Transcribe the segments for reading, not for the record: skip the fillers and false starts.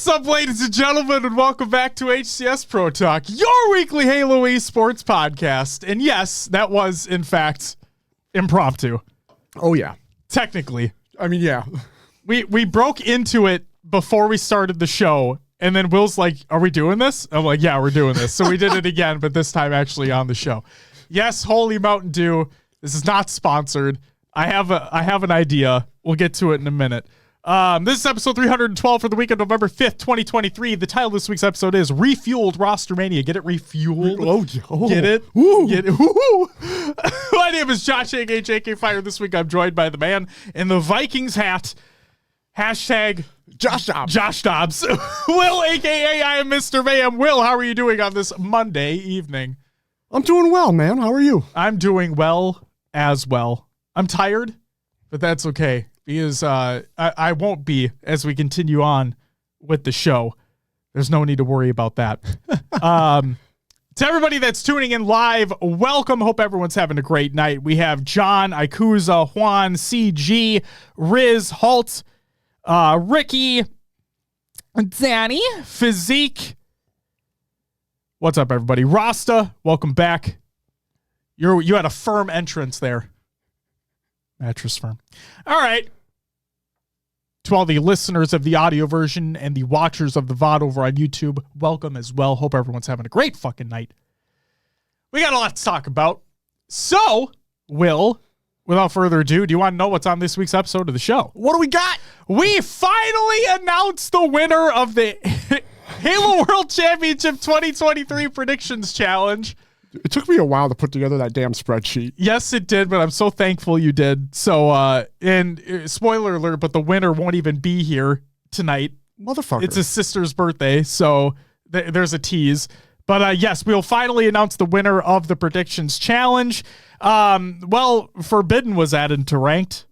What's up, ladies and gentlemen, and welcome back to HCS Pro Talk, your weekly Halo esports podcast. And yes, that was, in fact, impromptu. Oh, yeah. Technically. I mean, yeah. We broke into it before we started the show, and then Will's like, are we doing this? I'm like, yeah, we're doing this. So we did it again, but this time actually on the show. Yes, Holy Mountain Dew. This is not sponsored. I have an idea. We'll get to it in a minute. This is episode 312 for the week of November 5th, 2023. The title of this week's episode is Refueled Rostermania. Get it? Refueled? Oh. Get it? Woo. Get it? Woo. My name is Josh, aka JK Fire. This week I'm joined by the man in the Vikings hat. Hashtag Josh Dobbs. Josh Dobbs. Will, aka I am Mr. Mayhem. Will, how are you doing on this Monday evening? I'm doing well, man. How are you? I'm doing well as well. I'm tired, but that's okay. Because I won't be as we continue on with the show. There's no need to worry about that. To everybody that's tuning in live, welcome. Hope everyone's having a great night. We have John, Ikuza, Juan, CG, Riz, Halt, Ricky, Danny, Physique. What's up, everybody? Rasta, welcome back. You had a firm entrance there. Mattress firm. All right. To all the listeners of the audio version and the watchers of the VOD over on YouTube, welcome as well. Hope everyone's having a great fucking night. We got a lot to talk about. So, Will, without further ado, do you want to know what's on this week's episode of the show? What do we got? We finally announced the winner of the Halo World Championship 2023 Predictions Challenge. It took me a while to put together that damn spreadsheet. Yes, it did, but I'm so thankful you did. So, and spoiler alert, but the winner won't even be here tonight. Motherfucker. It's his sister's birthday, so there's a tease. But yes, we'll finally announce the winner of the Predictions Challenge. Well, Forbidden was added to Ranked.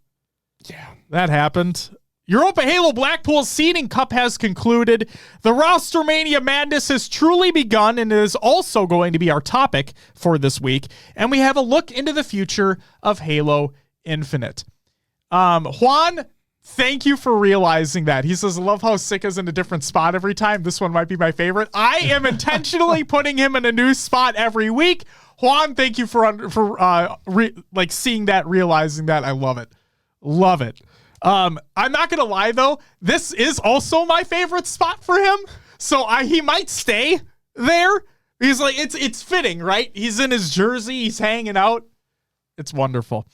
Yeah. That happened. Europa Halo Blackpool Seeding Cup has concluded. The Rostermania madness has truly begun and is also going to be our topic for this week. And we have a look into the future of Halo Infinite. Juan, thank you for realizing that. He says, I love how Sika's in a different spot every time. This one might be my favorite. I am intentionally putting him in a new spot every week. Juan, thank you for seeing that, realizing that. I love it. Love it. I'm not going to lie, though. This is also my favorite spot for him. So he might stay there. He's like, it's fitting, right? He's in his jersey. He's hanging out. It's wonderful.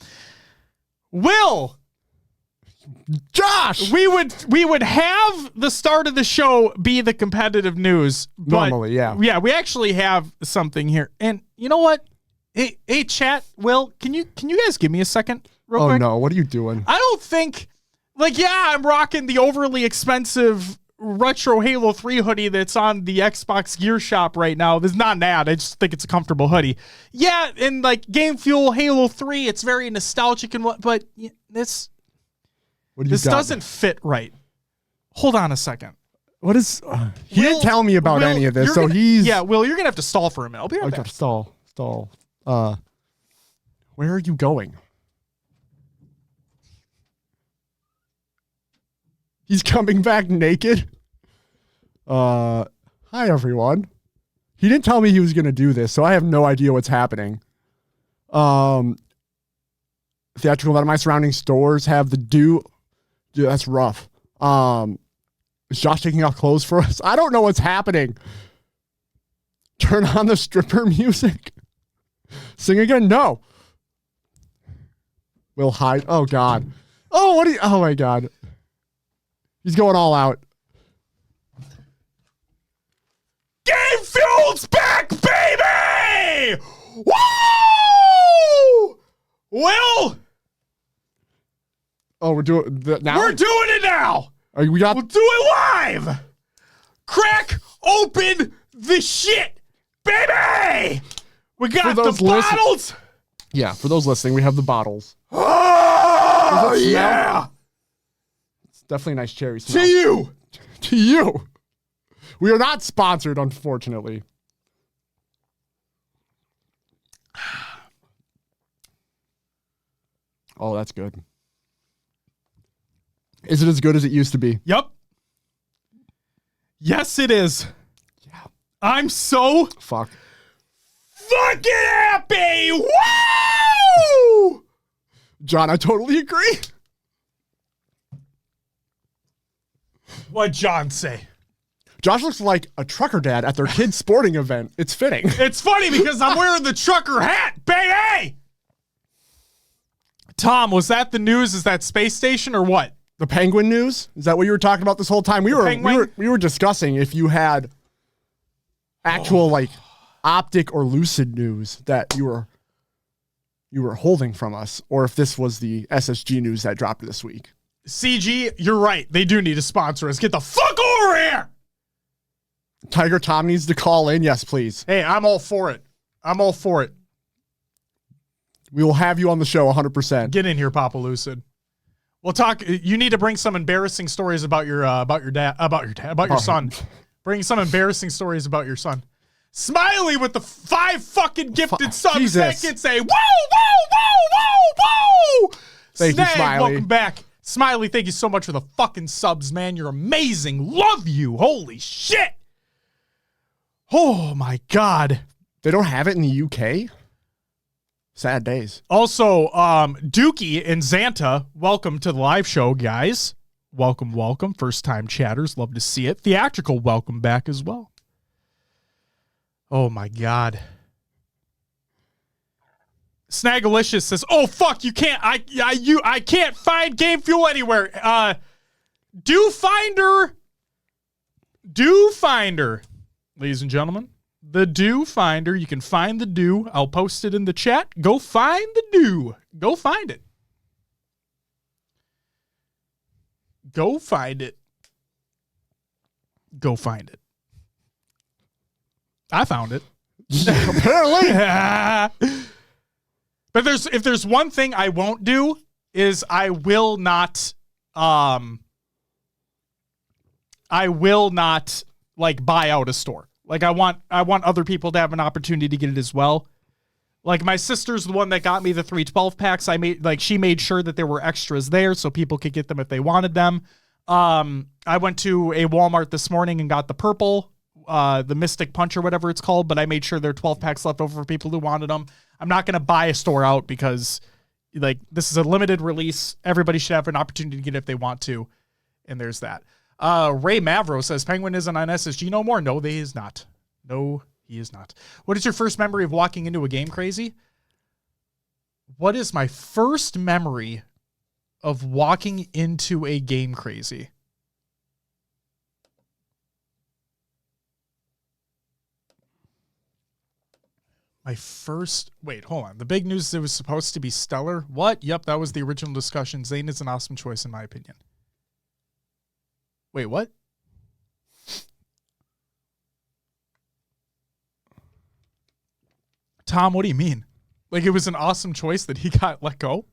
Will. Josh. We would have the start of the show be the competitive news. Normally, yeah. Yeah, we actually have something here. And you know what? Hey, chat, Will, can you guys give me a second real quick? Oh, no. What are you doing? I don't think... I'm rocking the overly expensive retro Halo 3 hoodie that's on the Xbox Gear Shop right now. There's not an ad. I just think it's a comfortable hoodie. Yeah, and Game Fuel Halo 3, it's very nostalgic and but this doesn't fit right. Hold on a second. What is... he didn't tell me about any of this, so he's... Yeah, Will, you're going to have to stall for a minute. I'll be right back. Stall. Where are you going? He's coming back naked. Hi, everyone. He didn't tell me he was going to do this, so I have no idea what's happening. Theatrical, none of my surrounding stores have the Dude, that's rough. Is Josh taking off clothes for us? I don't know what's happening. Turn on the stripper music. Sing again? No. We'll hide. Oh, God. Oh, my God. He's going all out. Game Fuel's back, baby! Woo! Will! Oh, we're doing that now? We're doing it now! We'll do it live! Crack open the shit, baby! We got the bottles! Yeah, for those listening, we have the bottles. Oh, yeah! Definitely a nice cherry smell. To you. To you. We are not sponsored, unfortunately. Oh, that's good. Is it as good as it used to be? Yep. Yes, it is. Yeah. I'm so Fuck. fucking happy. Woo! John, I totally agree. What'd John say? Josh looks like a trucker dad at their kid's sporting event. It's fitting. It's funny because I'm wearing the trucker hat, baby. Tom, was that the news? Is that space station or what? The Penguin news? Is that what you were talking about this whole time? We were discussing if you had actual like OpTic or Lucid news that you were holding from us, or if this was the SSG news that dropped this week. CG, you're right. They do need to sponsor us. Get the fuck over here. Tiger Tom needs to call in. Yes, please. Hey, I'm all for it. I'm all for it. We will have you on the show 100%. Get in here, Papa Lucid. We'll talk. You need to bring some embarrassing stories about your son. Bring some embarrassing stories about your son. Smiley with the 5 fucking gifted subs. Jesus. That can say, whoa, whoa, whoa, whoa, whoa. Thank you, Snag, Smiley. welcome back. Smiley, thank you so much for the fucking subs, man. You're amazing. Love you. Holy shit. Oh, my God. They don't have it in the UK? Sad days. Also, Dookie and Xanta, welcome to the live show, guys. Welcome, welcome. First-time chatters. Love to see it. Theatrical, welcome back as well. Oh, my God. Snagalicious says, oh, fuck, you can't. I can't find Game Fuel anywhere. Do Finder. Ladies and gentlemen, the Do Finder. You can find the Do. I'll post it in the chat. Go find the Do. Go find it. Go find it. Go find it. I found it. Apparently. But if there's one thing I won't do is I will not like buy out a store. Like I want other people to have an opportunity to get it as well. Like my sister's the one that got me the 312 packs. She made sure that there were extras there so people could get them if they wanted them. I went to a Walmart this morning and got the purple, the Mystic Punch or whatever it's called, but I made sure there are 12 packs left over for people who wanted them. I'm not going to buy a store out because like this is a limited release. Everybody should have an opportunity to get it if they want to. And there's that. Ray Mavro says Penguin isn't on SSG no more. No, he is not. No, he is not. What is your first memory of walking into a game crazy? What is my first memory of walking into a game crazy? Wait, hold on. The big news is it was supposed to be Stellar. What? Yep, that was the original discussion. Zane is an awesome choice in my opinion. Wait, what? Tom, what do you mean? Like it was an awesome choice that he got let go?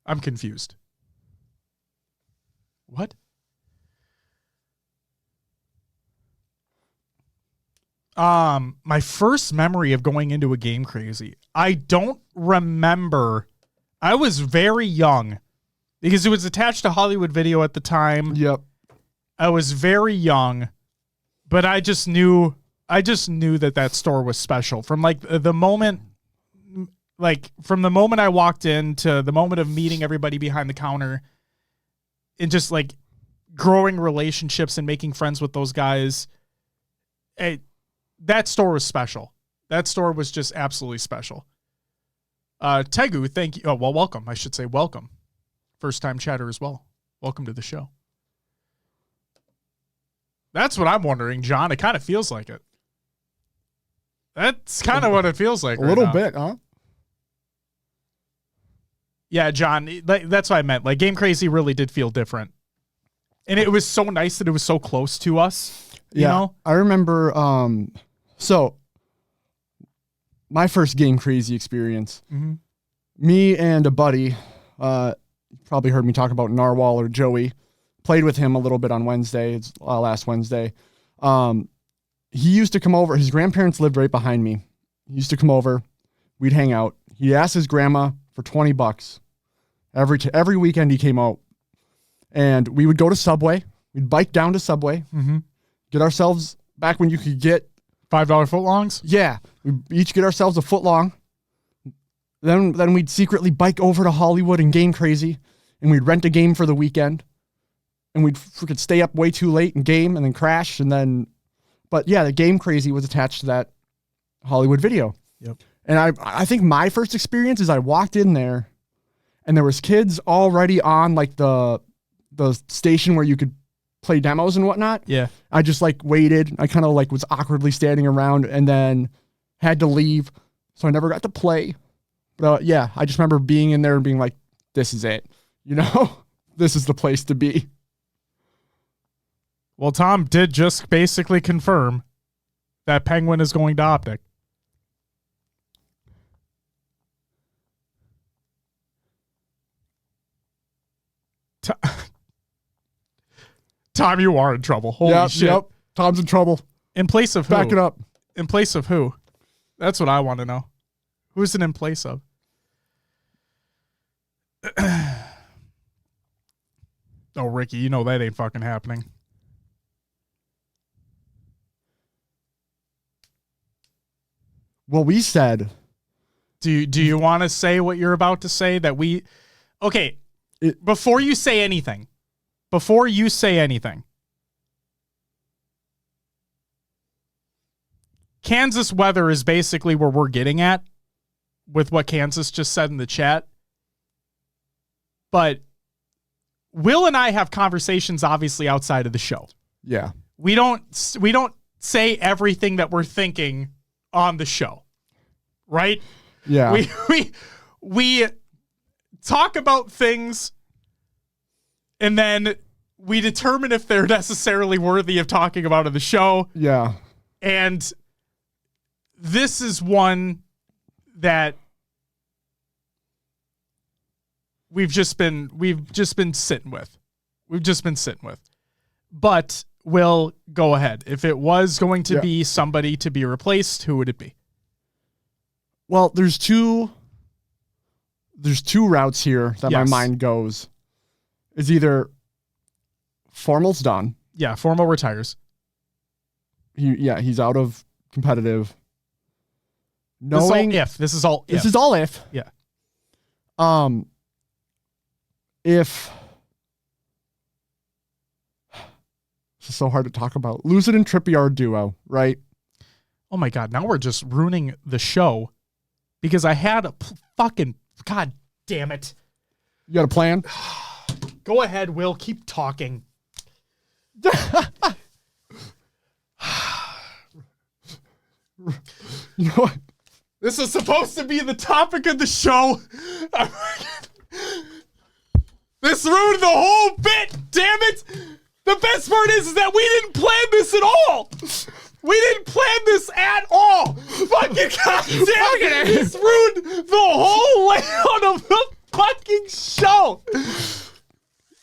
I'm confused. What? My first memory of going into a game crazy. I don't remember. I was very young because it was attached to Hollywood Video at the time. Yep. I was very young, but I just knew that store was special from the moment I walked in to the moment of meeting everybody behind the counter and just like growing relationships and making friends with those guys. That store was special. That store was just absolutely special. Tegu, thank you. Oh, well, welcome. I should say welcome. First time chatter as well. Welcome to the show. That's what I'm wondering, John. It kind of feels like it. That's kind of what it feels like. A little bit, huh? Yeah, John, that's what I meant. Like Game Crazy really did feel different. And it was so nice that it was so close to us. You know? I remember, so my first Game Crazy experience, me and a buddy, probably heard me talk about Narwhal or Joey, played with him a little bit on Wednesday. It's last Wednesday. He used to come over. His grandparents lived right behind me. He used to come over. We'd hang out. He asked his grandma for $20 every weekend he came out. And we would go to Subway. We'd bike down to Subway. get ourselves back when you could get $5 footlongs. Yeah, we each get ourselves a foot long. Then we'd secretly bike over to Hollywood and game crazy, and we'd rent a game for the weekend, and we'd freaking stay up way too late and game, and then crash, and then. But yeah, the game crazy was attached to that Hollywood video. Yep. And I think my first experience is I walked in there, and there was kids already on like the station where you could play demos and whatnot. Yeah. I just like waited. I kind of like was awkwardly standing around and then had to leave. So I never got to play. But yeah, I just remember being in there and being like, this is it. You know, this is the place to be. Well, Tom did just basically confirm that Penguin is going to OpTic. Tom, you are in trouble. Holy shit. Yep. Tom's in trouble. In place of who? Back it up. In place of who? That's what I want to know. Who's it in place of? Oh, Ricky, you know that ain't fucking happening. Well, we said. Do you want to say what you're about to say? That we... Okay, before you say anything, Kansas weather is basically where we're getting at with what Kansas just said in the chat. But Will and I have conversations obviously outside of the show. Yeah. We don't say everything that we're thinking on the show. Right? Yeah. We talk about things and then we determine if they're necessarily worthy of talking about on the show. Yeah. And this is one that we've just been sitting with. But we'll go ahead. If it was going to be somebody to be replaced, who would it be? Well, there's two routes here that my mind goes. It's either Formal's done. Yeah, Formal retires. He's out of competitive. This is all if. Yeah. If this is so hard to talk about. Lucid and Trippier duo, right? Oh my God, now we're just ruining the show because I had a fucking... God damn it. You got a plan? Go ahead, Will. Keep talking. You know what? This is supposed to be the topic of the show. This ruined the whole bit, damn it. The best part is that we didn't plan this at all. We didn't plan this at all. Fucking goddamn it. This ruined the whole layout of the fucking show.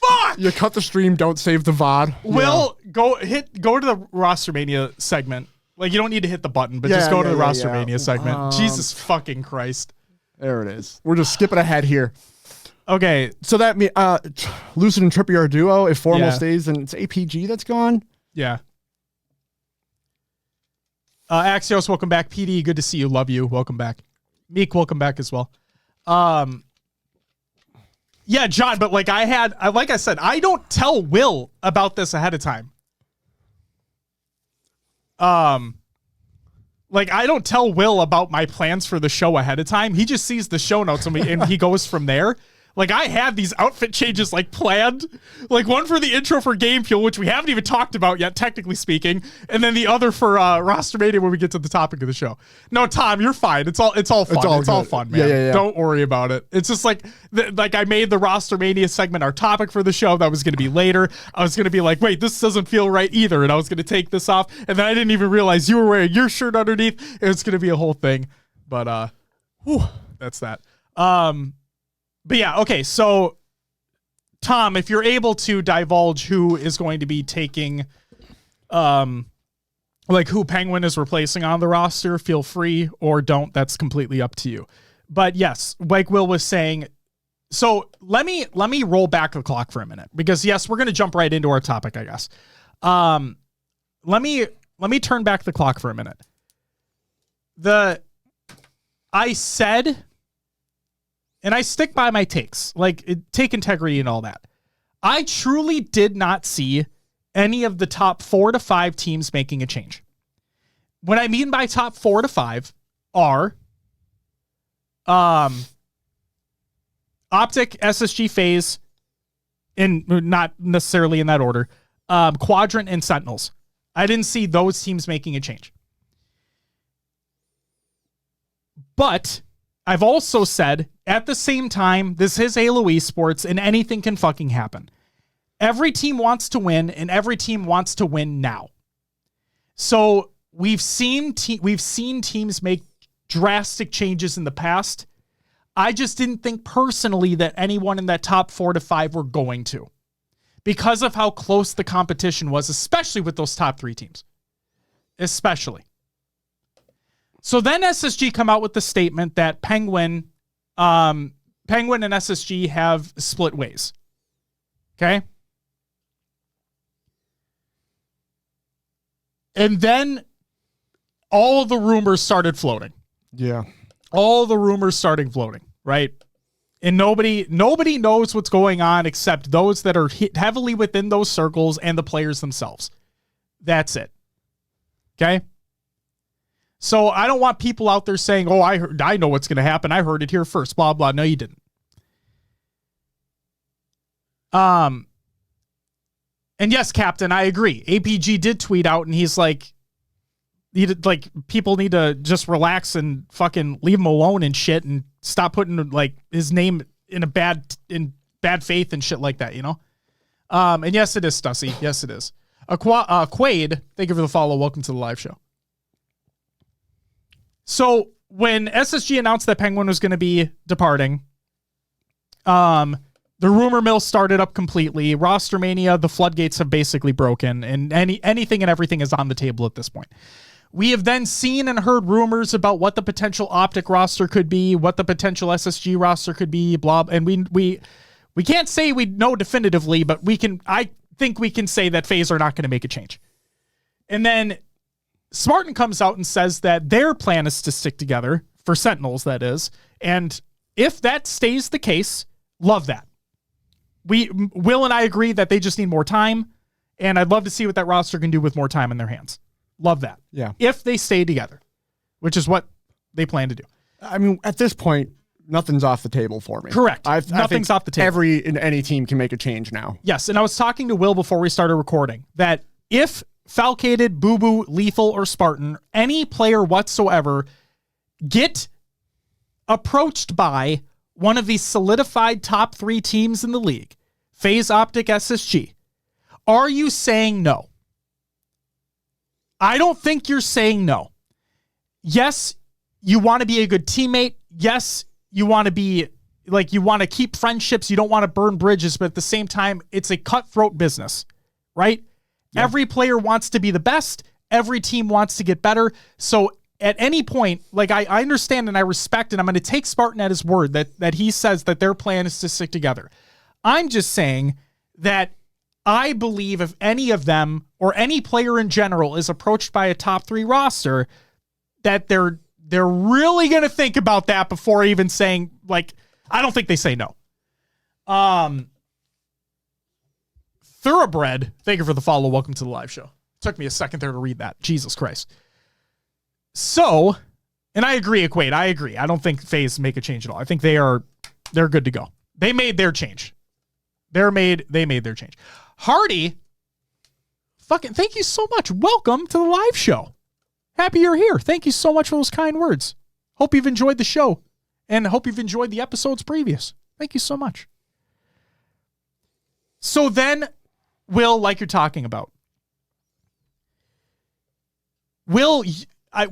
Fuck. You cut the stream, don't save the VOD. Will, go to the Rostermania segment. Like, you don't need to hit the button, but just go to the Rostermania segment. Jesus fucking Christ. There it is. We're just skipping ahead here. Okay. So that means Lucid and Trippier duo, if Formal stays, and it's APG that's gone. Yeah. Axios, welcome back. PD, good to see you. Love you. Welcome back. Meek, welcome back as well. Yeah, John, but like I said, I don't tell Will about this ahead of time. Like I don't tell Will about my plans for the show ahead of time. He just sees the show notes and he goes from there. Like I have these outfit changes like planned, like one for the intro for Game Fuel, which we haven't even talked about yet, technically speaking, and then the other for Rostermania when we get to the topic of the show. No, Tom, you're fine. It's all fun. It's all fun, man. Yeah. Don't worry about it. It's just like I made the Rostermania segment our topic for the show. That was going to be later. I was going to be like, wait, this doesn't feel right either, and I was going to take this off, and then I didn't even realize you were wearing your shirt underneath. It was going to be a whole thing, but that's that. But yeah, okay, so Tom, if you're able to divulge who is going to be taking, like who Penguin is replacing on the roster, feel free, or don't. That's completely up to you. But yes, like Will was saying, so let me roll back the clock for a minute because yes, we're going to jump right into our topic, I guess. let me turn back the clock for a minute. I said, and I stick by my takes, like take integrity and all that. I truly did not see any of the top 4 to 5 teams making a change. What I mean by top 4 to 5 are OpTic, SSG, FaZe, and not necessarily in that order, Quadrant, and Sentinels. I didn't see those teams making a change. But I've also said, at the same time, this is Halo Esports, and anything can fucking happen. Every team wants to win, and every team wants to win now. So we've seen teams make drastic changes in the past. I just didn't think personally that anyone in that top 4 to 5 were going to, because of how close the competition was, especially with those top 3 teams. Especially. So then SSG come out with the statement that Penguin and SSG have split ways. Okay? And then all the rumors started floating. Yeah. All the rumors started floating, right? And nobody knows what's going on except those that are heavily within those circles and the players themselves. That's it. Okay? So I don't want people out there saying, oh, I know what's going to happen. I heard it here first, blah, blah. No, you didn't. And yes, Captain, I agree. APG did tweet out and he's like, people need to just relax and fucking leave him alone and shit and stop putting like his name in bad faith and shit like that, you know? And yes, it is, Stussy. Yes, it is. Quaid, thank you for the follow. Welcome to the live show. So when SSG announced that Penguin was going to be departing, the rumor mill started up completely. Rostermania, the floodgates have basically broken, and anything and everything is on the table at this point. We have then seen and heard rumors about what the potential OpTic roster could be, what the potential SSG roster could be, blah. And we can't say we know definitively, but I think we can say that FaZe are not going to make a change. And then Spartan comes out and says that their plan is to stick together, for Sentinels, that is. And if that stays the case, love that. Will and I agree that they just need more time, and I'd love to see what that roster can do with more time in their hands. Love that. Yeah. If they stay together, which is what they plan to do. I mean, at this point, nothing's off the table for me. Correct. Nothing's off the table. Any team can make a change now. Yes, and I was talking to Will before we started recording that if Falcated, Boo Boo, Lethal, or Spartan, any player whatsoever, get approached by one of these solidified top 3 teams in the league, FaZe, OpTic, SSG, are you saying no? I don't think you're saying no. Yes, you want to be a good teammate. Yes, you want to be like, you want to keep friendships. You don't want to burn bridges, but at the same time, it's a cutthroat business, right? Yeah. Every player wants to be the best. Every team wants to get better. So at any point, like I understand and I respect, and I'm going to take Spartan at his word that he says that their plan is to stick together. I'm just saying that I believe if any of them or any player in general is approached by a top 3 roster, that they're really going to think about that before even saying, like, I don't think they say no. Thoroughbred, thank you for the follow. Welcome to the live show. Took me a second there to read that. Jesus Christ. So, and I agree, Equate. I agree. I don't think FaZe make a change at all. I think they're good to go. They made their change. They made their change. Hardy, fucking thank you so much. Welcome to the live show. Happy you're here. Thank you so much for those kind words. Hope you've enjoyed the show and hope you've enjoyed the episodes previous. Thank you so much. So then, Will, like you're talking about, Will,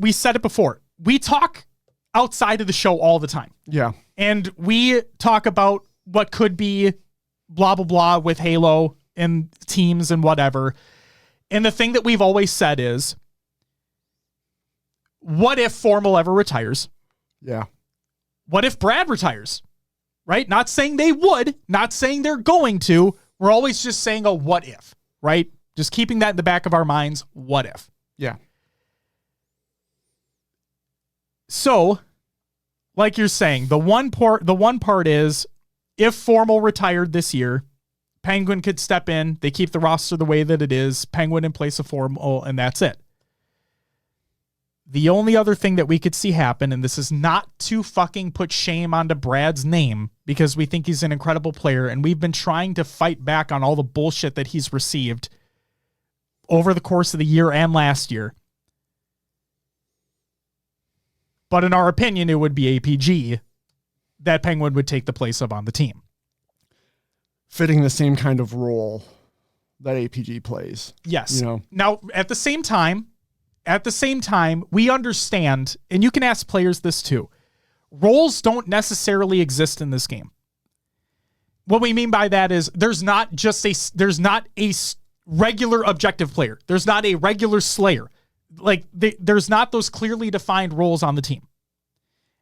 we said it before. We talk outside of the show all the time. Yeah. And we talk about what could be blah, blah, blah with Halo and teams and whatever. And the thing that we've always said is, what if Formal ever retires? Yeah. What if Brad retires? Right? Not saying they would, not saying they're going to. We're always just saying a what if, right? Just keeping that in the back of our minds. What if? Yeah. So, like you're saying, the one part is if Formal retired this year, Penguin could step in. They keep the roster the way that it is. Penguin in place of Formal, and that's it. The only other thing that we could see happen, and this is not to fucking put shame onto Brad's name because we think he's an incredible player, and we've been trying to fight back on all the bullshit that he's received over the course of the year and last year. But in our opinion, it would be APG that Penguin would take the place of on the team. Fitting the same kind of role that APG plays. Yes. Now, at the same time, we understand, and you can ask players this too, roles don't necessarily exist in this game. What we mean by that is there's not a regular objective player. There's not a regular slayer. There's not those clearly defined roles on the team.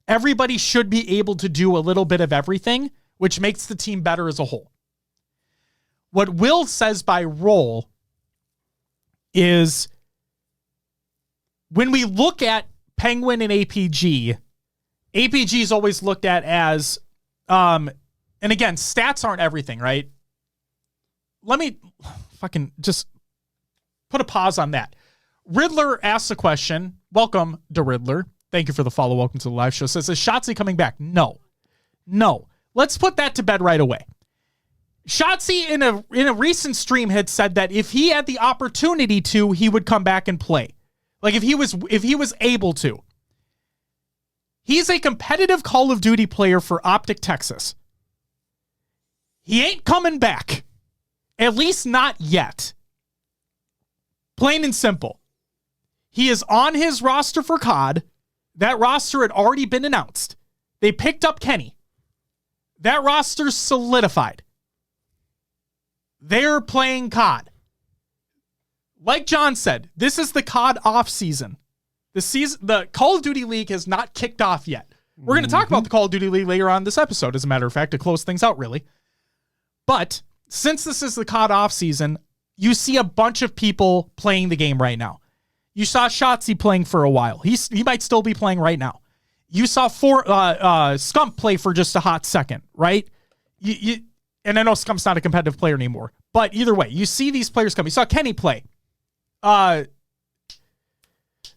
Everybody should be able to do a little bit of everything, which makes the team better as a whole. What Will says by role is when we look at Penguin and APG is always looked at as, and again, stats aren't everything, right? Let me fucking just put a pause on that. Riddler asks a question. Welcome to Riddler. Thank you for the follow. Welcome to the live show. Says, is Shotsy coming back? No. Let's put that to bed right away. Shotsy in a recent stream had said that if he had the opportunity to, he would come back and play. Like if he was able to. He's a competitive Call of Duty player for OpTic Texas. He ain't coming back. At least not yet. Plain and simple. He is on his roster for COD. That roster had already been announced. They picked up Kenny. That roster's solidified. They're playing COD. Like John said, this is the COD off season. The Call of Duty League has not kicked off yet. We're going to talk about the Call of Duty League later on in this episode, as a matter of fact, to close things out, really. But since this is the COD off season, you see a bunch of people playing the game right now. You saw Shotsy playing for a while. He might still be playing right now. You saw Scump play for just a hot second, right? And I know Scump's not a competitive player anymore, but either way, you see these players come. You saw Kenny play.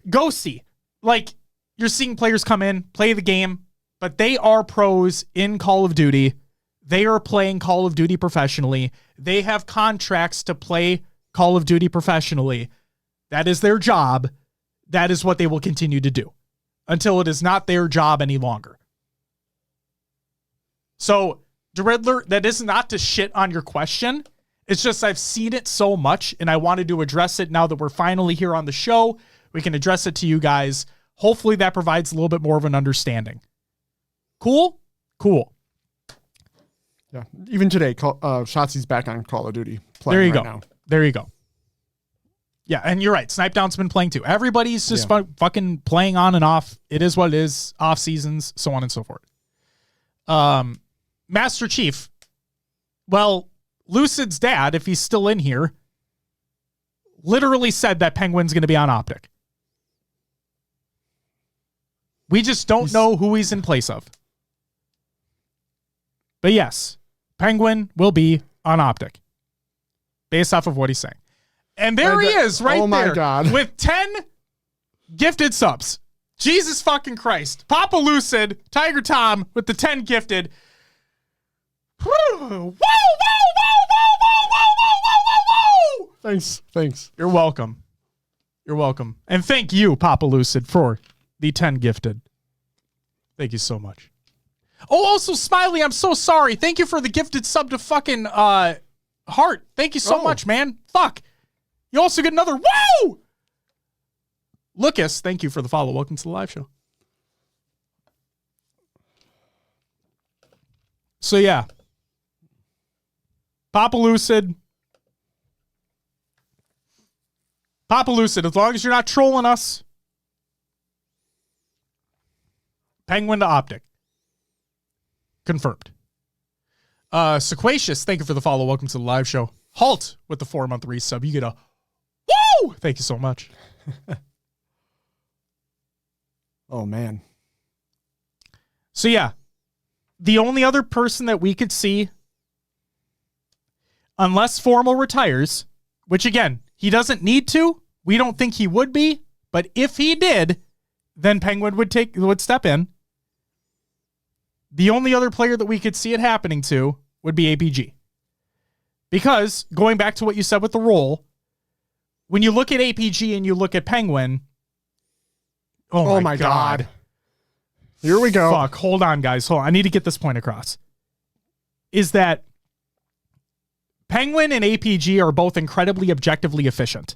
Ghosty. Like, you're seeing players come in, play the game, but they are pros in Call of Duty. They are playing Call of Duty professionally. They have contracts to play Call of Duty professionally. That is their job. That is what they will continue to do until it is not their job any longer. So, Riddler, that is not to shit on your question. It's just I've seen it so much, and I wanted to address it now that we're finally here on the show. We can address it to you guys. Hopefully that provides a little bit more of an understanding. Cool? Cool. Yeah. Even today, Shotsy's back on Call of Duty. There you go. Now. There you go. Yeah, and you're right. Snipe Down's been playing too. Everybody's just fucking playing on and off. It is what it is. Off seasons, so on and so forth. Master Chief. Well, Lucid's dad, if he's still in here, literally said that Penguin's going to be on OpTic. We just don't know who he's in place of. But yes, Penguin will be on OpTic based off of what he's saying. And there he is right there God. With 10 gifted subs. Jesus fucking Christ. Papa Lucid, Tiger Tom with the 10 gifted. Whoa, whoa, whoa, whoa, whoa, whoa, whoa, whoa, whoa. Thanks. You're welcome. And thank you, Papa Lucid, for the 10 gifted. Thank you so much. Oh, also, Smiley, I'm so sorry. Thank you for the gifted sub to fucking Heart. Thank you so much, man. Fuck. You also get another woo! Lucas, thank you for the follow. Welcome to the live show. So, yeah. Papa Lucid, as long as you're not trolling us. Penguin to OpTic. Confirmed. Sequacious, thank you for the follow. Welcome to the live show. Halt with the 4-month resub. You get a Woo! Thank you so much. Oh, man. So, yeah, the only other person that we could see, unless Formal retires, which, again, he doesn't need to. We don't think he would be. But if he did, then Penguin would step in. The only other player that we could see it happening to would be APG. Because, going back to what you said with the role, when you look at APG and you look at Penguin, oh my God. Here we go. Fuck, hold on, guys. Hold on. I need to get this point across. Is that Penguin and APG are both incredibly objectively efficient.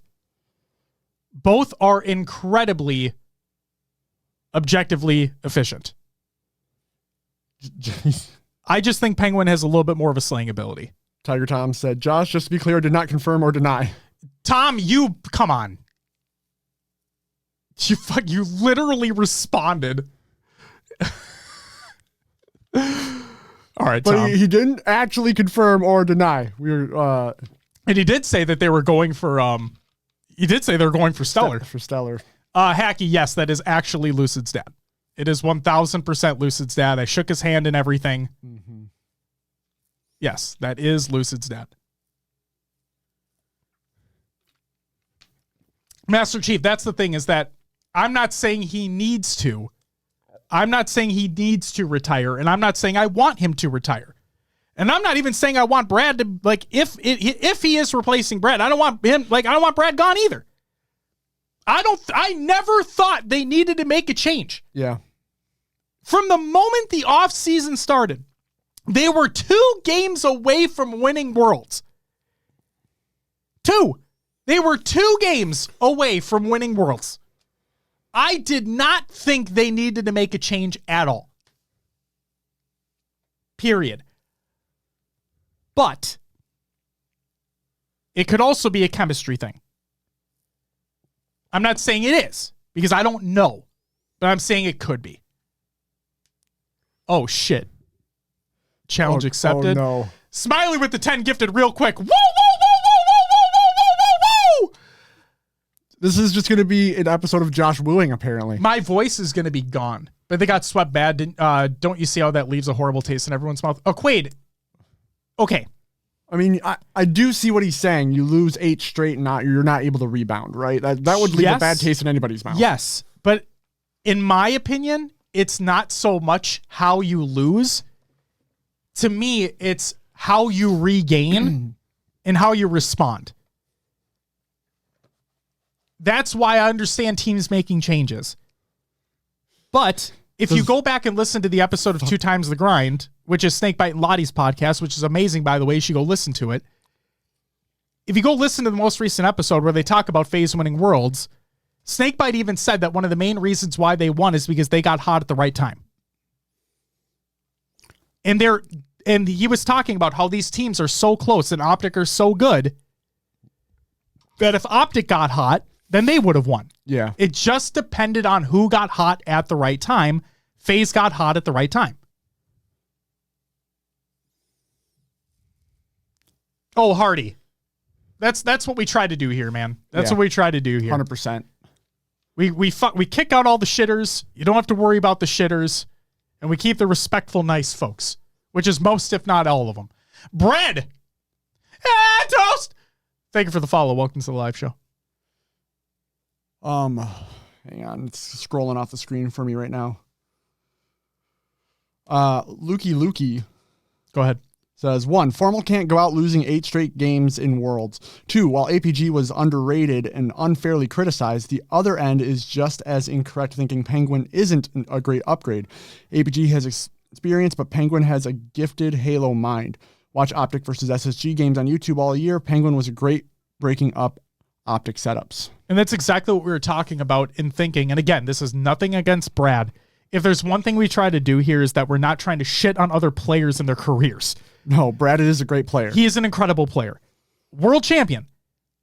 Both are incredibly objectively efficient. I just think Penguin has a little bit more of a slaying ability. Tiger Tom said, Josh, just to be clear, did not confirm or deny. Tom, you come on. You literally responded. All right, but Tom. he didn't actually confirm or deny. And he did say that they were going for he did say they were going for Stellar. For Stellar. Hacky, yes, that is actually Lucid's dad. It is 1000% Lucid's dad. I shook his hand and everything. Mm-hmm. Yes, that is Lucid's dad. Master Chief, that's the thing, is that I'm not saying he needs to. I'm not saying he needs to retire, and I'm not saying I want him to retire. And I'm not even saying I want Brad to, like, if he is replacing Brad, I don't want him, like, I don't want Brad gone either. I never thought they needed to make a change. Yeah. From the moment the offseason started, they were 2 games away from winning Worlds. 2. They were 2 games away from winning Worlds. I did not think they needed to make a change at all. Period. But it could also be a chemistry thing. I'm not saying it is, because I don't know, but I'm saying it could be. Oh, shit. Challenge accepted. Oh, no. Smiley with the 10 gifted real quick. Woo, woo, woo, woo, woo, woo, woo, woo, woo. This is just going to be an episode of Josh wooing, apparently. My voice is going to be gone, but they got swept bad. Don't you see how that leaves a horrible taste in everyone's mouth? Oh, Quaid. Okay. I mean, I do see what he's saying. You lose 8 straight and you're not able to rebound, right? That would leave a bad taste in anybody's mouth. Yes, but in my opinion, it's not so much how you lose. To me, it's how you regain and how you respond. That's why I understand teams making changes. But if you go back and listen to the episode of 2 Times the Grind, which is Snakebite and Lottie's podcast, which is amazing, by the way, you should go listen to it. If you go listen to the most recent episode where they talk about FaZe winning Worlds, Snakebite even said that one of the main reasons why they won is because they got hot at the right time. And he was talking about how these teams are so close and OpTic are so good that if OpTic got hot, then they would have won. Yeah. It just depended on who got hot at the right time. FaZe got hot at the right time. Oh, Hardy. That's what we try to do here, man. That's what we try to do here. 100%. We kick out all the shitters. You don't have to worry about the shitters. And we keep the respectful, nice folks, which is most, if not all of them. Bread. Toast. Thank you for the follow. Welcome to the live show. Hang on. It's scrolling off the screen for me right now. Lukey Go ahead. says, 1, Formal can't go out losing 8 straight games in Worlds. 2, while APG was underrated and unfairly criticized, the other end is just as incorrect, thinking Penguin isn't a great upgrade. APG has experience, but Penguin has a gifted Halo mind. Watch OpTic versus SSG games on YouTube all year. Penguin was great breaking up OpTic setups. And that's exactly what we were talking about in thinking. And again, this is nothing against Brad. If there's one thing we try to do here is that we're not trying to shit on other players and their careers. No, Brad is a great player. He is an incredible player. World champion.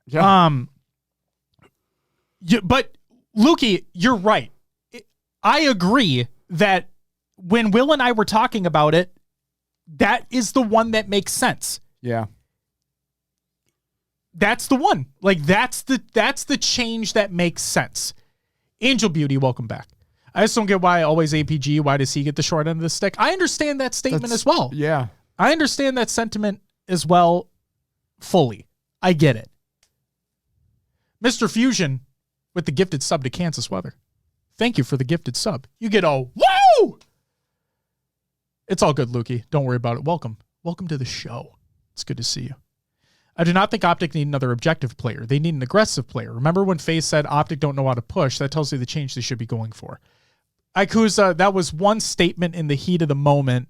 Yeah. But Lukey, you're right. I agree that when Will and I were talking about it, that is the one that makes sense. Yeah. that's the one. Like, that's the change that makes sense. Angel Beauty, welcome back. I just don't get why always APG. Why does he get the short end of the stick? I understand that statement as well. Yeah. I understand that sentiment as well fully. I get it. Mr. Fusion with the gifted sub to Kansas Weather. Thank you for the gifted sub. You get a woo! It's all good, Lukey. Don't worry about it. Welcome. Welcome to the show. It's good to see you. I do not think OpTic need another objective player. They need an aggressive player. Remember when FaZe said OpTic don't know how to push? That tells you the change they should be going for. Ikuza, that was one statement in the heat of the moment.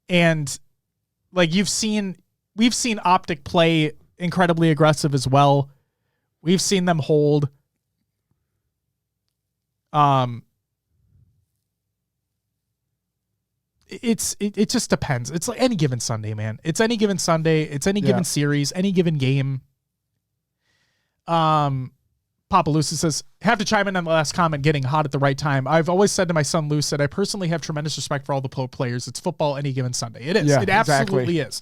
And like we've seen OpTic play incredibly aggressive as well. We've seen them hold. It just depends. It's like any given Sunday, man. It's any given Sunday. It's any given series, any given game. Papa Lucid says, have to chime in on the last comment, getting hot at the right time. I've always said to my son Lucid, I personally have tremendous respect for all the pro players. It's football any given Sunday. It is. Yeah, it absolutely is.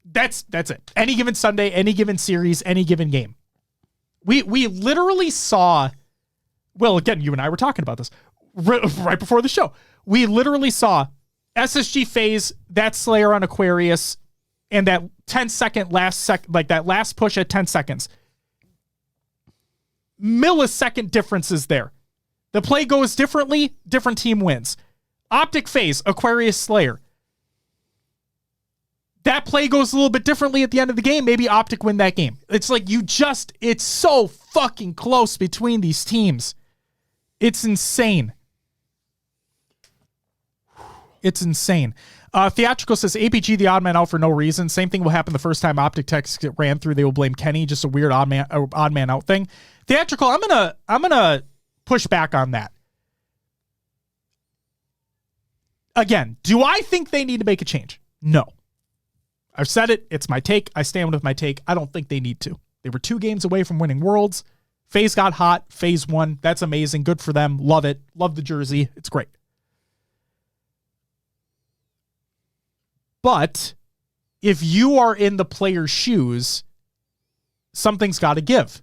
That's it. Any given Sunday, any given series, any given game. We literally saw, well, again, you and I were talking about this right before the show. We literally saw SSG FaZe, that Slayer on Aquarius, and that 10-second that last push at 10 seconds. Millisecond differences there. The play goes differently, different team wins. OpTic FaZe, Aquarius Slayer. That play goes a little bit differently at the end of the game. Maybe OpTic win that game. It's like it's so fucking close between these teams. It's insane. It's insane. Theatrical says, APG the odd man out for no reason. Same thing will happen the first time OpTic techs get ran through. They will blame Kenny. Just a weird odd man out thing. Theatrical, I'm gonna push back on that. Again, do I think they need to make a change? No. I've said it. It's my take. I stand with my take. I don't think they need to. They were 2 games away from winning Worlds. FaZe got hot. FaZe won. That's amazing. Good for them. Love it. Love the jersey. It's great. But if you are in the player's shoes, something's got to give.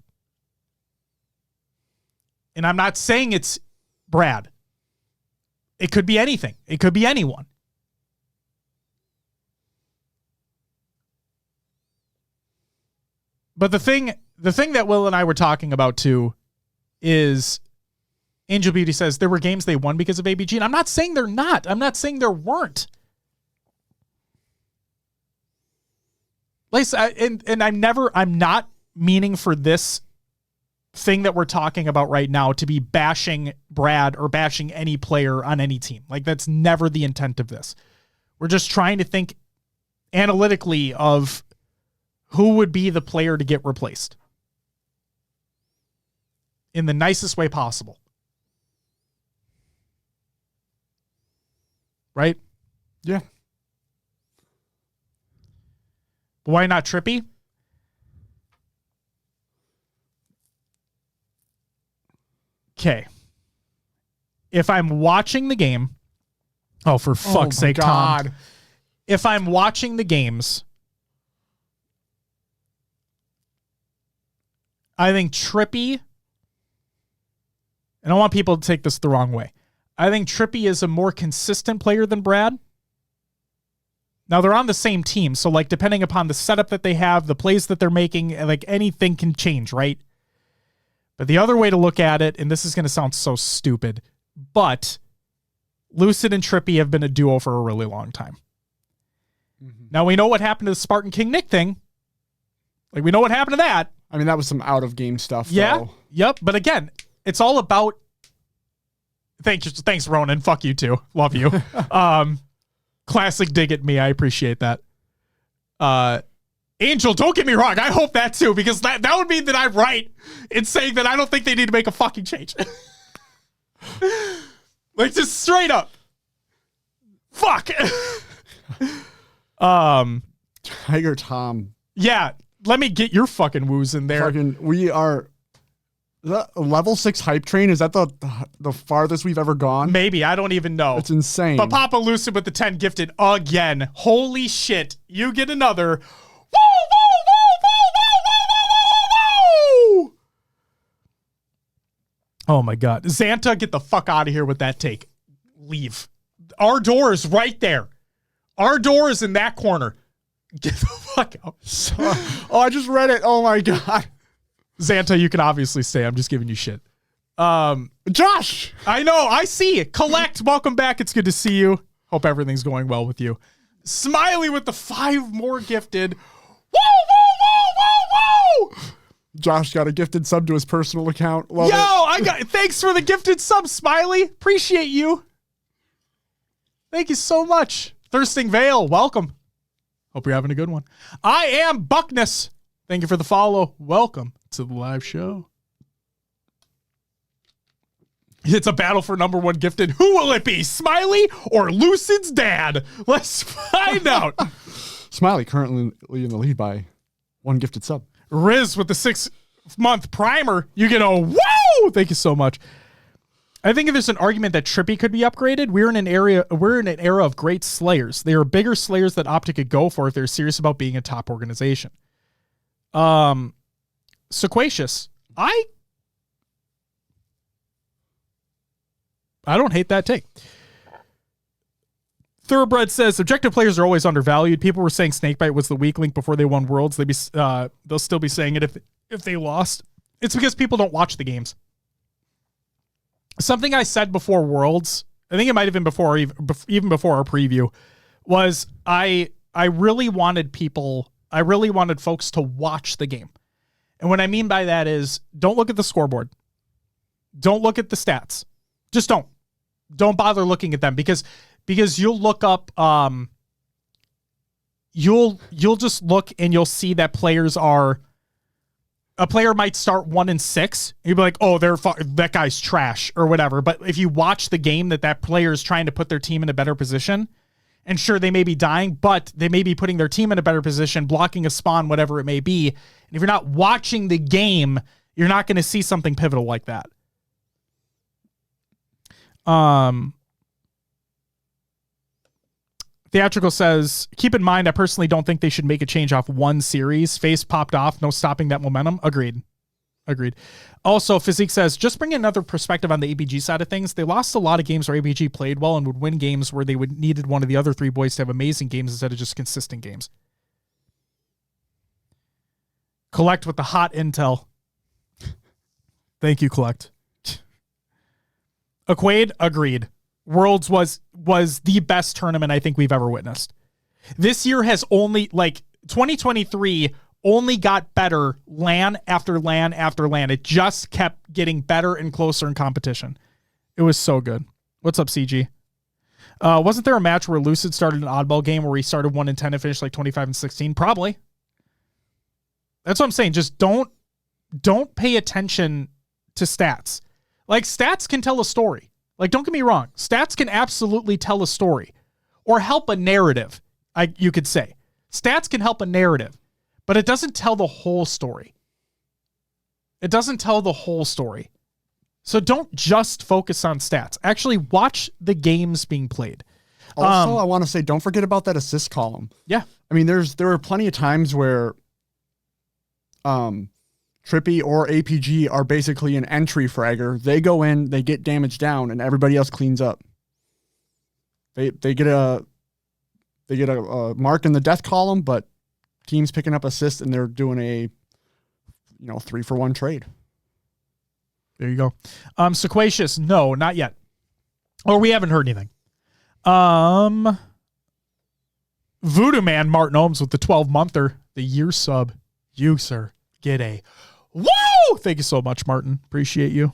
And I'm not saying it's Brad. It could be anything. It could be anyone. But the thing that Will and I were talking about too is Angel Beauty says there were games they won because of ABG. And I'm not saying they're not. I'm not saying there weren't. And I'm not meaning for this thing that we're talking about right now to be bashing Brad or bashing any player on any team. Like, that's never the intent of this. We're just trying to think analytically of who would be the player to get replaced in the nicest way possible. Right? Yeah. But why not Trippy? Okay. If I'm watching the game, oh, for fuck's sake, God. Tom. If I'm watching the games, I think Trippy, and I don't want people to take this the wrong way, I think Trippy is a more consistent player than Brad. Now, they're on the same team, so, like, depending upon the setup that they have, the plays that they're making, like, anything can change, right? But the other way to look at it, and this is going to sound so stupid, but Lucid and Trippy have been a duo for a really long time. Mm-hmm. Now, we know what happened to the Spartan King Nick thing. Like, we know what happened to that. I mean, that was some out-of-game stuff, yeah, though. Yep, but again, it's all about... Thanks, Ronan. Fuck you, too. Love you. Classic dig at me. I appreciate that. Angel, don't get me wrong. I hope that too, because that would mean that I'm right in saying that I don't think they need to make a fucking change. Like, just straight up. Fuck. Tiger Tom. Yeah. Let me get your fucking woos in there. We are The level 6 hype train, is that the farthest we've ever gone? Maybe. I don't even know. It's insane. But Papa Lucid with the 10 gifted again. Holy shit. You get another. Woo, woo, woo, woo, woo, woo, woo, woo, woo. Oh my God. Xanta, get the fuck out of here with that take. Leave. Our door is right there. Our door is in that corner. Get the fuck out. Oh, I just read it. Oh my God. Xanta, you can obviously stay. I'm just giving you shit. Josh! I know. I see it. Collect. Welcome back. It's good to see you. Hope everything's going well with you. Smiley with the 5 more gifted. Woo, woo, woo, woo, woo. Josh got a gifted sub to his personal account. Love it. Thanks for the gifted sub, Smiley. Appreciate you. Thank you so much. Thirsting Vale, welcome. Hope you're having a good one. I am Buckness. Thank you for the follow. Welcome to the live show. It's a battle for number 1 gifted. Who will it be, Smiley or Lucid's dad? Let's find out. Smiley currently in the lead by 1 gifted sub. Riz with the 6-month primer. You get a woo! Thank you so much. I think if there's an argument that Trippy could be upgraded, we're in an era of great slayers. They are bigger slayers that OpTic could go for if they're serious about being a top organization. Sequacious. I don't hate that take. Thoroughbred says objective players are always undervalued. People were saying Snakebite was the weak link before they won Worlds. They'll still be saying it if they lost. It's because people don't watch the games. Something I said before Worlds, I think it might have been before even before our preview, was I really wanted folks to watch the game. And what I mean by that is don't look at the scoreboard. Don't look at the stats. Just don't. Don't bother looking at them because you'll look up you'll just look and you'll see that a player might start 1-6. You'll be like, oh, that guy's trash or whatever. But if you watch the game that player is trying to put their team in a better position, and sure, they may be dying, but they may be putting their team in a better position, blocking a spawn, whatever it may be. And if you're not watching the game, you're not going to see something pivotal like that. Theatrical says, keep in mind, I personally don't think they should make a change off 1 series. Face popped off, no stopping that momentum. Agreed. Also, Physique says, just bring another perspective on the APG side of things. They lost a lot of games where APG played well and would win games where they needed one of the other 3 boys to have amazing games instead of just consistent games. Collect with the hot intel. Thank you, Collect. Aquade, agreed. Worlds was the best tournament I think we've ever witnessed. This year has only, 2023 only got better LAN after LAN after LAN. It just kept getting better and closer in competition. It was so good. What's up, CG? Wasn't there a match where Lucid started an oddball game where he started 1-10 and finished 25-16? Probably. That's what I'm saying. Just don't pay attention to stats. Stats can tell a story. Don't get me wrong. Stats can absolutely tell a story or help a narrative. You could say stats can help a narrative, but it doesn't tell the whole story. So don't just focus on stats. Actually watch the games being played. Also, I want to say, don't forget about that assist column. Yeah. I mean, there are plenty of times where, Trippy or APG are basically an entry fragger. They go in, they get damage down, and everybody else cleans up. They get a mark in the death column, but teams picking up assists and they're doing a 3-for-1 trade. There you go. Sequacious, no, not yet. Or we haven't heard anything. Voodoo Man Martin Ohms with the 12-monther, the year sub. You, sir, get a woo! Thank you so much, Martin. Appreciate you.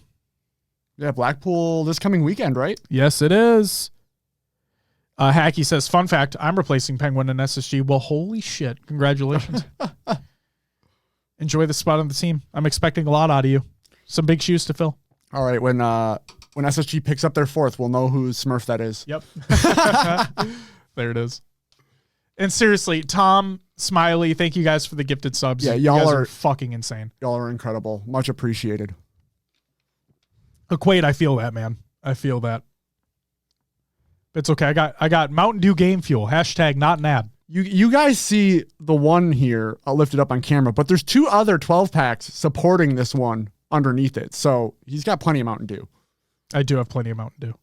Yeah, Blackpool this coming weekend, right? Yes, it is. Hacky says, fun fact, I'm replacing Penguin and SSG. Well, holy shit. Congratulations. Enjoy the spot on the team. I'm expecting a lot out of you. Some big shoes to fill. All right, when SSG picks up their 4th, we'll know whose Smurf that is. Yep. There it is. And seriously, Tom, Smiley, thank you guys for the gifted subs. Yeah, you guys are fucking insane. Y'all are incredible. Much appreciated. Quaid, I feel that, man. I feel that. It's okay. I got Mountain Dew Game Fuel. # not an ad. You guys see the one here. I'll lift it up on camera, but there's 2 other 12 packs supporting this one underneath it. So he's got plenty of Mountain Dew. I do have plenty of Mountain Dew.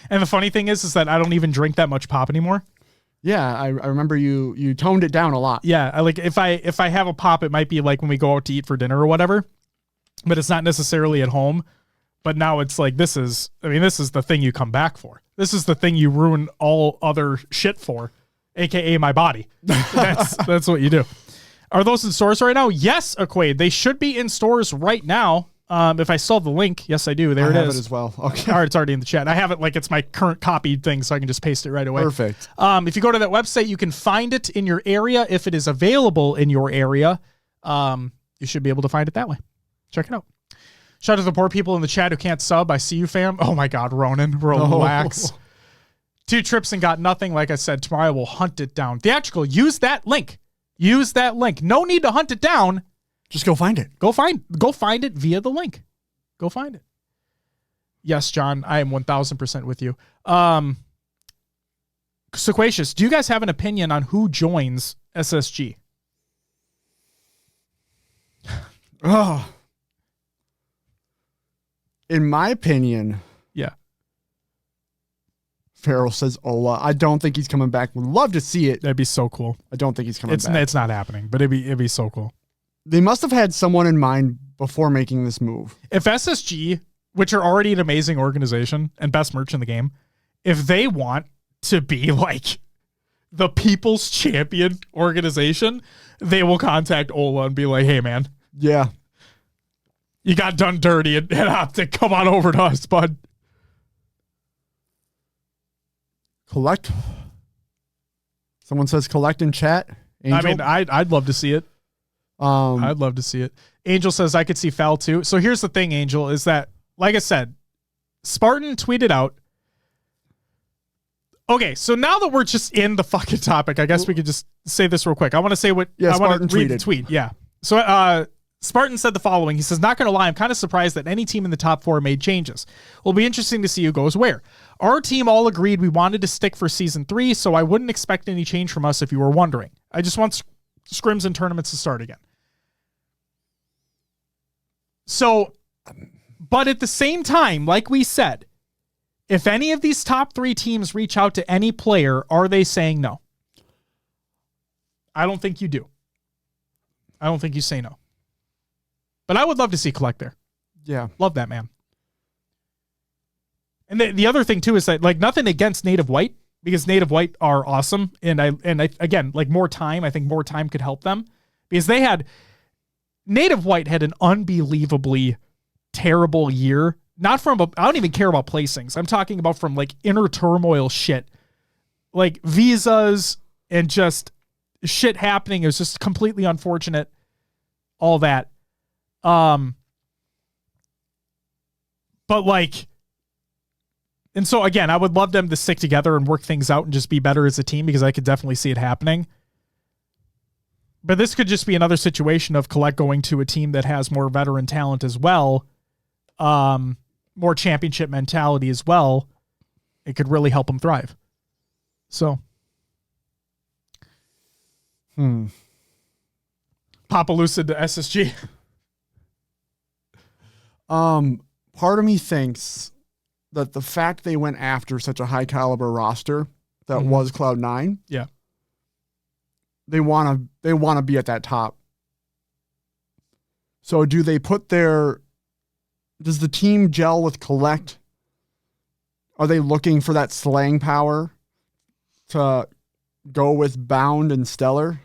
And the funny thing is that I don't even drink that much pop anymore. Yeah, I remember you toned it down a lot. Yeah, I like if I have a pop, it might be like when we go out to eat for dinner or whatever, but it's not necessarily at home. But now it's like this is the thing you come back for. This is the thing you ruin all other shit for, aka my body. That's what you do. Are those in stores right now? Yes, Aquade. They should be in stores right now. If I still have the link, yes, I do. There I it have is. it as well. Okay. All right, it's already in the chat. I have it like it's my current copied thing, so I can just paste it right away. Perfect. If you go to that website, you can find it in your area. If it is available in your area, you should be able to find it that way. Check it out. Shout out to the poor people in the chat who can't sub. I see you, fam. Oh my God, Ronan, relax. 2 trips and got nothing. Like I said, tomorrow I will hunt it down. Theatrical, use that link. Use that link. No need to hunt it down. Just go find it. Go find it via the link. Go find it. Yes, John, I am 1000% with you. Sequacious, do you guys have an opinion on who joins SSG? Oh. In my opinion, yeah. Farrell says Ola. I don't think he's coming back. Would love to see it. That'd be so cool. I don't think he's coming back. It's not happening, but it'd be so cool. They must have had someone in mind before making this move. If SSG, which are already an amazing organization and best merch in the game, if they want to be like the people's champion organization, they will contact Ola and be like, hey, man. Yeah. You got done dirty and OpTic. Come on over to us, bud. Collect. Someone says collect in chat. Angel? I mean, I'd love to see it. I'd love to see it. Angel says I could see foul too. So here's the thing, Angel, is that, like I said, Spartan tweeted out. Okay, so now that we're just in the fucking topic, I guess we could just say this real quick. I want to say what I want to read the tweet. Yeah. So Spartan said the following. He says, not going to lie, I'm kind of surprised that any team in the top 4 made changes. It'll be interesting to see who goes where. Our team all agreed we wanted to stick for season 3, so I wouldn't expect any change from us if you were wondering. I just want scrims and tournaments to start again. So, but at the same time, like we said, if any of these top 3 teams reach out to any player, are they saying no? I don't think you do. I don't think you say no. But I would love to see Collect there. Yeah. Love that, man. And the other thing too is that, like, nothing against Native White, because Native White are awesome. And I again, like, more time, I think more time could help them, because Native White had an unbelievably terrible year. Not from, I don't even care about placings. I'm talking about from like inner turmoil shit, like visas and just shit happening. It was just completely unfortunate. All that. But like, and so again, I would love them to stick together and work things out and just be better as a team, because I could definitely see it happening. But this could just be another situation of Collect going to a team that has more veteran talent as well. More championship mentality as well. It could really help them thrive. So. Papa Lucid to SSG. Part of me thinks that the fact they went after such a high caliber roster that was Cloud9. Yeah. They want to be at that top. So do they does the team gel with Collect? Are they looking for that slang power to go with Bound and Stellar?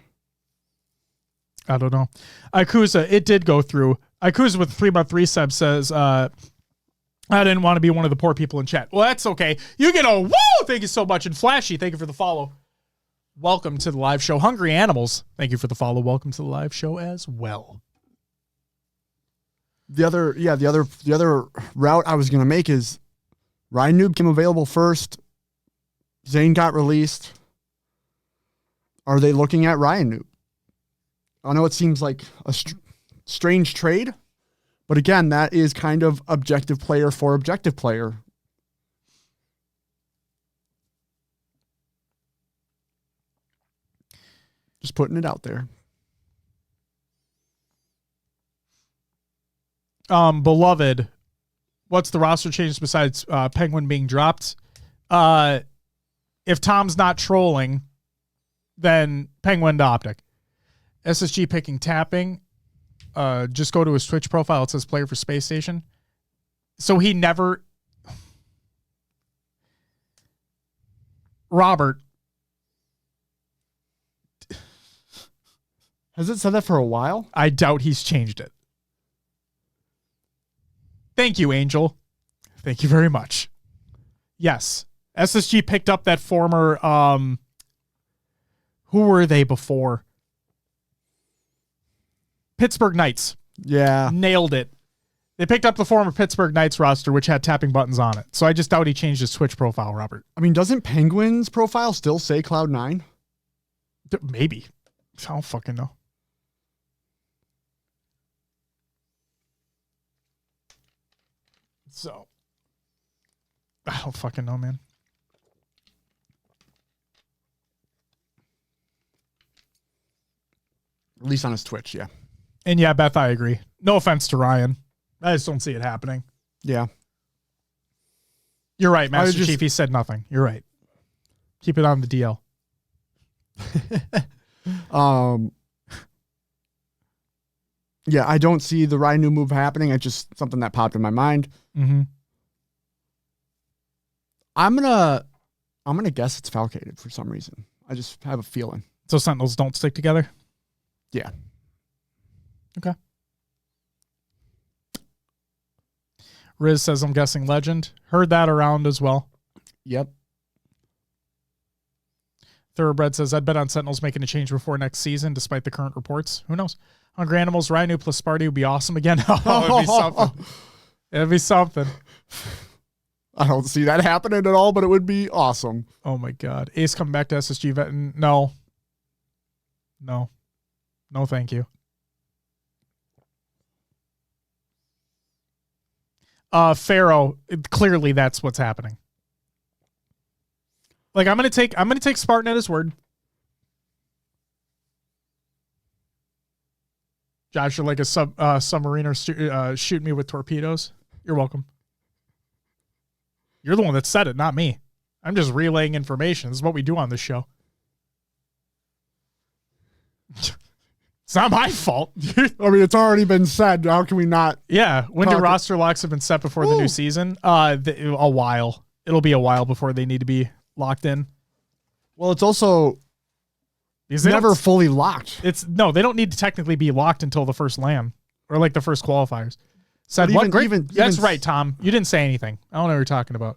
I don't know. Ikuza, it did go through. Ikuza with 3x3 resub says, I didn't want to be one of the poor people in chat. Well, that's okay. You get a woo! Thank you so much. And Flashy, thank you for the follow. Welcome to the live show. Hungry Animals, thank you for the follow. Welcome to the live show as well. The other route I was going to make is Ryan Noob came available first. Zane got released. Are they looking at Ryan Noob? I know it seems like a strange trade, But again, that is kind of objective player for objective player. Just putting it out there. Beloved, what's the roster change besides Penguin being dropped? If Tom's not trolling, then Penguin to OpTic. SSG picking tapping. Just go to his Twitch profile. It says player for Space Station. So he never... Robert. Has it said that for a while? I doubt he's changed it. Thank you, Angel. Thank you very much. Yes. SSG picked up that former... who were they before? Pittsburgh Knights. Yeah. Nailed it. They picked up the former Pittsburgh Knights roster, which had tapping buttons on it. So I just doubt he changed his Twitch profile, Robert. I mean, doesn't Penguin's profile still say Cloud9? Maybe. I don't fucking know. So, I don't fucking know, man. At least on his Twitch, yeah. And yeah, Beth, I agree. No offense to Ryan. I just don't see it happening. Yeah. You're right, Master Chief. He said nothing. You're right. Keep it on the DL. Yeah, I don't see the Ryan new move happening. It's just something that popped in my mind. Mm-hmm. I'm gonna guess it's Falcated for some reason. I just have a feeling. So Sentinels don't stick together? Yeah. Okay. Riz says, I'm guessing Legend. Heard that around as well. Yep. Thoroughbred says, I'd bet on Sentinels making a change before next season, despite the current reports. Who knows? Hungry Animals, Rhino plus Sparty would be awesome again. Oh, it'd be something. It'd be something. I don't see that happening at all, but it would be awesome. Oh, my God. Ace coming back to SSG vet. No. No. No, thank you. Pharaoh, clearly that's what's happening. Like I'm gonna take Spartan at his word. Josh, you're like a submariner shooting me with torpedoes. You're welcome. You're the one that said it, not me. I'm just relaying information. This is what we do on this show. It's not my fault. I mean, it's already been said. How can we not? Yeah. When do roster locks have been set before the new season? A while. It'll be a while before they need to be locked in. Well, it's also never fully locked. No, they don't need to technically be locked until the first LAN or like the first qualifiers. Said what? That's right, Tom. You didn't say anything. I don't know what you're talking about.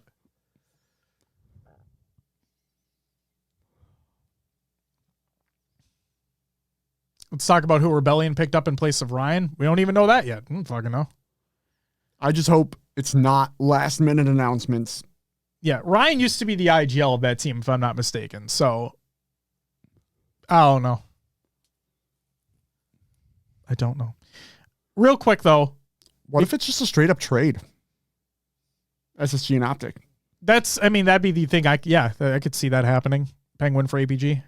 Let's talk about who Rebellion picked up in place of Ryan. We don't even know that yet. I don't fucking know. I just hope it's not last minute announcements. Yeah, Ryan used to be the IGL of that team, if I'm not mistaken. So, I don't know. I don't know. Real quick, though. What if it's just a straight up trade? SSG and OpTic. That'd be the thing. I could see that happening. Penguin for APG.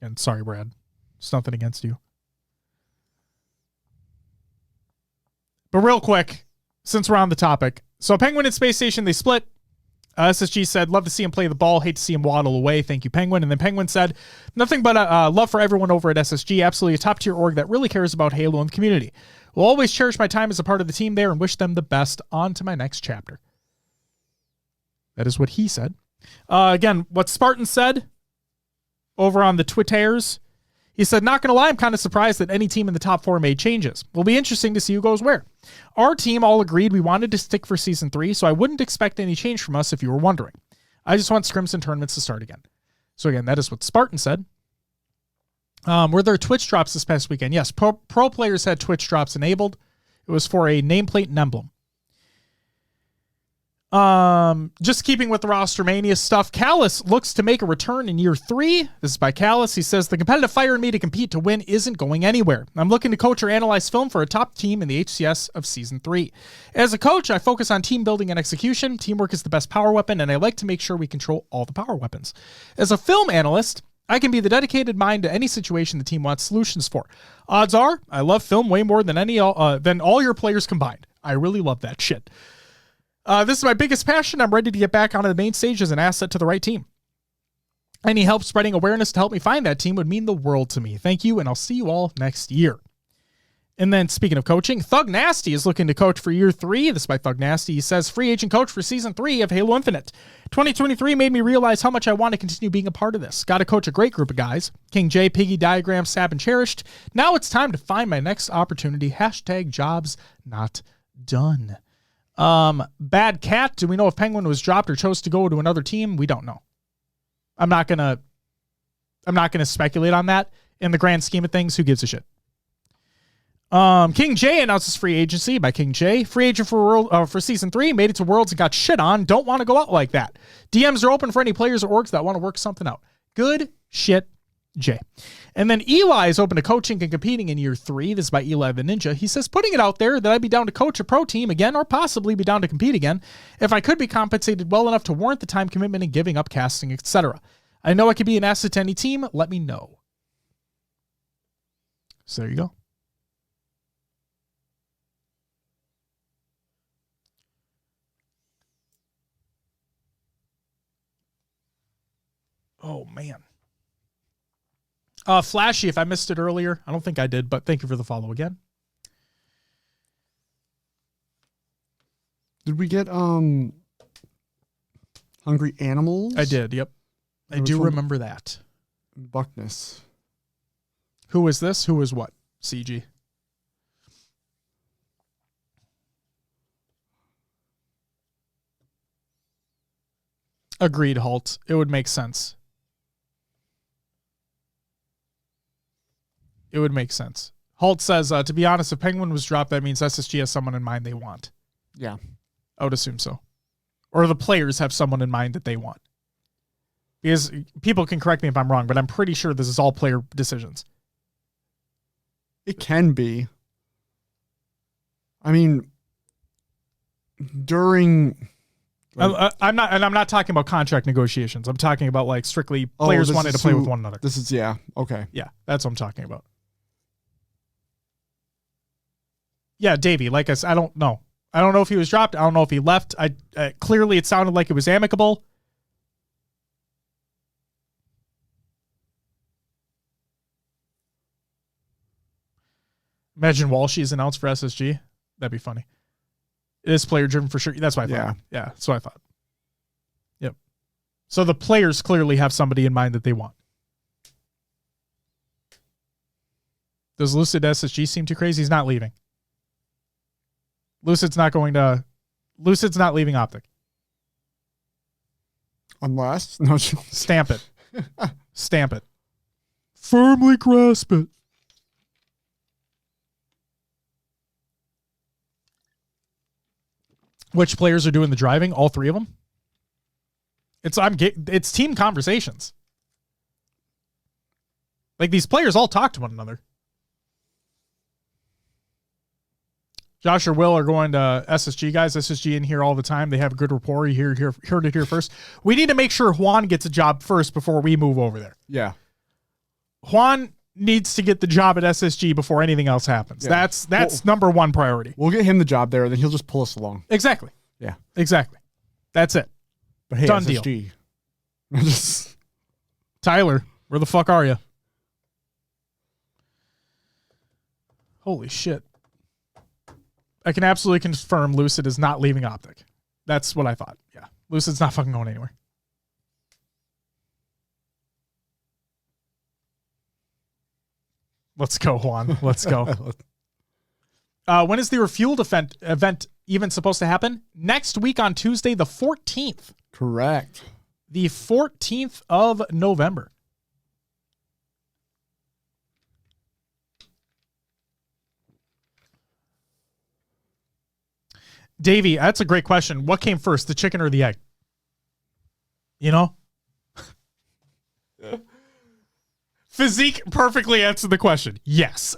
And sorry, Brad. It's nothing against you. But real quick, since we're on the topic. So Penguin and Space Station, they split. SSG said, love to see him play the ball. Hate to see him waddle away. Thank you, Penguin. And then Penguin said, nothing but love for everyone over at SSG. Absolutely a top-tier org that really cares about Halo and the community. Will always cherish my time as a part of the team there and wish them the best. On to my next chapter. That is what he said. Again, what Spartan said over on the Twitters, he said, not going to lie, I'm kind of surprised that any team in the top 4 made changes. Will be interesting to see who goes where. Our team all agreed we wanted to stick for Season 3, so I wouldn't expect any change from us if you were wondering. I just want scrims and tournaments to start again. So again, that is what Spartan said. Were there Twitch drops this past weekend? Yes, pro players had Twitch drops enabled. It was for a nameplate and emblem. Just keeping with the Rostermania stuff, Callus looks to make a return in year 3. This is by Callus. He says, the competitive fire in me to compete to win isn't going anywhere. I'm looking to coach or analyze film for a top team in the HCS of Season 3. As a coach, I focus on team building and execution. Teamwork is the best power weapon, and I like to make sure we control all the power weapons. As a film analyst, I can be the dedicated mind to any situation the team wants solutions for. Odds are, I love film way more than than all your players combined. I really love that shit. This is my biggest passion. I'm ready to get back onto the main stage as an asset to the right team. Any help spreading awareness to help me find that team would mean the world to me. Thank you, and I'll see you all next year. And then speaking of coaching, Thug Nasty is looking to coach for year 3. This is by Thug Nasty. He says, free agent coach for season 3 of Halo Infinite. 2023 made me realize how much I want to continue being a part of this. Got to coach a great group of guys. King J, Piggy, Diagram, Sab, and Cherished. Now it's time to find my next opportunity. Hashtag jobs not done. Bad Cat. Do we know if Penguin was dropped or chose to go to another team? We don't know. I'm not gonna speculate on that. In the grand scheme of things, who gives a shit? King J announces free agency by King J. Free agent for season 3, made it to Worlds and got shit on. Don't want to go out like that. DMs are open for any players or orgs that want to work something out. Good shit, J. And then Eli is open to coaching and competing in year 3. This is by Eli the Ninja. He says, putting it out there that I'd be down to coach a pro team again or possibly be down to compete again if I could be compensated well enough to warrant the time commitment and giving up casting, etc. I know I could be an asset to any team. Let me know. So there you go. Oh, man. Flashy, if I missed it earlier, I don't think I did, but thank you for the follow again. Did we get Hungry Animals? I did, yep. I do remember that. Buckness. Who is this? Who is what? CG. Agreed, Halt. It would make sense. It would make sense. Holt says, to be honest, if Penguin was dropped, that means SSG has someone in mind they want. Yeah. I would assume so. Or the players have someone in mind that they want. Because people can correct me if I'm wrong, but I'm pretty sure this is all player decisions. It can be. I mean, during... I'm not talking about contract negotiations. I'm talking about like strictly players wanting to play with one another. This is, yeah. Okay. Yeah, that's what I'm talking about. Yeah, Davey, like I said, I don't know. I don't know if he was dropped. I don't know if he left. Clearly it sounded like it was amicable. Imagine Walshy's announced for SSG. That'd be funny. It is player driven for sure. That's what I thought. Yeah, that's what I thought. Yep. So the players clearly have somebody in mind that they want. Does Lucid SSG seem too crazy? He's not leaving. Lucid's not leaving OpTic. Unless? No. Stamp it. Stamp it. Firmly grasp it. Which players are doing the driving? All 3 of them? It's team conversations. Like, these players all talk to one another. Josh or Will are going to SSG guys. SSG in here all the time. They have a good rapport. You heard it here first. We need to make sure Juan gets a job first before we move over there. Yeah. Juan needs to get the job at SSG before anything else happens. Yeah. That's number 1 priority. We'll get him the job there, and then he'll just pull us along. Exactly. Yeah. Exactly. That's it. But hey, done SSG. Deal. Tyler, where the fuck are you? Holy shit. I can absolutely confirm Lucid is not leaving OpTic. That's what I thought. Yeah. Lucid's not fucking going anywhere. Let's go, Juan. Let's go. When is the Refueled event even supposed to happen? Next week on Tuesday, the 14th. Correct. The 14th of November. Davey, that's a great question. What came first, the chicken or the egg? You know? Physique perfectly answered the question. Yes.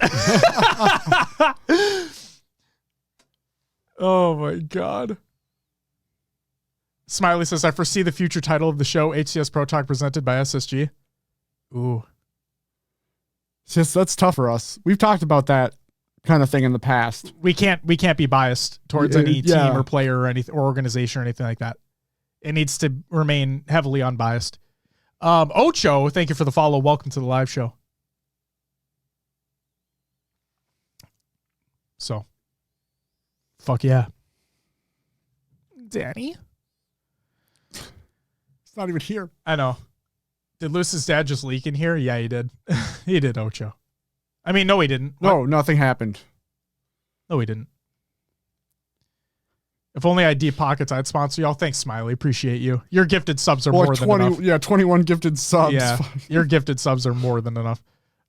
Oh my God. Smiley says, I foresee the future title of the show, HCS Pro Talk presented by SSG. Ooh. It's just, that's tough for us. We've talked about that kind of thing in the past. We can't be biased towards any team or player or anything or organization or anything like that. It needs to remain heavily unbiased. Ocho, thank you for the follow. Welcome to the live show. So, fuck yeah. Danny? It's not even here. I know. Did Lucid's dad just leak in here? Yeah, he did. He did, Ocho. I mean, no, he didn't. No, nothing happened. No, he didn't. If only I had deep pockets, I'd sponsor y'all. Thanks, Smiley. Appreciate you. Your gifted subs are more than enough. Yeah, 21 gifted subs. Yeah, your gifted subs are more than enough.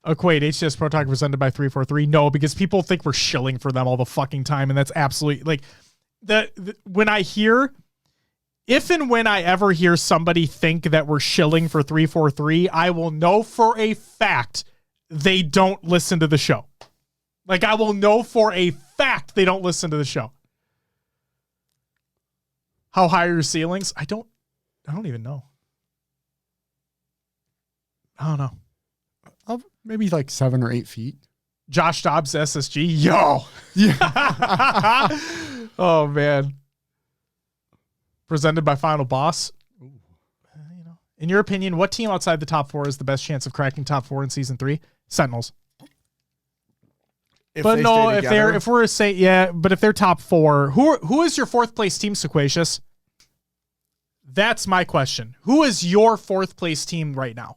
Equate, HCS Pro Talk presented by 343. No, because people think we're shilling for them all the fucking time, and that's absolutely, like, when I hear, if and when I ever hear somebody think that we're shilling for 343, I will know for a fact they don't listen to the show. Like, I will know for a fact they don't listen to the show. How high are your ceilings? I don't even know. I don't know. Maybe like 7 or 8 feet. Josh Dobbs, SSG. Yo. Yeah. Oh, man. Presented by Final Boss. You know, in your opinion, what team outside the top 4 is the best chance of cracking top 4 in season 3? Sentinels. But no, if we're saying, yeah, but if they're top 4, who is your 4th place team, Sequacious? That's my question. Who is your 4th place team right now?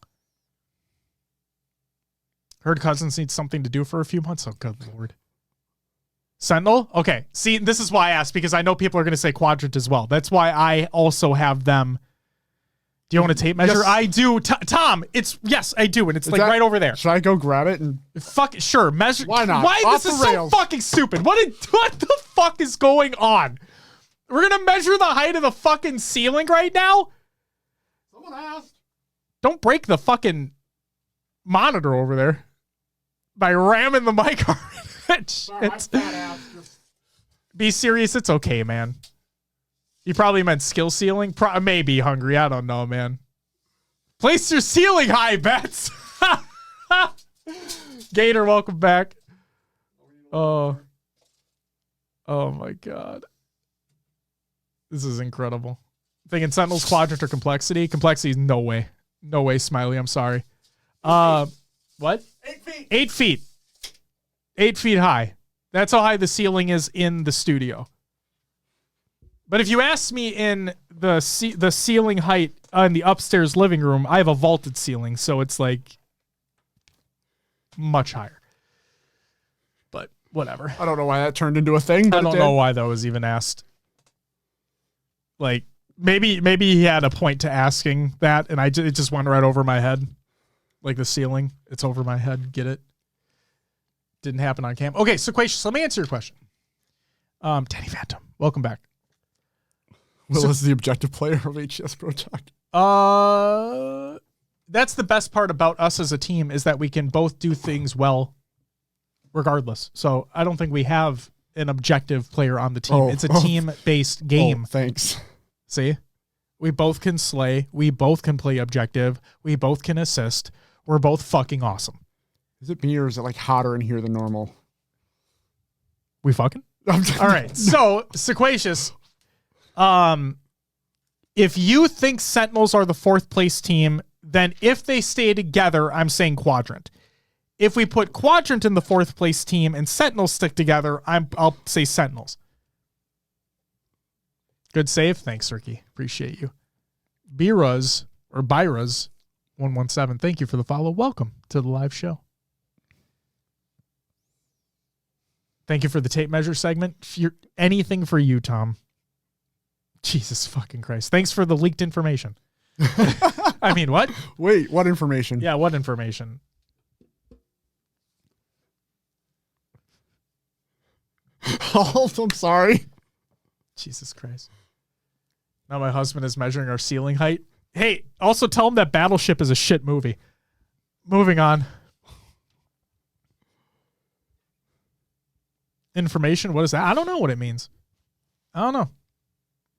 Heard Cousins needs something to do for a few months. Oh, good Lord. Sentinel? Okay. See, this is why I asked, because I know people are going to say Quadrant as well. That's why I also have them. Do you want a tape measure? Yes. I do. Tom, yes, I do. And it's right over there. Should I go grab it? And fuck it. Sure. Measure. Why not? Why? This is so fucking stupid. What the fuck is going on? We're going to measure the height of the fucking ceiling right now? Someone asked. Don't break the fucking monitor over there by ramming the mic hard. Sorry, my fat ass just... Be serious. It's okay, man. You probably meant skill ceiling. Maybe hungry. I don't know, man. Place your ceiling high, bets. Gator, welcome back. Oh my God. This is incredible. Thinking Sentinels, Quadrant, or Complexity. Complexity, no way. No way, Smiley. I'm sorry. What? 8 feet. 8 feet. 8 feet high. That's how high the ceiling is in the studio. But if you ask me in the ceiling height in the upstairs living room, I have a vaulted ceiling, so it's like much higher. But whatever. I don't know why that turned into a thing. But I don't know why that was even asked. Like maybe he had a point to asking that, and it just went right over my head. Like the ceiling, it's over my head. Get it? Didn't happen on cam. Okay, Sequacious, let me answer your question. Danny Phantom, welcome back. Will is the objective player of HCS Pro Talk. That's the best part about us as a team is that we can both do things well regardless. So I don't think we have an objective player on the team. It's a team-based game. Thanks. See? We both can slay. We both can play objective. We both can assist. We're both fucking awesome. Is it me or is it like hotter in here than normal? We fucking? All right. So, Sequacious, if you think Sentinels are the 4th place team, then if they stay together, I'm saying Quadrant. If we put Quadrant in the 4th place team and Sentinels stick together, I'll say Sentinels. Good save. Thanks, Ricky. Appreciate you. Byras 117. Thank you for the follow. Welcome to the live show. Thank you for the tape measure segment. Anything for you, Tom. Jesus fucking Christ. Thanks for the leaked information. I mean, what? Wait, what information? Yeah, what information? Oh, I'm sorry. Jesus Christ. Now my husband is measuring our ceiling height. Hey, also tell him that Battleship is a shit movie. Moving on. Information, what is that? I don't know what it means. I don't know.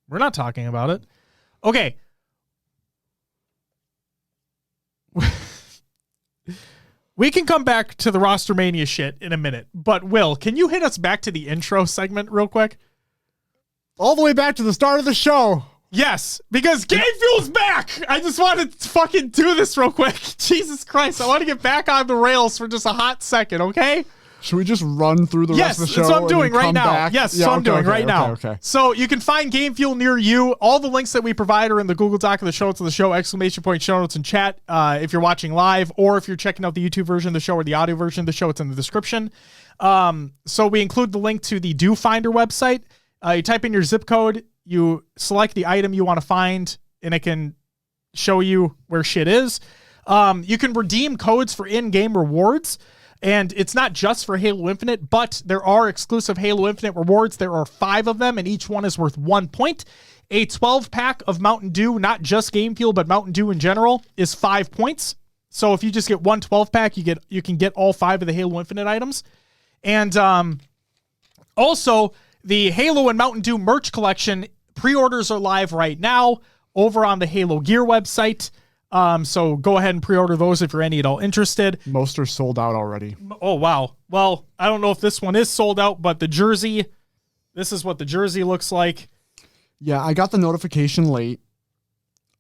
We're not talking about it. Okay. We can come back to the Rostermania shit in a minute, but Will, can you hit us back to the intro segment real quick? All the way back to the start of the show. Yes, because Game Fuel's back. I just wanted to fucking do this real quick. Jesus Christ, I want to get back on the rails for just a hot second, okay? Should we just run through the rest of the show? Yes, that's what I'm doing right now. Back? Yes, yeah, so I'm doing right now. Okay. So you can find Game Fuel near you. All the links that we provide are in the Google Doc of the show notes of the show, ! Show notes in chat. If you're watching live or if you're checking out the YouTube version of the show or the audio version of the show, it's in the description. So we include the link to the Do Finder website. You type in your zip code, you select the item you want to find, and it can show you where shit is. You can redeem codes for in-game rewards. And it's not just for Halo Infinite, but there are exclusive Halo Infinite rewards. There are 5 of them, and each one is worth 1 point. A 12-pack of Mountain Dew, not just Game Fuel, but Mountain Dew in general, is 5 points. So if you just get one 12-pack, you can get all 5 of the Halo Infinite items. And also, the Halo and Mountain Dew merch collection, pre-orders are live right now over on the Halo Gear website. So go ahead and pre-order those if you're any at all interested. Most are sold out already. Oh, wow. Well, I don't know if this one is sold out, but the jersey, this is what the jersey looks like. Yeah, I got the notification late.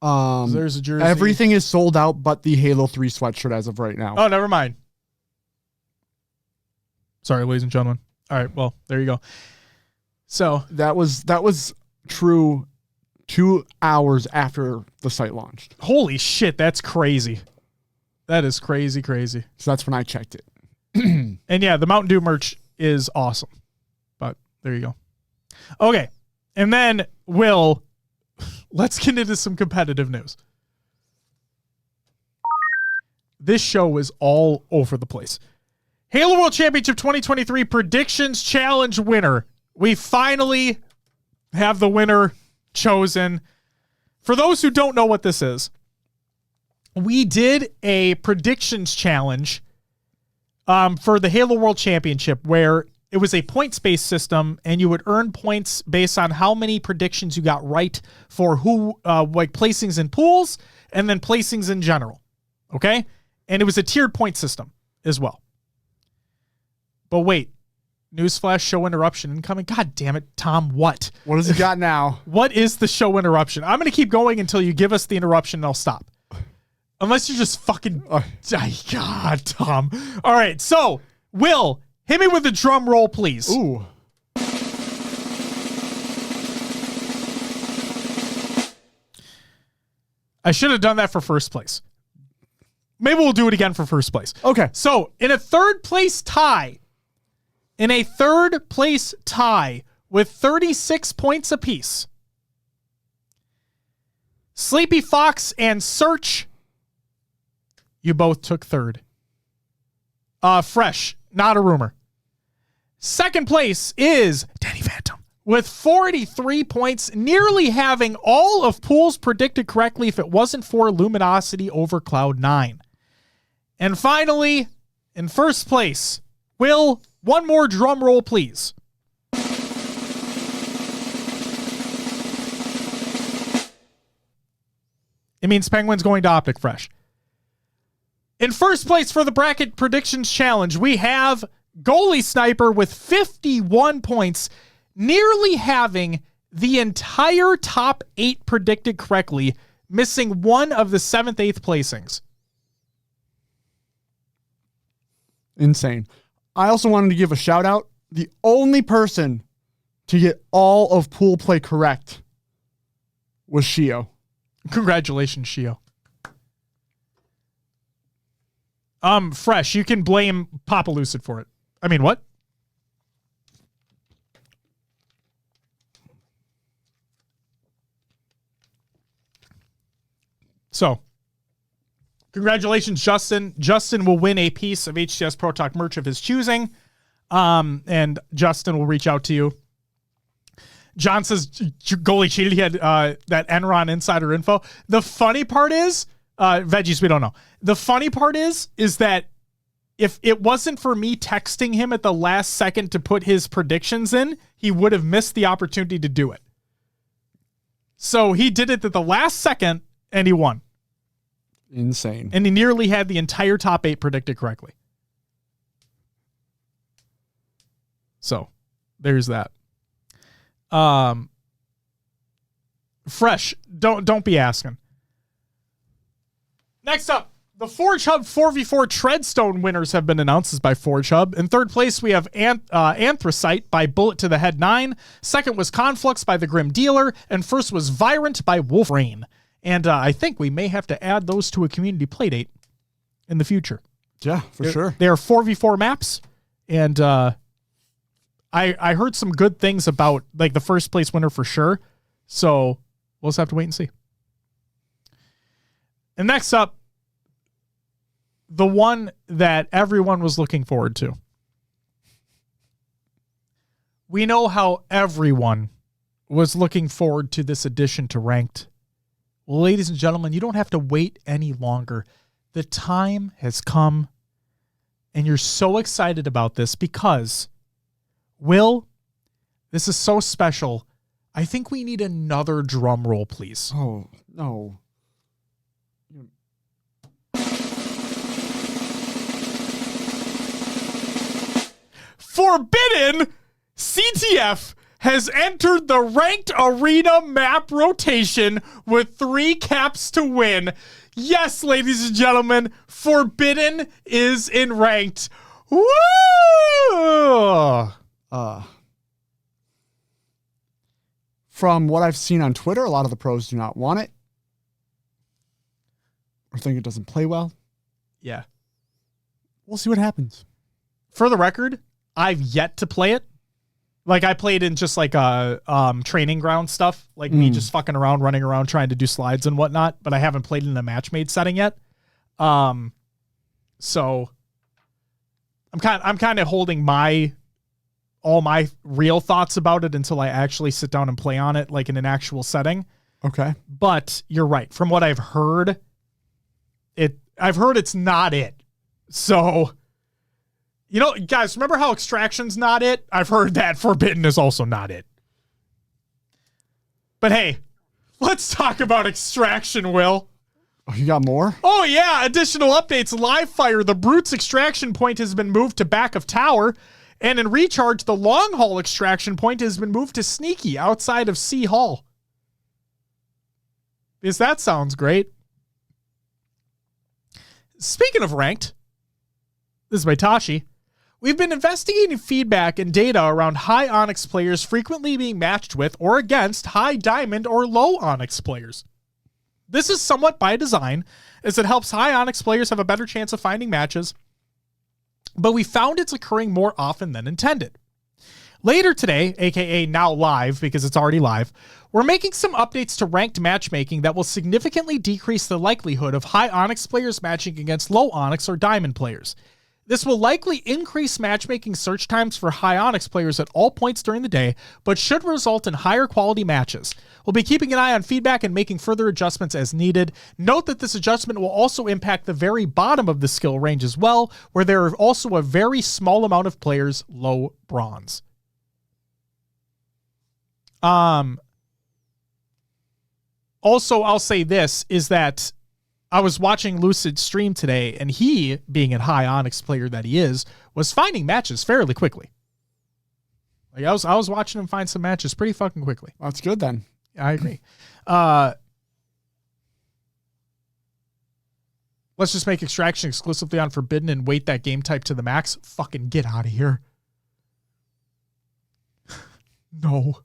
There's a jersey. Everything is sold out but the Halo 3 sweatshirt as of right now. Oh, never mind. Sorry, ladies and gentlemen. All right, well, there you go. So that was true 2 hours after the site launched. Holy shit, that's crazy. That is crazy. So that's when I checked it. And yeah, the Mountain Dew merch is awesome. But there you go. Okay. And then, Will, let's get into some competitive news. This show is all over the place. Halo World Championship 2023 Predictions Challenge winner. We finally have the winner chosen. For those who don't know what this is, we did a predictions challenge for the Halo World Championship where it was a points-based system and you would earn points based on how many predictions you got right for who, like placings in pools and then placings in general. Okay? And it was a tiered point system as well. But wait. Newsflash, show interruption incoming. God damn it, Tom, what? What has he got now? What is the show interruption? I'm going to keep going until you give us the interruption and I'll stop. Unless you're just fucking... God, Tom. All right, so, Will, hit me with the drum roll, please. Ooh. I should have done that for first place. Maybe we'll do it again for first place. Okay. So, in a third place tie with 36 points apiece, Sleepy Fox and Search, you both took third. Fresh, not a rumor. Second place is Danny Phantom with 43 points, nearly having all of pools predicted correctly if it wasn't for Luminosity over Cloud9. And finally, in first place, Will, one more drum roll, please. It means Penguin's going to OpTic Fresh. In first place for the Bracket Predictions Challenge, we have Goalie Sniper with 51 points, nearly having the entire top 8 predicted correctly, missing one of the 7th, 8th placings. Insane. I also wanted to give a shout out. The only person to get all of pool play correct was Shio. Congratulations, Shio. Fresh, you can blame Papa Lucid for it. I mean, what? So, congratulations, Justin. Justin will win a piece of HCS Pro Talk merch of his choosing. And Justin will reach out to you. John says goalie cheated. He had that Enron insider info. The funny part is, veggies, we don't know. The funny part is that if it wasn't for me texting him at the last second to put his predictions in, he would have missed the opportunity to do it. So he did it at the last second, and he won. Insane. And he nearly had the entire top 8 predicted correctly. So there's that. Fresh. Don't be asking. Next up, the Forge Hub 4v4 Treadstone winners have been announced by Forge Hub. In third place, we have Anthracite by Bullet to the Head 9. Second was Conflux by the Grim Dealer. And first was Virant by Wolfrain. And I think we may have to add those to a community playdate in the future. Yeah, for sure. They are 4v4 maps. And I heard some good things about like the first place winner for sure. So we'll just have to wait and see. And next up, the one that everyone was looking forward to. We know how everyone was looking forward to this addition to Ranked. Well, ladies and gentlemen, you don't have to wait any longer. The time has come, and you're so excited about this because, Will, this is so special. I think we need another drum roll, please. Oh, no. Forbidden CTF has entered the Ranked Arena map rotation with 3 caps to win. Yes, ladies and gentlemen, Forbidden is in Ranked. Woo! From what I've seen on Twitter, a lot of the pros do not want it or think it doesn't play well. Yeah. We'll see what happens. For the record, I've yet to play it. Like I played in just like training ground stuff, like me just fucking around, running around, trying to do slides and whatnot. But I haven't played in a match made setting yet. So I'm kind of holding all my real thoughts about it until I actually sit down and play on it, like in an actual setting. Okay. But you're right. From what I've heard, it's not it. So. You know, guys, remember how Extraction's not it? I've heard that Forbidden is also not it. But hey, let's talk about Extraction, Will. Oh, you got more? Oh, yeah. Additional updates. Live Fire. The Brute's extraction point has been moved to back of tower. And in Recharge, the Long Haul extraction point has been moved to Sneaky outside of C Hall. Because that sounds great. Speaking of Ranked, this is by Tashi. We've been investigating feedback and data around high Onyx players frequently being matched with or against high Diamond or low Onyx players. This is somewhat by design, as it helps high Onyx players have a better chance of finding matches, but we found it's occurring more often than intended. Later today, aka now live because it's already live, we're making some updates to ranked matchmaking that will significantly decrease the likelihood of high Onyx players matching against low Onyx or Diamond players. This will likely increase matchmaking search times for high Onyx players at all points during the day, but should result in higher quality matches. We'll be keeping an eye on feedback and making further adjustments as needed. Note that this adjustment will also impact the very bottom of the skill range as well, where there are also a very small amount of players low bronze. Also, I'll say this, is that I was watching Lucid stream today, and he, being a high Onyx player that he is, was finding matches fairly quickly. Like I was watching him find some matches pretty fucking quickly. That's good then. I agree. Let's just make extraction exclusively on Forbidden and weight that game type to the max. Fucking get out of here. No.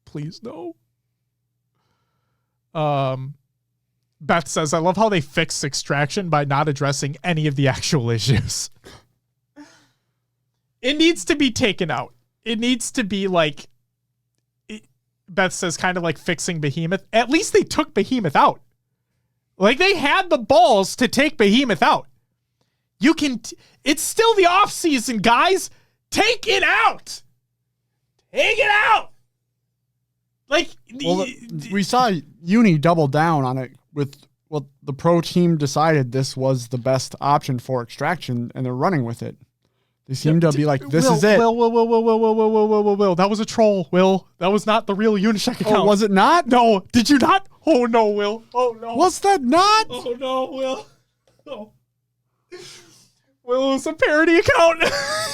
Please, no. Beth says, I love how they fixed extraction by not addressing any of the actual issues. It needs to be taken out. It needs to be like, Beth says, kind of like fixing Behemoth. At least they took Behemoth out. Like they had the balls to take Behemoth out. You can, it's still the off season, guys. Take it out. Take it out. Like, Well, we saw Uni double down on it with what the pro team decided this was the best option for extraction, and they're running with it. They seem to be like, this is it. Will. That was a troll, Will. That was not the real Unisec account. Oh, was it not? No. Did you not? Oh, no, Will. Oh, no. Was that not? Oh, no, Will. Oh. Will, it was a parody account.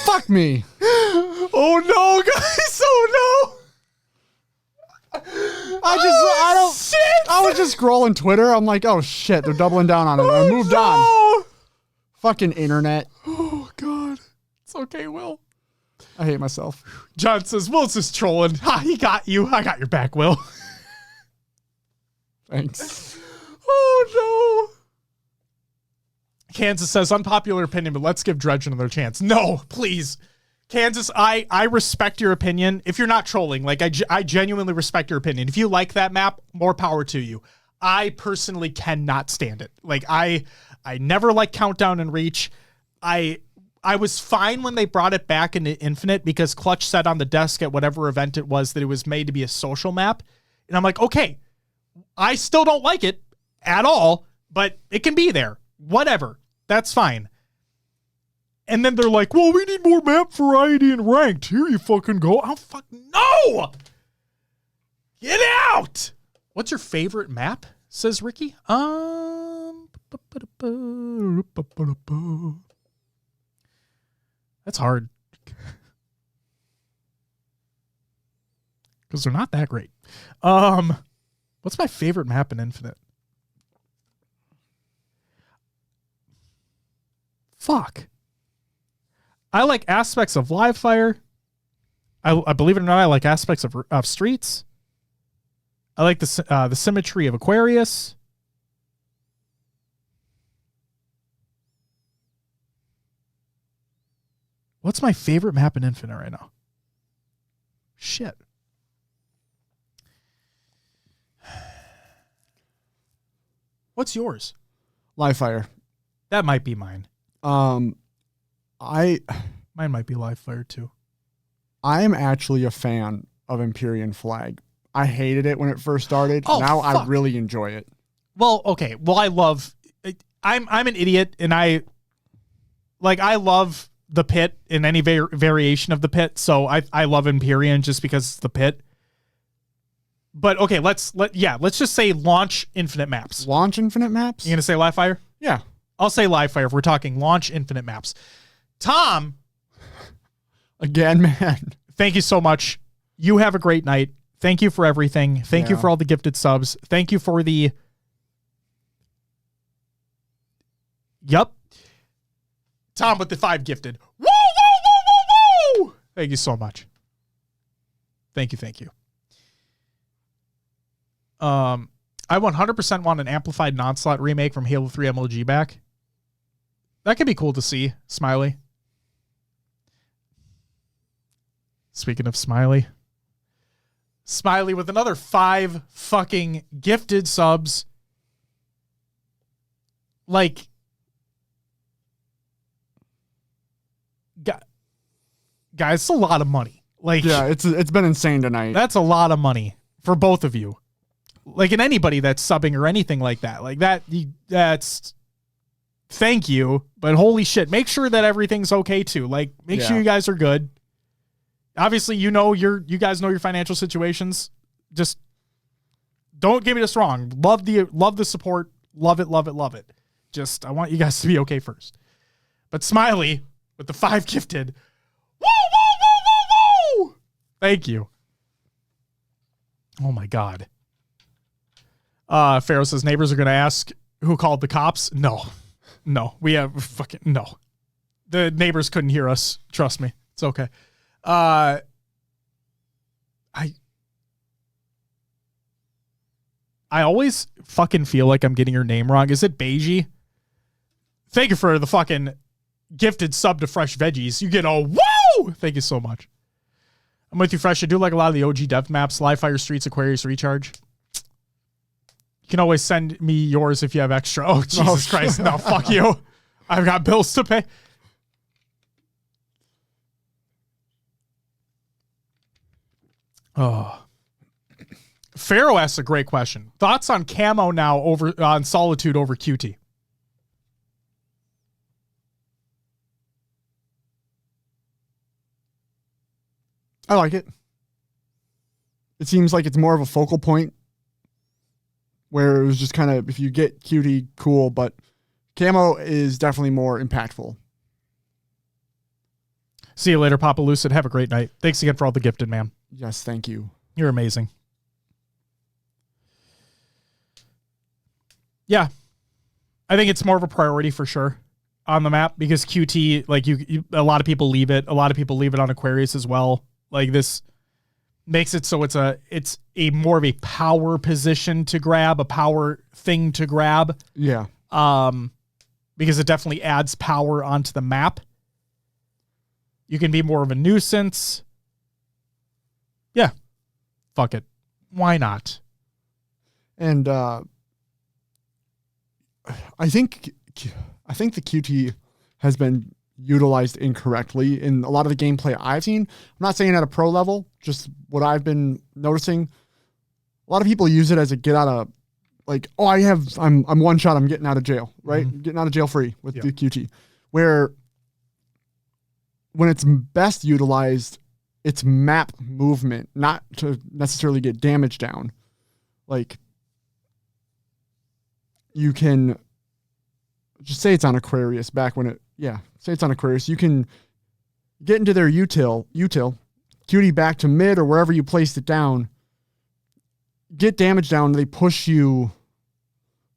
Fuck me. Oh, no, guys. Oh, no. I was just scrolling Twitter. I'm like, oh shit, they're doubling down on it. I moved on. Fucking internet. Oh God. It's okay, Will. I hate myself. John says, Will's just trolling. Ha, he got you. I got your back, Will. Thanks. Oh no. Kansas says, unpopular opinion, but let's give Dredge another chance. No, please. Kansas, I respect your opinion. If you're not trolling, like I genuinely respect your opinion. If you like that map, more power to you. I personally cannot stand it. Like I never liked Countdown and Reach. I was fine when they brought it back into Infinite because Clutch said on the desk at whatever event it was that it was made to be a social map. And I'm like, okay, I still don't like it at all, but it can be there. Whatever. That's fine. And then they're like, well, we need more map variety and ranked. Here you fucking go. Oh, fuck. No! Get out! What's your favorite map? Says Ricky. That's hard. Because they're not that great. What's my favorite map in Infinite? Fuck. I like aspects of Live Fire. I believe it or not, I like aspects of Streets. I like the symmetry of Aquarius. What's my favorite map in Infinite right now? Shit. What's yours? Live Fire. That might be mine. Mine might be Live Fire too. I am actually a fan of Empyrean Flag. I hated it when it first started. Oh, now fuck. I really enjoy it. Well, okay. Well, I love. I'm an idiot, and I love the pit in any variation of the pit. So I love Empyrean just because it's the pit. But okay, let's just say launch Infinite maps. Launch Infinite maps? You gonna say Live Fire? Yeah. I'll say Live Fire if we're talking launch Infinite maps. Tom. Again, man. Thank you so much. You have a great night. Thank you for everything. Thank you for all the gifted subs. Thank you for the... Yup. Tom with the 5 gifted. Woo, woo, woo, woo, woo! Thank you so much. Thank you. I 100% want an amplified non-slot remake from Halo 3 MLG back. That could be cool to see, Smiley. Speaking of Smiley with another 5 fucking gifted subs. Like, guys, it's a lot of money. Like, yeah, it's been insane tonight. That's a lot of money for both of you. Like, and anybody that's subbing or anything like that. Like that's thank you, but holy shit, make sure that everything's okay too. Like, make sure you guys are good. Obviously, you guys know your financial situations. Just don't get me this wrong. Love the support. Love it. Just, I want you guys to be okay first. But Smiley with the 5 gifted. Woo, woo, woo, woo, woo! Thank you. Oh my God. Pharaoh says neighbors are going to ask who called the cops. No, we have fucking no. The neighbors couldn't hear us. Trust me. It's okay. I always fucking feel like I'm getting your name wrong. Is it Beiji? Thank you for the fucking gifted sub to Fresh Veggies. You get a woo! Thank you so much. I'm with you, Fresh. I do like a lot of the OG dev maps. Live Fire, Streets, Aquarius, Recharge. You can always send me yours if you have extra. Oh, Jesus Christ. No, fuck you. I've got bills to pay. Oh. Pharaoh asks a great question. Thoughts on camo now on Solitude over QT? I like it. It seems like it's more of a focal point where it was just kind of, if you get QT, cool, but camo is definitely more impactful. See you later, Papa Lucid. Have a great night. Thanks again for all the gifted, man. Yes, thank you. You're amazing. Yeah. I think it's more of a priority for sure on the map because QT, like you a lot of people leave it. A lot of people leave it on Aquarius as well. Like this makes it so it's a more of a power position to grab, a power thing to grab. Yeah. Because it definitely adds power onto the map. You can be more of a nuisance. Yeah. Fuck it. Why not? And I think the QT has been utilized incorrectly in a lot of the gameplay I've seen. I'm not saying at a pro level, just what I've been noticing. A lot of people use it as a get out of, like, oh, I'm one shot, I'm getting out of jail, right? Mm-hmm. Getting out of jail free with the QT. Where when it's best utilized, it's map movement, not to necessarily get damage down. Like, you can just say it's on Aquarius back when say it's on Aquarius. You can get into their util, QT back to mid or wherever you placed it down, get damage down. They push you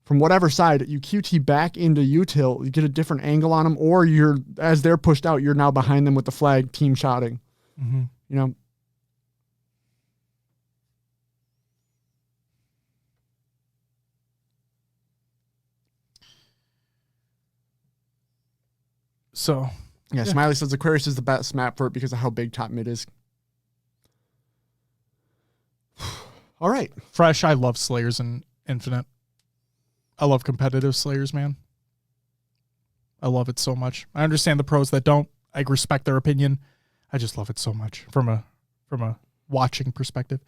from whatever side, you QT back into util, you get a different angle on them, or as they're pushed out, you're now behind them with the flag, team shouting. Mm-hmm. You know? So, yeah, Smiley says Aquarius is the best map for it because of how big top mid is. All right. Fresh, I love Slayers and Infinite. I love competitive Slayers, man. I love it so much. I understand the pros that don't. I respect their opinion. I just love it so much from a watching perspective.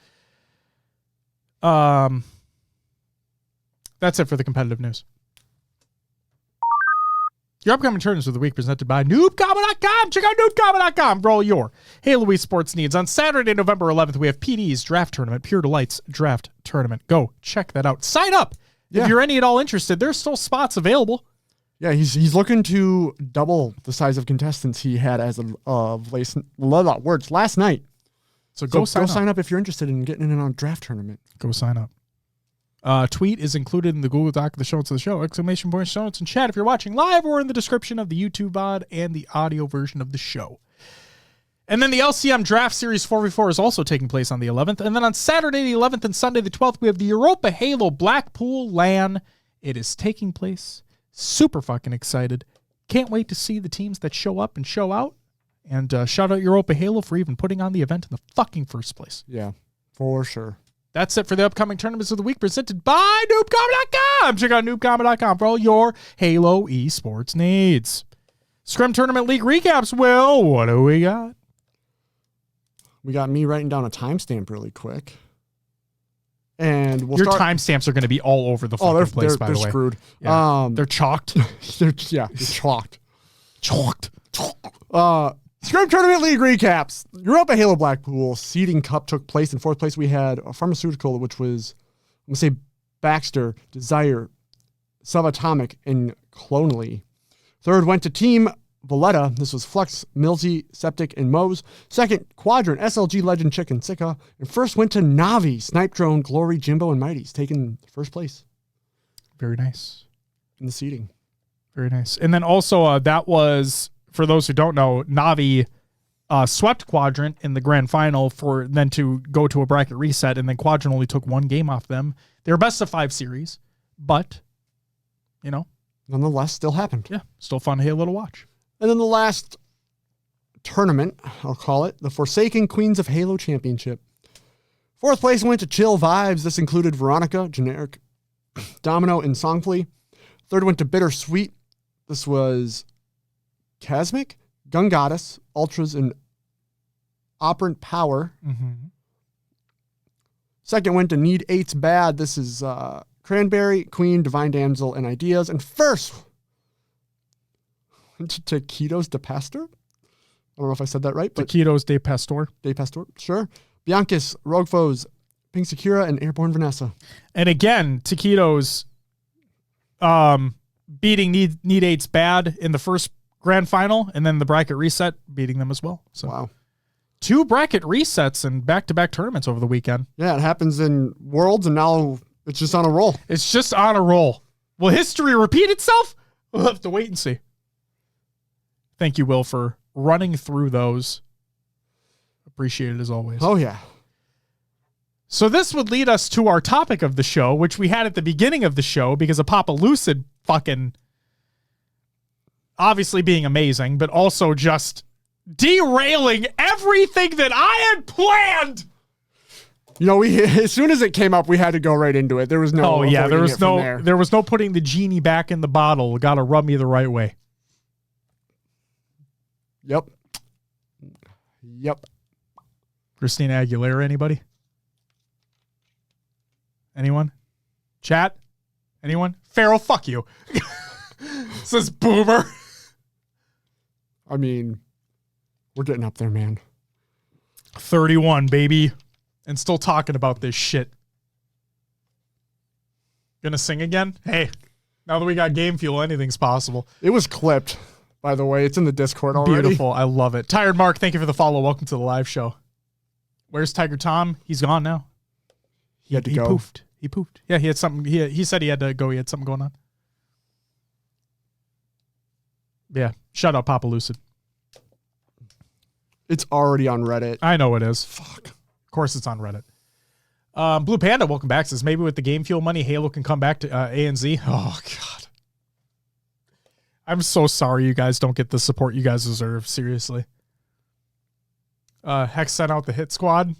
That's it for the competitive news. Your upcoming tournaments of the week presented by noobkama.com. Check out noobkama.com for all your Halo esports needs. On Saturday, November 11th, we have PD's Draft Tournament, Pure Delight's Draft Tournament. Go check that out. Sign up. Yeah. If you're any at all interested, there's still spots available. Yeah, he's looking to double the size of contestants he had as of last night. So go sign up if you're interested in getting in on a draft tournament. Go sign up. Tweet is included in the Google Doc of the show notes of the show. Exclamation point show notes in chat if you're watching live, or in the description of the YouTube VOD and the audio version of the show. And then the LCM Draft Series 4v4 is also taking place on the 11th. And then on Saturday the 11th and Sunday the 12th, we have the Europa Halo Blackpool LAN. It is taking place. Super fucking excited. Can't wait to see the teams that show up and show out. And shout out Europa Halo for even putting on the event in the fucking first place. Yeah, for sure. That's it for the upcoming tournaments of the week presented by noobkama.com. Check out noobkama.com for all your Halo esports needs. Scrim Tournament League recaps. Will, what do we got? We got me writing down a timestamp really quick. And your timestamps are going to be all over the fucking place, by the way. They're screwed. Yeah. They're chalked. they're chalked. Chalked. Scrim Tournament League recaps. Europa Halo Blackpool Seeding Cup took place. In fourth place, we had a pharmaceutical, which was, I'm going to say Baxter, Desire, Subatomic, and Clonally. Third went to Team Valletta. This was Flux, Milty, Septic, and Mose. Second, Quadrant, SLG Legend, Chicken, Sika. And first went to Navi, Snipe Drone, Glory, Jimbo, and Mighty's, taking first place. Very nice. In the seeding. Very nice. And then also, that was, for those who don't know, Navi swept Quadrant in the grand final for then to go to a bracket reset, and then Quadrant only took one game off them. They were best of 5 series, but, nonetheless, still happened. Yeah, still fun Halo to watch. And then the last tournament, I'll call it, the Forsaken Queens of Halo Championship. Fourth place went to Chill Vibes. This included Veronica, Generic, Domino, and Songfully. Third went to Bittersweet. This was Casmic, Gun Goddess, Ultras, and Operant Power. Mm-hmm. Second went to Need Eight's Bad. This is Cranberry, Queen, Divine Damsel, and Ideas. And first, went to Taquitos de Pastor. I don't know if I said that right. But Taquitos de Pastor. De Pastor, sure. Bianchis, Rogue Foes, Pink Sakura, and Airborne Vanessa. And again, Taquitos beating Need Eight's Bad in the first grand final, and then the bracket reset beating them as well. So wow. 2 bracket resets and back-to-back tournaments over the weekend. Yeah, it happens in Worlds, and now it's just on a roll. It's just on a roll. Will history repeat itself? We'll have to wait and see. Thank you, Will, for running through those. Appreciate it as always. Oh, yeah. So this would lead us to our topic of the show, which we had at the beginning of the show because of Papa Lucid fucking obviously being amazing, but also just derailing everything that I had planned. You know, as soon as it came up, we had to go right into it. There was no. Oh yeah, there was no putting the genie back in the bottle. Got to rub me the right way. Yep. Christina Aguilera, anybody? Anyone? Chat? Anyone? Farrell, fuck you. Says Boomer. I mean, we're getting up there, man. 31, baby. And still talking about this shit. Gonna sing again? Hey, now that we got Game Fuel, anything's possible. It was clipped, by the way. It's in the Discord already. Beautiful. I love it. Tired Mark, thank you for the follow. Welcome to the live show. Where's Tiger Tom? He's gone now. He had to go. He poofed. Yeah, he had something. He said he had to go. He had something going on. Yeah. Shout out Papa Lucid. It's already on Reddit. I know it is. Fuck. Of course it's on Reddit. Blue Panda, welcome back. Says maybe with the Game Fuel money, Halo can come back to ANZ. Oh, God. I'm so sorry you guys don't get the support you guys deserve. Seriously. Hex sent out the hit squad.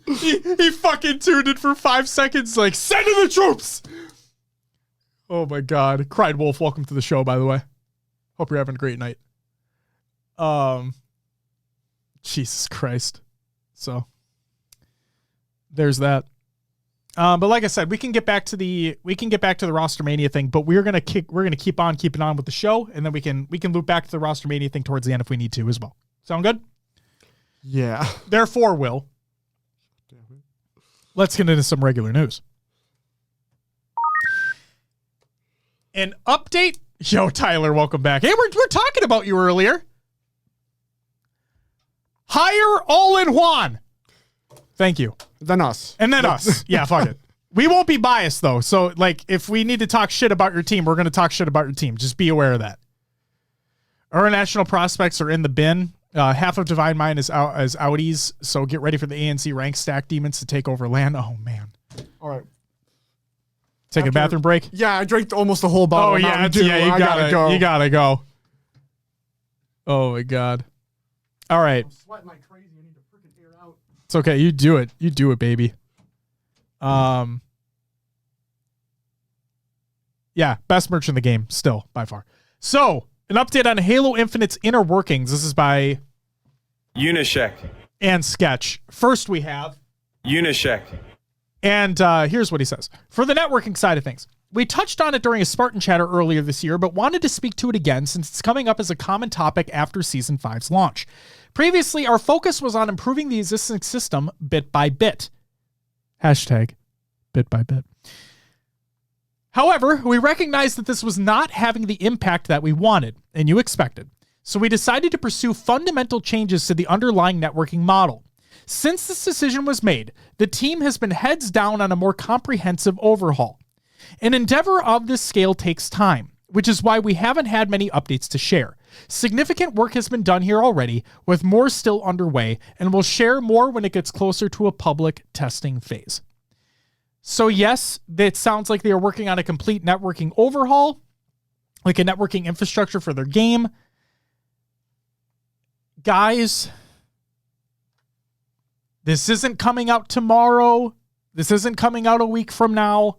He fucking tuned it for 5 seconds like, send in the troops! Oh my God. Cried Wolf, welcome to the show, by the way. Hope you're having a great night. Jesus Christ. So there's that. But like I said, we can get back to the Rostermania thing, but we're gonna keep on keeping on with the show, and then we can loop back to the Rostermania thing towards the end if we need to as well. Sound good? Yeah. Therefore, Will, let's get into some regular news. An update. Yo, Tyler, welcome back. Hey, we're talking about you earlier. Hire All-in-One. Thank you. Then us. And then us. Yeah, fuck it. We won't be biased, though. So, like, if we need to talk shit about your team, we're going to talk shit about your team. Just be aware of that. Our national prospects are in the bin. Half of Divine Mind is out as outies, so get ready for the ANC rank stack demons to take over land. Oh, man. All right. Take a bathroom break? Yeah, I drank almost the whole bottle. Oh, yeah. You gotta go. You gotta go. Oh, my God. All right. I'm sweating like crazy. I need to freaking air out. It's okay. You do it. You do it, baby. Yeah, best merch in the game still, by far. So, an update on Halo Infinite's inner workings. This is by Unishek and Sketch. First we have Unishek. And here's what he says. For the networking side of things, we touched on it during a Spartan Chatter earlier this year, but wanted to speak to it again since it's coming up as a common topic after Season 5's launch. Previously, our focus was on improving the existing system bit by bit. Hashtag bit by bit. However, we recognized that this was not having the impact that we wanted and you expected. So we decided to pursue fundamental changes to the underlying networking model. Since this decision was made, the team has been heads down on a more comprehensive overhaul. An endeavor of this scale takes time, which is why we haven't had many updates to share. Significant work has been done here already, with more still underway, and we'll share more when it gets closer to a public testing phase. So yes, it sounds like they are working on a complete networking overhaul, like a networking infrastructure for their game. Guys, this isn't coming out tomorrow. This isn't coming out a week from now.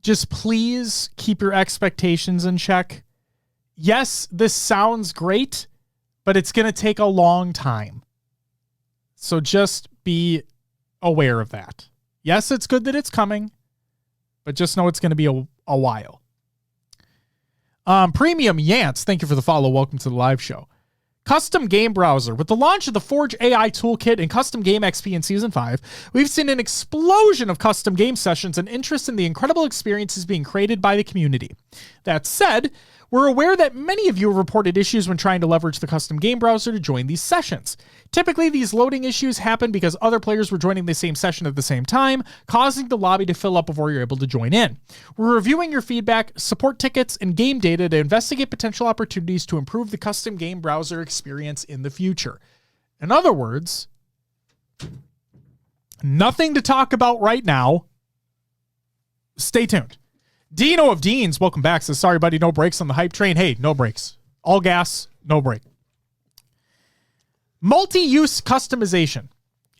Just please keep your expectations in check. Yes, this sounds great, but it's going to take a long time. So just be aware of that. Yes, it's good that it's coming, but just know it's going to be a while. Premium Yance, thank you for the follow. Welcome to the live show. Custom game browser. With the launch of the Forge AI toolkit and custom game XP in Season 5, we've seen an explosion of custom game sessions and interest in the incredible experiences being created by the community. That said, we're aware that many of you have reported issues when trying to leverage the custom game browser to join these sessions. Typically, these loading issues happen because other players were joining the same session at the same time, causing the lobby to fill up before you're able to join in. We're reviewing your feedback, support tickets, and game data to investigate potential opportunities to improve the custom game browser experience in the future. In other words, nothing to talk about right now. Stay tuned. Dino of Deans, welcome back. Says, sorry, buddy, no brakes on the hype train. Hey, no brakes. All gas, no brake. Multi-use customization.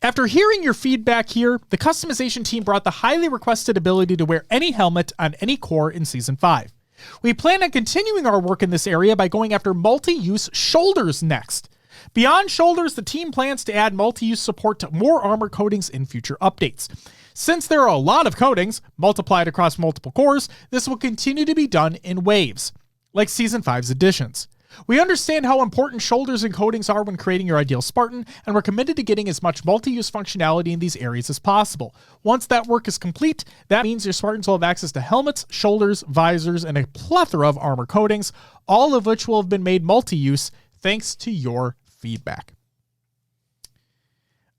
After hearing your feedback here, the customization team brought the highly requested ability to wear any helmet on any core in Season 5. We plan on continuing our work in this area by going after multi-use shoulders next. Beyond shoulders, the team plans to add multi-use support to more armor coatings in future updates. Since there are a lot of coatings multiplied across multiple cores, this will continue to be done in waves, like Season 5's additions. We understand how important shoulders and coatings are when creating your ideal Spartan, and we're committed to getting as much multi-use functionality in these areas as possible. Once that work is complete, that means your Spartans will have access to helmets, shoulders, visors, and a plethora of armor coatings, all of which will have been made multi-use thanks to your feedback.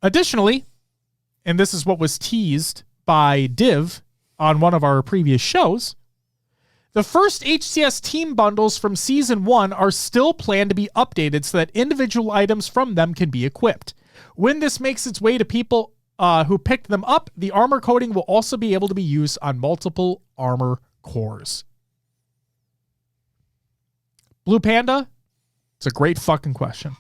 Additionally, and this is what was teased by Div on one of our previous shows, the first HCS team bundles from Season 1 are still planned to be updated so that individual items from them can be equipped. When this makes its way to people who picked them up, the armor coating will also be able to be used on multiple armor cores. Blue Panda, it's a great fucking question.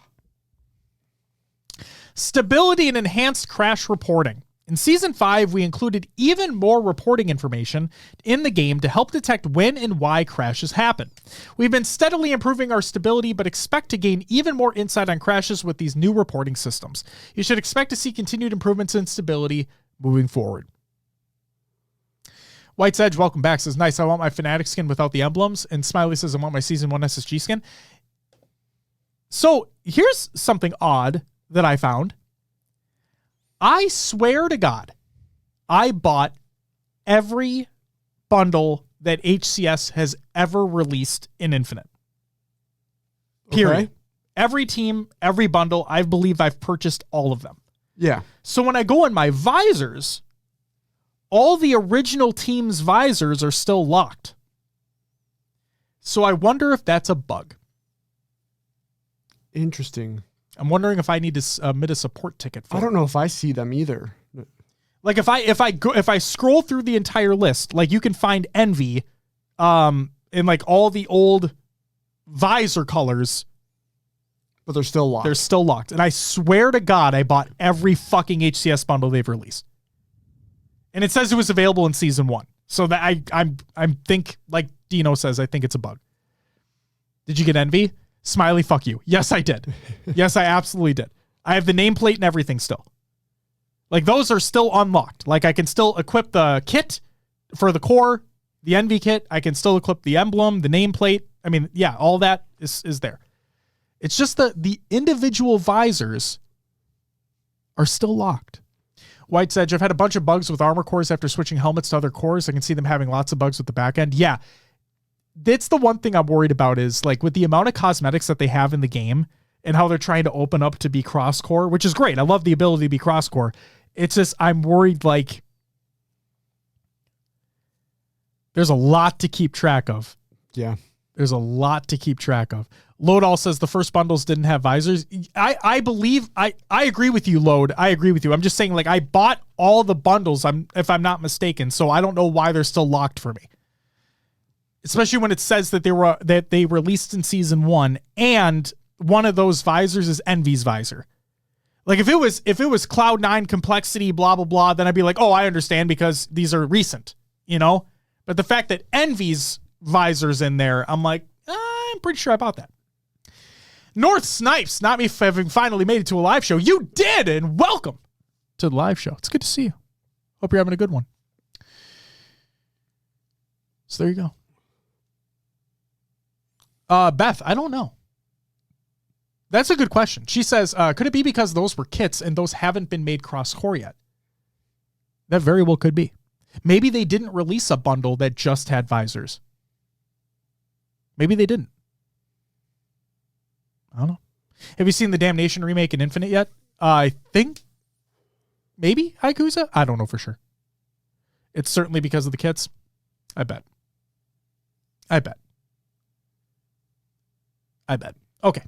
Stability and enhanced crash reporting. In Season 5, we included even more reporting information in the game to help detect when and why crashes happen. We've been steadily improving our stability, but expect to gain even more insight on crashes with these new reporting systems. You should expect to see continued improvements in stability moving forward. White's Edge, welcome back, says, nice, I want my Fnatic skin without the emblems. And Smiley says, I want my Season 1 SSG skin. So here's something odd that I found. I swear to God, I bought every bundle that HCS has ever released in Infinite. Period. Okay. Every team, every bundle, I believe I've purchased all of them. Yeah. So when I go in my visors, all the original team's visors are still locked. So I wonder if that's a bug. Interesting. I'm wondering if I need to submit a support ticket for I don't know if I see them either. Like if I scroll through the entire list, like you can find Envy in like all the old visor colors, but they're still locked. They're still locked. And I swear to God, I bought every fucking HCS bundle they've released. And it says it was available in Season 1. So that I think, like Dino says, I think it's a bug. Did you get Envy? Smiley, fuck you. Yes, I did. Yes, I absolutely did. I have the nameplate and everything still. Like, those are still unlocked. Like, I can still equip the kit for the core, the Envy kit. I can still equip the emblem, the nameplate. I mean, yeah, all that is there. It's just the individual visors are still locked. White's Edge, I've had a bunch of bugs with armor cores after switching helmets to other cores. I can see them having lots of bugs with the back end. Yeah. That's the one thing I'm worried about is like with the amount of cosmetics that they have in the game and how they're trying to open up to be cross core, which is great. I love the ability to be cross core. It's just, I'm worried like there's a lot to keep track of. Yeah. There's a lot to keep track of. Load says the first bundles didn't have visors. I believe I agree with you, Load. I agree with you. I'm just saying like I bought all the bundles if I'm not mistaken. So I don't know why they're still locked for me. Especially when it says that they released in Season 1 and one of those visors is Envy's visor. Like if it was Cloud9 complexity, blah, blah, blah, then I'd be like, oh, I understand because these are recent, you know? But the fact that Envy's visor's in there, I'm like, I'm pretty sure I bought that. North Snipes, not me having finally made it to a live show. You did, and welcome to the live show. It's good to see you. Hope you're having a good one. So there you go. Beth, I don't know. That's a good question. She says, could it be because those were kits and those haven't been made cross-core yet? That very well could be. Maybe they didn't release a bundle that just had visors. Maybe they didn't. I don't know. Have you seen the Damnation remake in Infinite yet? I think maybe Haikusa? I don't know for sure. It's certainly because of the kits. I bet. Okay.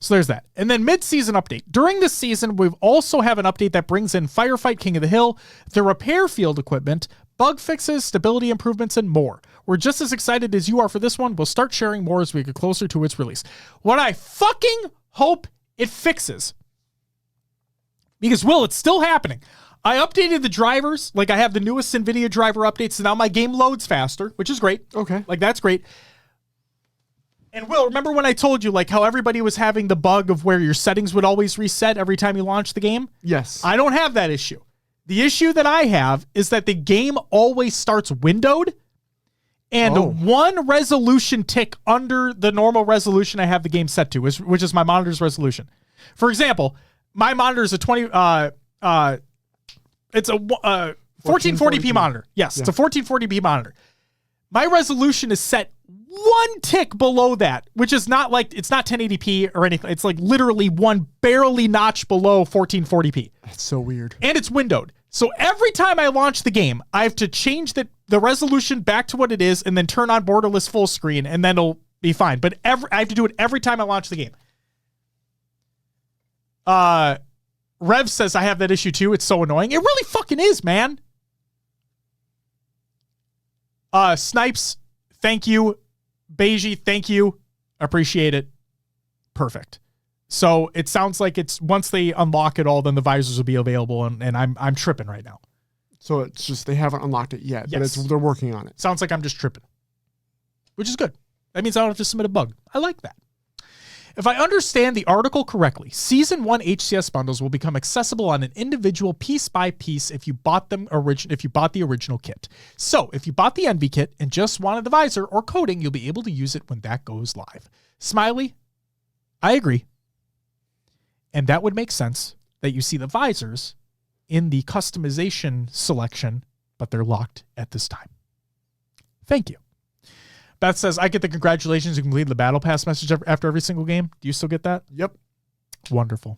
So there's that. And then mid-season update. During this season, we also have an update that brings in Firefight King of the Hill, the repair field equipment, bug fixes, stability improvements, and more. We're just as excited as you are for this one. We'll start sharing more as we get closer to its release. What I fucking hope it fixes, because, Will, it's still happening. I updated the drivers. Like, I have the newest NVIDIA driver updates, so now my game loads faster, which is great. Okay. Like, that's great. And, Will, remember when I told you, like, how everybody was having the bug of where your settings would always reset every time you launch the game? Yes. I don't have that issue. The issue that I have is that the game always starts windowed, and one resolution tick under the normal resolution I have the game set to, which is my monitor's resolution. For example, my monitor is a 1440p monitor. Yes, yeah. It's a 1440p monitor. My resolution is set one tick below that, which is not like, it's not 1080p or anything. It's like literally one barely notch below 1440p. That's so weird. And it's windowed. So every time I launch the game, I have to change the resolution back to what it is and then turn on borderless full screen, and then it'll be fine. But I have to do it every time I launch the game. Rev says I have that issue too. It's so annoying. It really fucking is, man. Snipes, thank you. Beiji, thank you. Appreciate it. Perfect. So it sounds like it's once they unlock it all, then the visors will be available, and I'm tripping right now. So it's just they haven't unlocked it yet, yes. But they're working on it. Sounds like I'm just tripping, which is good. That means I don't have to submit a bug. I like that. If I understand the article correctly, Season 1 HCS bundles will become accessible on an individual piece by piece if you bought the original kit. So if you bought the Envy kit and just wanted the visor or coating, you'll be able to use it when that goes live. Smiley, I agree. And that would make sense that you see the visors in the customization selection, but they're locked at this time. Thank you. Beth says, I get the congratulations. You completed the battle pass message after every single game. Do you still get that? Yep. Wonderful.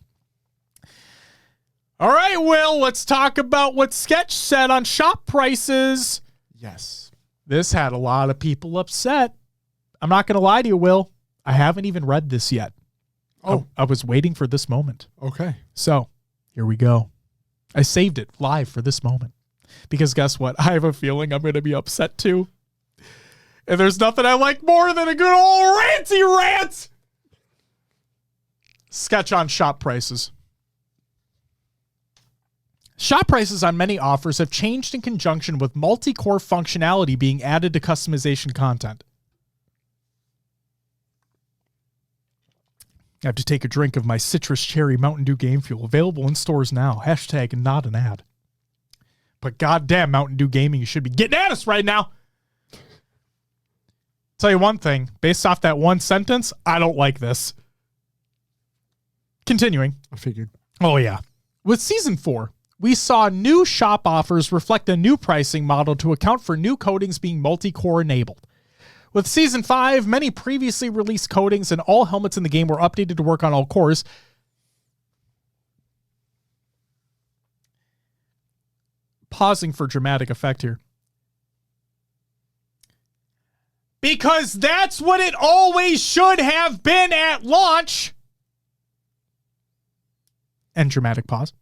All right, Will, let's talk about what Sketch said on shop prices. Yes. This had a lot of people upset. I'm not going to lie to you, Will. I haven't even read this yet. Oh. I was waiting for this moment. Okay. So here we go. I saved it live for this moment. Because guess what? I have a feeling I'm going to be upset too. And there's nothing I like more than a good old ranty rant. Sketch on shop prices. Shop prices on many offers have changed in conjunction with multi-core functionality being added to customization content. I have to take a drink of my citrus cherry Mountain Dew Game Fuel, available in stores now. Hashtag not an ad. But goddamn, Mountain Dew Gaming, you should be getting at us right now. Tell you one thing, based off that one sentence, I don't like this. Continuing. I figured. Oh, yeah. With Season 4, we saw new shop offers reflect a new pricing model to account for new coatings being multi-core enabled. With Season 5, many previously released coatings and all helmets in the game were updated to work on all cores. Pausing for dramatic effect here. Because that's what it always should have been at launch. And dramatic pause.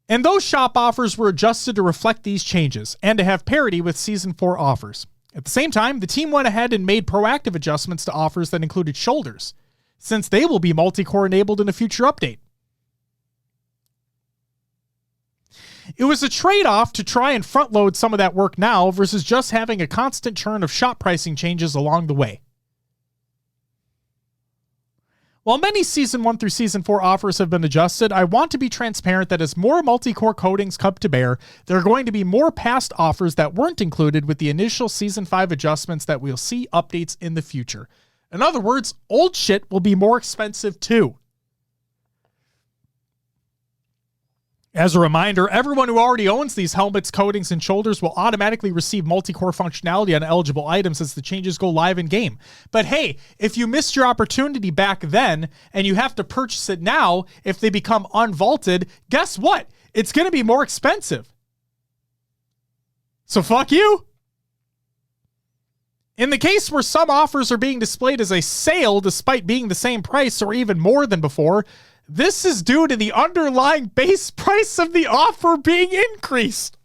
And those shop offers were adjusted to reflect these changes and to have parity with Season 4 offers. At the same time, the team went ahead and made proactive adjustments to offers that included shoulders, since they will be multi-core enabled in a future update. It was a trade-off to try and front-load some of that work now versus just having a constant churn of shop pricing changes along the way. While many Season 1 through Season 4 offers have been adjusted, I want to be transparent that as more multi-core codings come to bear, there are going to be more past offers that weren't included with the initial Season 5 adjustments that we'll see updates in the future. In other words, old shit will be more expensive too. As a reminder, everyone who already owns these helmets, coatings, and shoulders will automatically receive multi-core functionality on eligible items as the changes go live in game. But hey, if you missed your opportunity back then and you have to purchase it now, if they become unvaulted, guess what? It's going to be more expensive. So fuck you. In the case where some offers are being displayed as a sale despite being the same price or even more than before, this is due to the underlying base price of the offer being increased.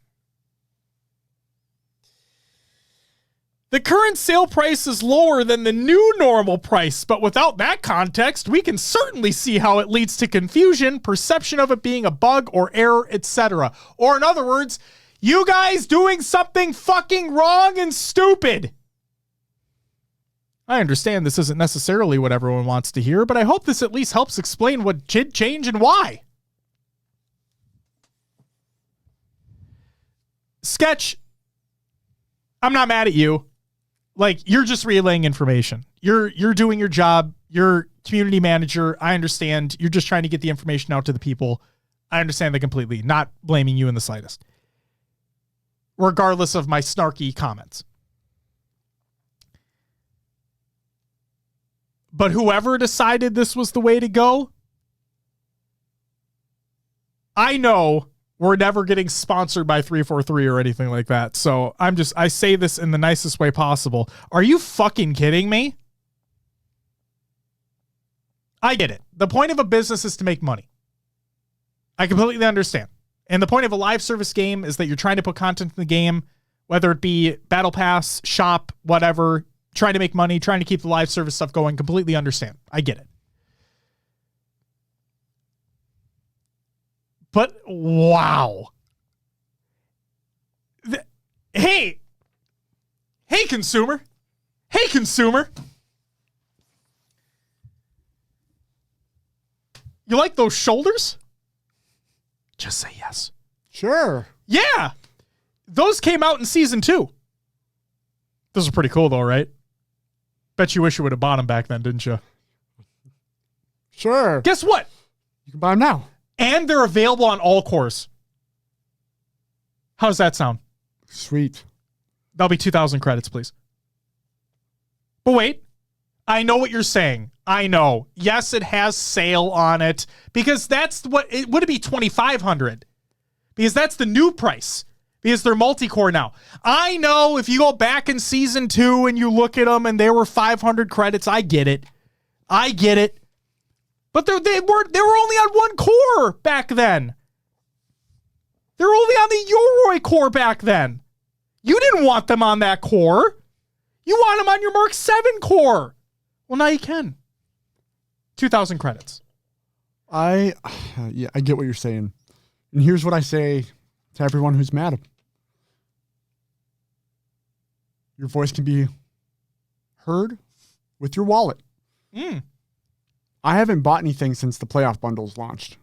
The current sale price is lower than the new normal price, but without that context, we can certainly see how it leads to confusion, perception of it being a bug or error, etc. Or in other words, you guys doing something fucking wrong and stupid. I understand this isn't necessarily what everyone wants to hear, but I hope this at least helps explain what did change and why. Sketch, I'm not mad at you. Like, you're just relaying information. You're doing your job. You're community manager. I understand. You're just trying to get the information out to the people. I understand that completely. Not blaming you in the slightest. Regardless of my snarky comments. But whoever decided this was the way to go, I know we're never getting sponsored by 343 or anything like that. So I say this in the nicest way possible. Are you fucking kidding me? I get it. The point of a business is to make money. I completely understand. And the point of a live service game is that you're trying to put content in the game, whether it be Battle Pass, shop, whatever, trying to make money, trying to keep the live service stuff going. Completely understand. I get it. But wow. Hey consumer. Hey consumer. You like those shoulders? Just say yes. Sure. Yeah. Those came out in Season 2. Those are pretty cool though, right? Bet you wish you would have bought them back then, didn't you? Sure. Guess what? You can buy them now. And they're available on all cores. How does that sound? Sweet. That'll be 2,000 credits, please. But wait, I know what you're saying. I know. Yes, it has sale on it because that's what it would be 2,500 because that's the new price because they're multi-core now. I know if you go back in Season 2 and you look at them and they were 500 credits, I get it. But they were only on one core back then. They were only on the Yoroi core back then. You didn't want them on that core. You want them on your Mark 7 core. Well, now you can. 2,000 credits. I get what you're saying. And here's what I say to everyone who's mad. Your voice can be heard with your wallet. I haven't bought anything since the playoff bundles launched.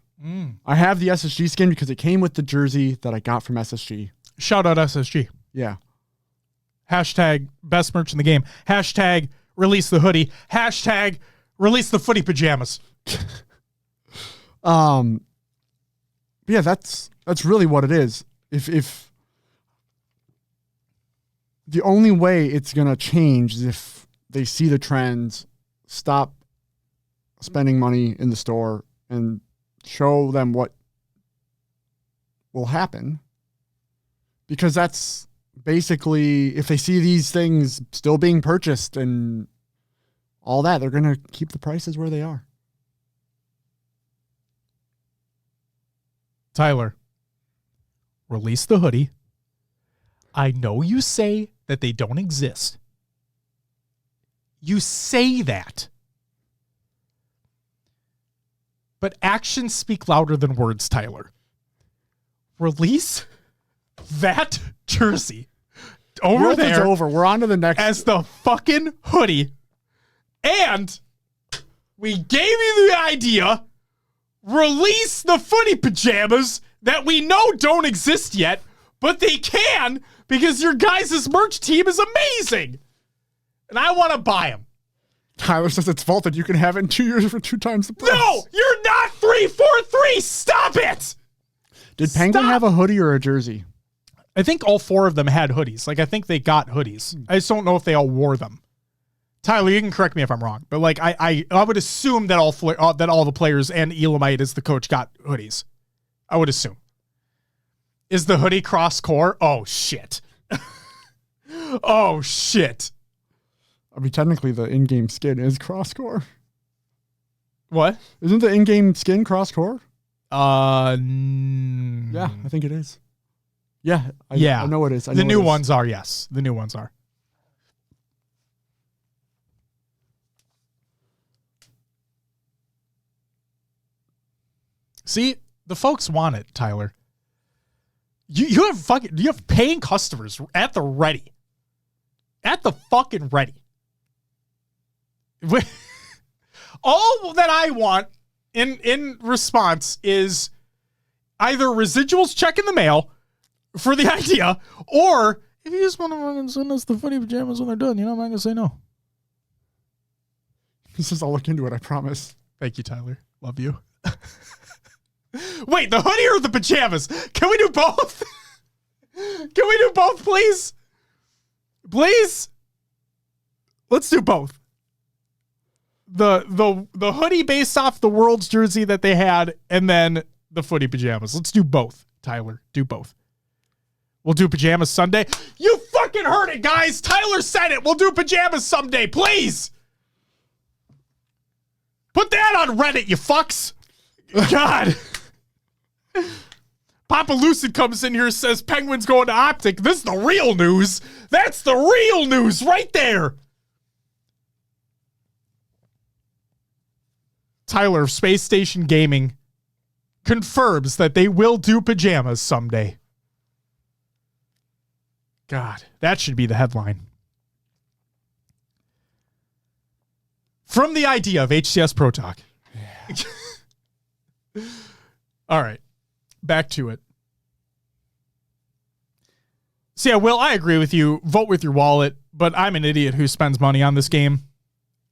I have the SSG skin because it came with the jersey that I got from SSG. Shout out SSG. Yeah. Hashtag best merch in the game. Hashtag release the hoodie. Hashtag release the footy pajamas. Yeah, that's really what it is. If the only way it's gonna change is if they see the trends, stop spending money in the store, and show them what will happen. Because that's basically, if they see these things still being purchased and all that, they're going to keep the prices where they are. Tyler, release the hoodie. I know you say that they don't exist. You say that. But actions speak louder than words, Tyler. Release that jersey over there. It's over. We're on to the next. As the fucking hoodie. And We gave you the idea. Release the footy pajamas that we know don't exist yet, but they can because your guys' merch team is amazing. And I want to buy them. Tyler says it's vaulted. You can have it in 2 years for 2 times the price. No, you're not 343. Stop it. Did Penguin have a hoodie or a jersey? I think all 4 of them had hoodies. Like, I think they got hoodies. I just don't know if they all wore them. Tyler, you can correct me if I'm wrong, but like I would assume that all the players and Elamite as the coach got hoodies. I would assume. Is the hoodie cross core? Oh shit. Oh shit. I mean, technically the in-game skin is cross core. What? Isn't the in-game skin cross core? Yeah, I think it is. Yeah, I know it is. The new ones are, yes. The new ones are. See, the folks want it, Tyler. You have paying customers at the ready. At the fucking ready. All that I want in response is either residuals check in the mail for the idea, or if you just want to send us the funny pajamas when they're done, I'm not going to say no. He says, I'll look into it, I promise. Thank you, Tyler. Love you. Wait, the hoodie or the pajamas? Can we do both? Can we do both, please? Please? Let's do both. The hoodie based off the World's jersey that they had, and then the footy pajamas. Let's do both, Tyler. Do both. We'll do pajamas Sunday. You fucking heard it, guys. Tyler said it. We'll do pajamas someday, please. Put that on Reddit, you fucks. God. Papa Lucid comes in here and says Penguin's going to OpTic. This is the real news. That's the real news right there. Tyler of Space Station Gaming confirms that they will do pajamas someday. God, that should be the headline. From the idea of HCS Pro Talk. Yeah. All right. Back to it. So yeah, Will, I agree with you. Vote with your wallet, but I'm an idiot who spends money on this game.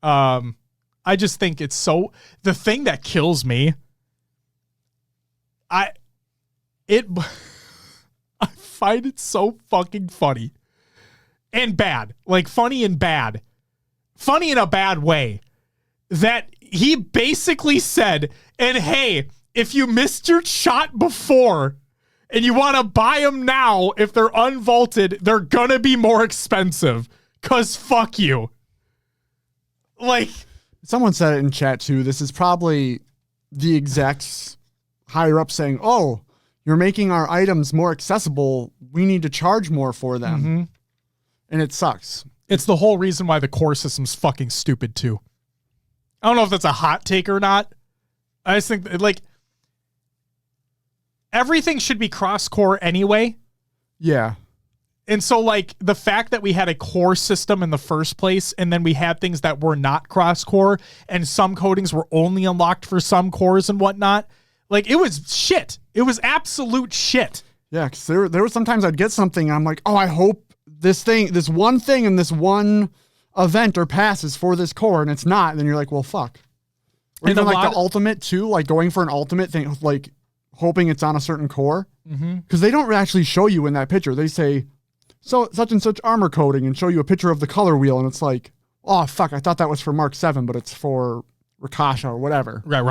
I just think it's so... The thing that kills me... I find it so fucking funny. And bad. Like, funny and bad. Funny in a bad way. That he basically said, and hey, if you missed your shot before and you want to buy them now, if they're unvaulted, they're going to be more expensive. Because fuck you. Like... Someone said it in chat too. This is probably the execs higher up saying, oh, you're making our items more accessible. We need to charge more for them. Mm-hmm. And it sucks. It's the whole reason why the core system's fucking stupid too. I don't know if that's a hot take or not. I just think that, like, everything should be cross-core anyway. Yeah. And so, like, the fact that we had a core system in the first place, and then we had things that were not cross-core, and some codings were only unlocked for some cores and whatnot, like, it was shit. It was absolute shit. Yeah, because there were sometimes I'd get something, and I'm like, oh, I hope this one thing in this one event or passes for this core, and it's not, and then you're like, well, fuck. Or even like the ultimate, too, like going for an ultimate thing, like hoping it's on a certain core. Because they don't actually show you in that picture. They say... So such and such armor coding and show you a picture of the color wheel, and it's like, oh fuck, I thought that was for Mark 7, but it's for Rakasha or whatever. Right,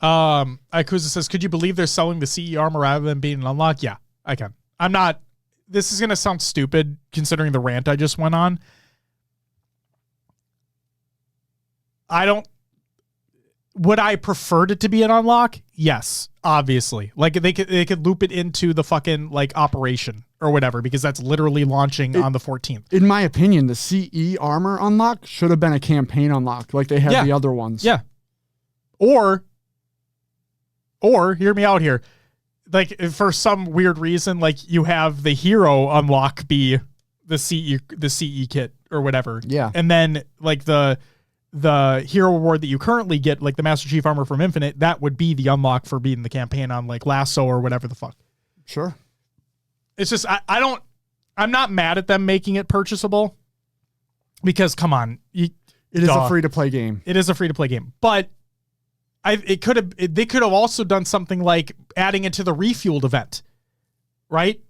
Ikuza says, could you believe they're selling the CE armor rather than being unlocked? Yeah, I can. I'm not, this is gonna sound stupid considering the rant I just went on. Would I prefer it to be an unlock? Yes, obviously. Like they could loop it into the fucking like operation or whatever, because that's literally launching on the 14th. In my opinion, the CE armor unlock should have been a campaign unlock like they had the other ones. Yeah. Or hear me out here. Like for some weird reason, like you have the hero unlock be the CE kit or whatever. Yeah. And then like the hero reward that you currently get, like the Master Chief Armor from Infinite, that would be the unlock for beating the campaign on like Lasso or whatever the fuck. Sure. It's just, I'm not mad at them making it purchasable because come on. It is a free-to-play game. It is a free-to-play game, but they could have also done something like adding it to the Refueled event, right?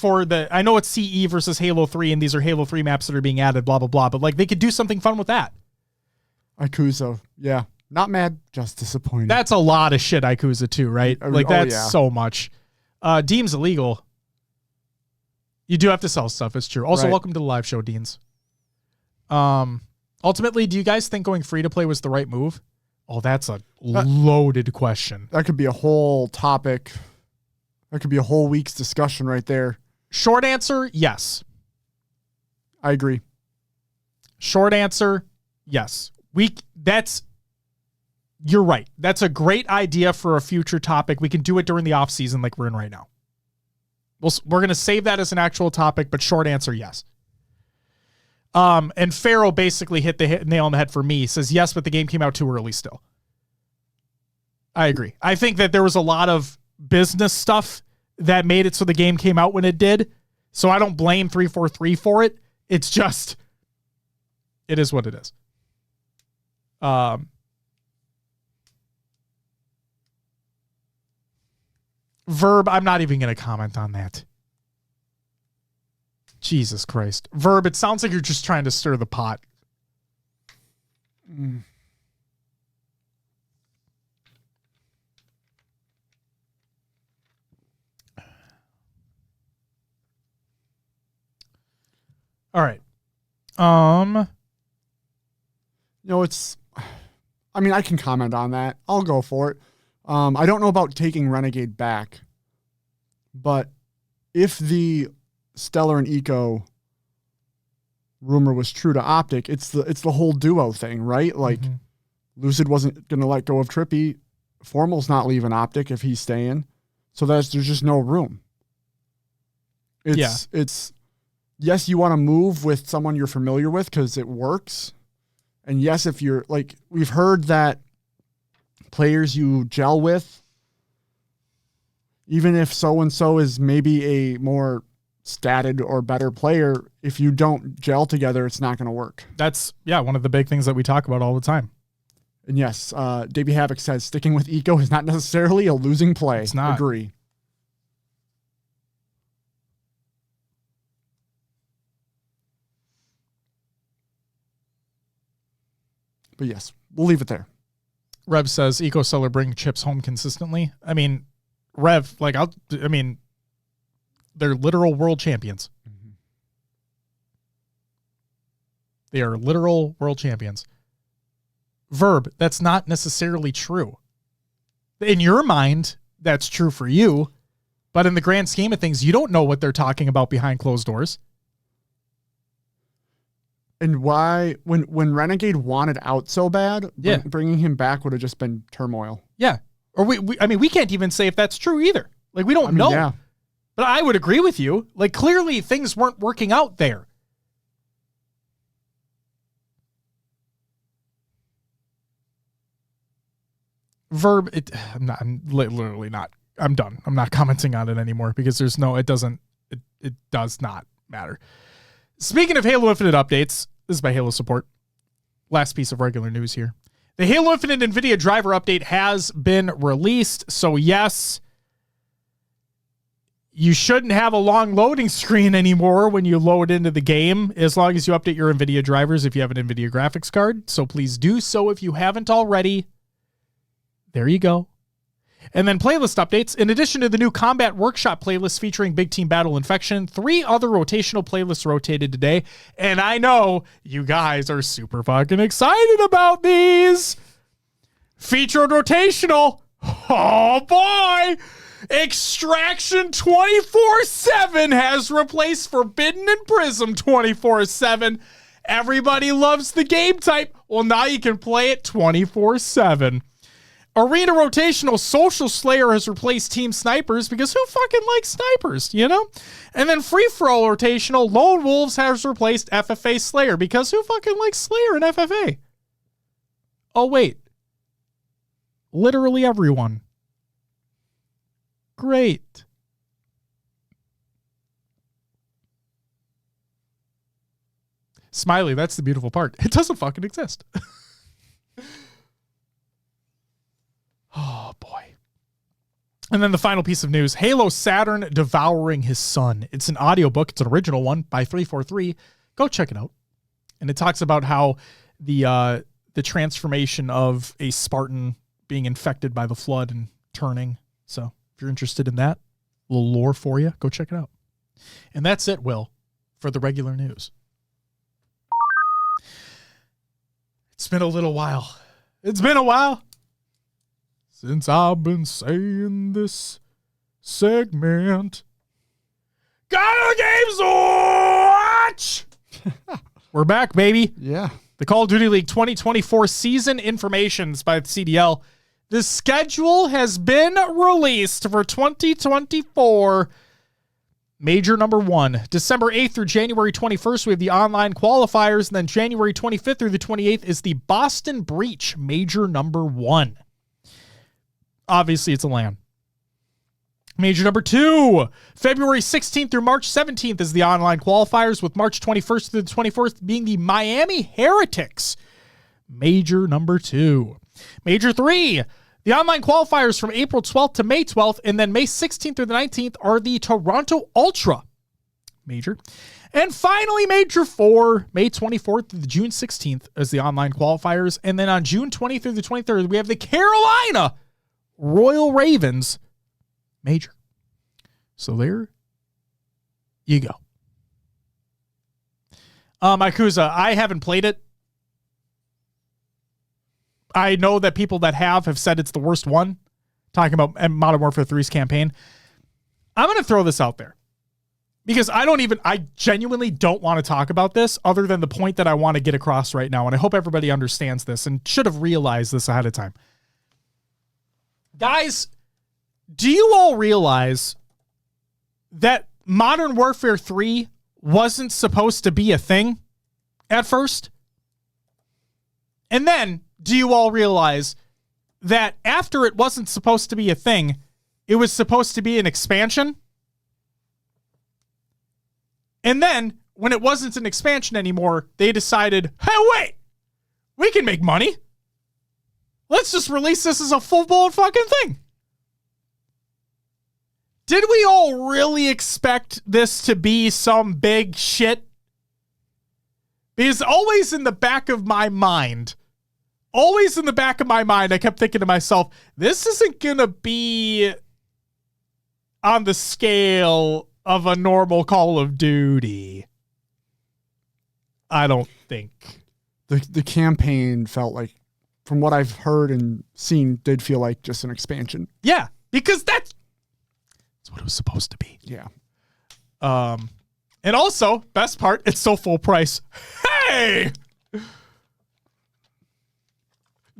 I know it's CE versus Halo 3, and these are Halo 3 maps that are being added, blah, blah, blah, but like they could do something fun with that. Ikuza, yeah. Not mad, just disappointed. That's a lot of shit, Ikuza too, right? Like that's so much. Deems illegal. You do have to sell stuff, it's true. Also, welcome to the live show, Deans. Ultimately, do you guys think going free to play was the right move? Oh, that's a loaded question. That could be a whole topic. That could be a whole week's discussion right there. Short answer, yes. I agree. Short answer, yes. You're right. That's a great idea for a future topic. We can do it during the off season like we're in right now. We're going to save that as an actual topic, but short answer, yes. And Pharaoh basically hit the nail on the head for me. He says, yes, but the game came out too early still. I agree. I think that there was a lot of business stuff that made it so the game came out when it did. So I don't blame 343 for it. It's just, it is what it is. Verb, I'm not even going to comment on that. Jesus Christ. Verb, it sounds like you're just trying to stir the pot. All right. I can comment on that. I'll go for it. I don't know about taking Renegade back, but if the Stellar and Eco rumor was true to OpTic, it's the whole duo thing, right? Like Lucid wasn't going to let go of Trippy. Formal's not leaving OpTic if he's staying. So there's just no room. It's yes, you want to move with someone you're familiar with because it works. And yes, if you're like, we've heard that players you gel with, even if so-and-so is maybe a more statted or better player, if you don't gel together, it's not going to work. That's, one of the big things that we talk about all the time. And yes, Davey Havoc says sticking with Eco is not necessarily a losing play. It's not. Agree. But yes, we'll leave it there. Rev says Eco Seller bring chips home consistently. I mean, Rev, they're literal world champions. Mm-hmm. They are literal world champions. Verb, that's not necessarily true. In your mind, that's true for you, but in the grand scheme of things, you don't know what they're talking about behind closed doors. And why, when Renegade wanted out so bad, bringing him back would have just been turmoil. Yeah. Or we can't even say if that's true either. Like, we don't know. Yeah. But I would agree with you. Like, clearly things weren't working out there. Verb, I'm literally not. I'm done. I'm not commenting on it anymore because it does not matter. Speaking of Halo Infinite updates, this is by Halo Support. Last piece of regular news here. The Halo Infinite NVIDIA driver update has been released. So yes, you shouldn't have a long loading screen anymore when you load into the game, as long as you update your NVIDIA drivers if you have an NVIDIA graphics card. So please do so if you haven't already. There you go. And then playlist updates. In addition to the new Combat Workshop playlist featuring Big Team Battle Infection, 3 other rotational playlists rotated today. And I know you guys are super fucking excited about these. Featured rotational. Oh boy. Extraction 24/7 has replaced Forbidden and Prism 24/7. Everybody loves the game type. Well, now you can play it 24/7. Arena Rotational Social Slayer has replaced Team Snipers because who fucking likes snipers, you know? And then Free For All Rotational Lone Wolves has replaced FFA Slayer because who fucking likes Slayer in FFA? Oh, wait. Literally everyone. Great. Smiley, that's the beautiful part. It doesn't fucking exist. Oh, boy. And then the final piece of news, Halo Saturn Devouring His Son. It's an audiobook. It's an original one by 343. Go check it out. And it talks about how the transformation of a Spartan being infected by the flood and turning. So if you're interested in that, a little lore for you, go check it out. And that's it, Will, for the regular news. It's been a little while. It's been a while since I've been saying this segment. Got a games to watch. We're back, baby. Yeah. The Call of Duty League 2024 season informations by the CDL. The schedule has been released for 2024. Major number 1, December 8th through January 21st, we have the online qualifiers, and then January 25th through the 28th is the Boston Breach, major number 1. Obviously, it's a LAN. Major number 2, February 16th through March 17th is the online qualifiers, with March 21st through the 24th being the Miami Heretics, major number 2. Major 3, the online qualifiers from April 12th to May 12th, and then May 16th through the 19th are the Toronto Ultra, major. And finally, Major 4, May 24th through the June 16th is the online qualifiers, and then on June 20th through the 23rd, we have the Carolina Royal Ravens, major. So there you go. Yakuza, I haven't played it. I know that people that have said it's the worst one, talking about Modern Warfare 3's campaign. I'm going to throw this out there because I genuinely don't want to talk about this other than the point that I want to get across right now. And I hope everybody understands this and should have realized this ahead of time. Guys, do you all realize that Modern Warfare 3 wasn't supposed to be a thing at first? And then, do you all realize that after it wasn't supposed to be a thing, it was supposed to be an expansion? And then, when it wasn't an expansion anymore, they decided, hey, wait, we can make money. Let's just release this as a full-blown fucking thing. Did we all really expect this to be some big shit? Because always in the back of my mind, I kept thinking to myself, this isn't going to be on the scale of a normal Call of Duty. I don't think. The campaign felt like, from what I've heard and seen, did feel like just an expansion. Yeah, because that's what it was supposed to be. Yeah. And also, best part, it's so full price. Hey!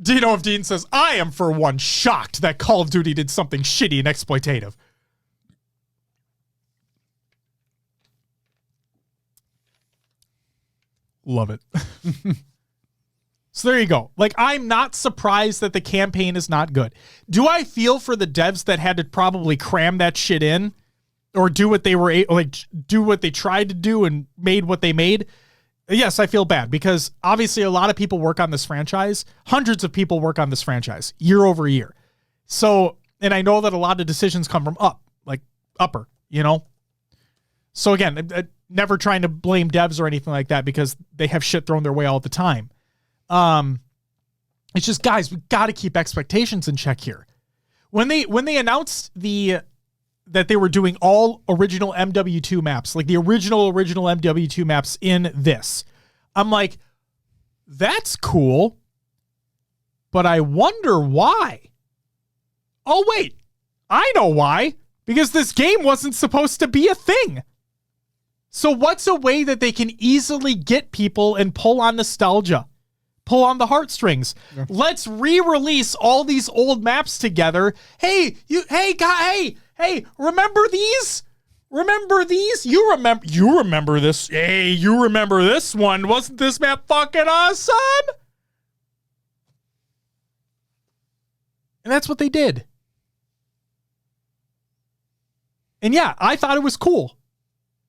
Dino of Dean says, I am for one shocked that Call of Duty did something shitty and exploitative. Love it. So there you go. Like, I'm not surprised that the campaign is not good. Do I feel for the devs that had to probably cram that shit in or do what they were do what they tried to do and made what they made? Yes, I feel bad because obviously a lot of people work on this franchise. Hundreds of people work on this franchise year over year. So, and I know that a lot of decisions come from upper, you know? So again, never trying to blame devs or anything like that because they have shit thrown their way all the time. It's just, guys, we got to keep expectations in check here. When they announced that they were doing all original MW2 maps, like the original MW2 maps in this, I'm like, that's cool, but I wonder why. Oh, wait, I know why. Because this game wasn't supposed to be a thing. So what's a way that they can easily get people and pull on nostalgia? pull on the heartstrings. Yeah. Let's re-release all these old maps together. Hey, remember these? Remember these? You remember this? Hey, you remember this one? Wasn't this map fucking awesome? And that's what they did. And yeah, I thought it was cool.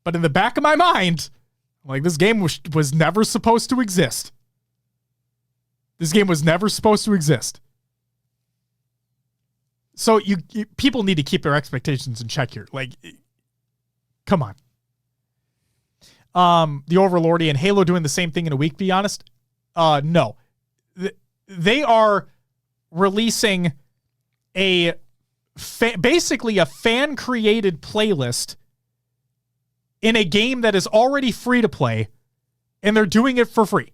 But in the back of my mind, like, this game was never supposed to exist. This game was never supposed to exist. So you people need to keep their expectations in check here. Like, come on. The Overlordy and Halo doing the same thing in a week, be honest? No. They are releasing basically a fan-created playlist in a game that is already free to play, and they're doing it for free.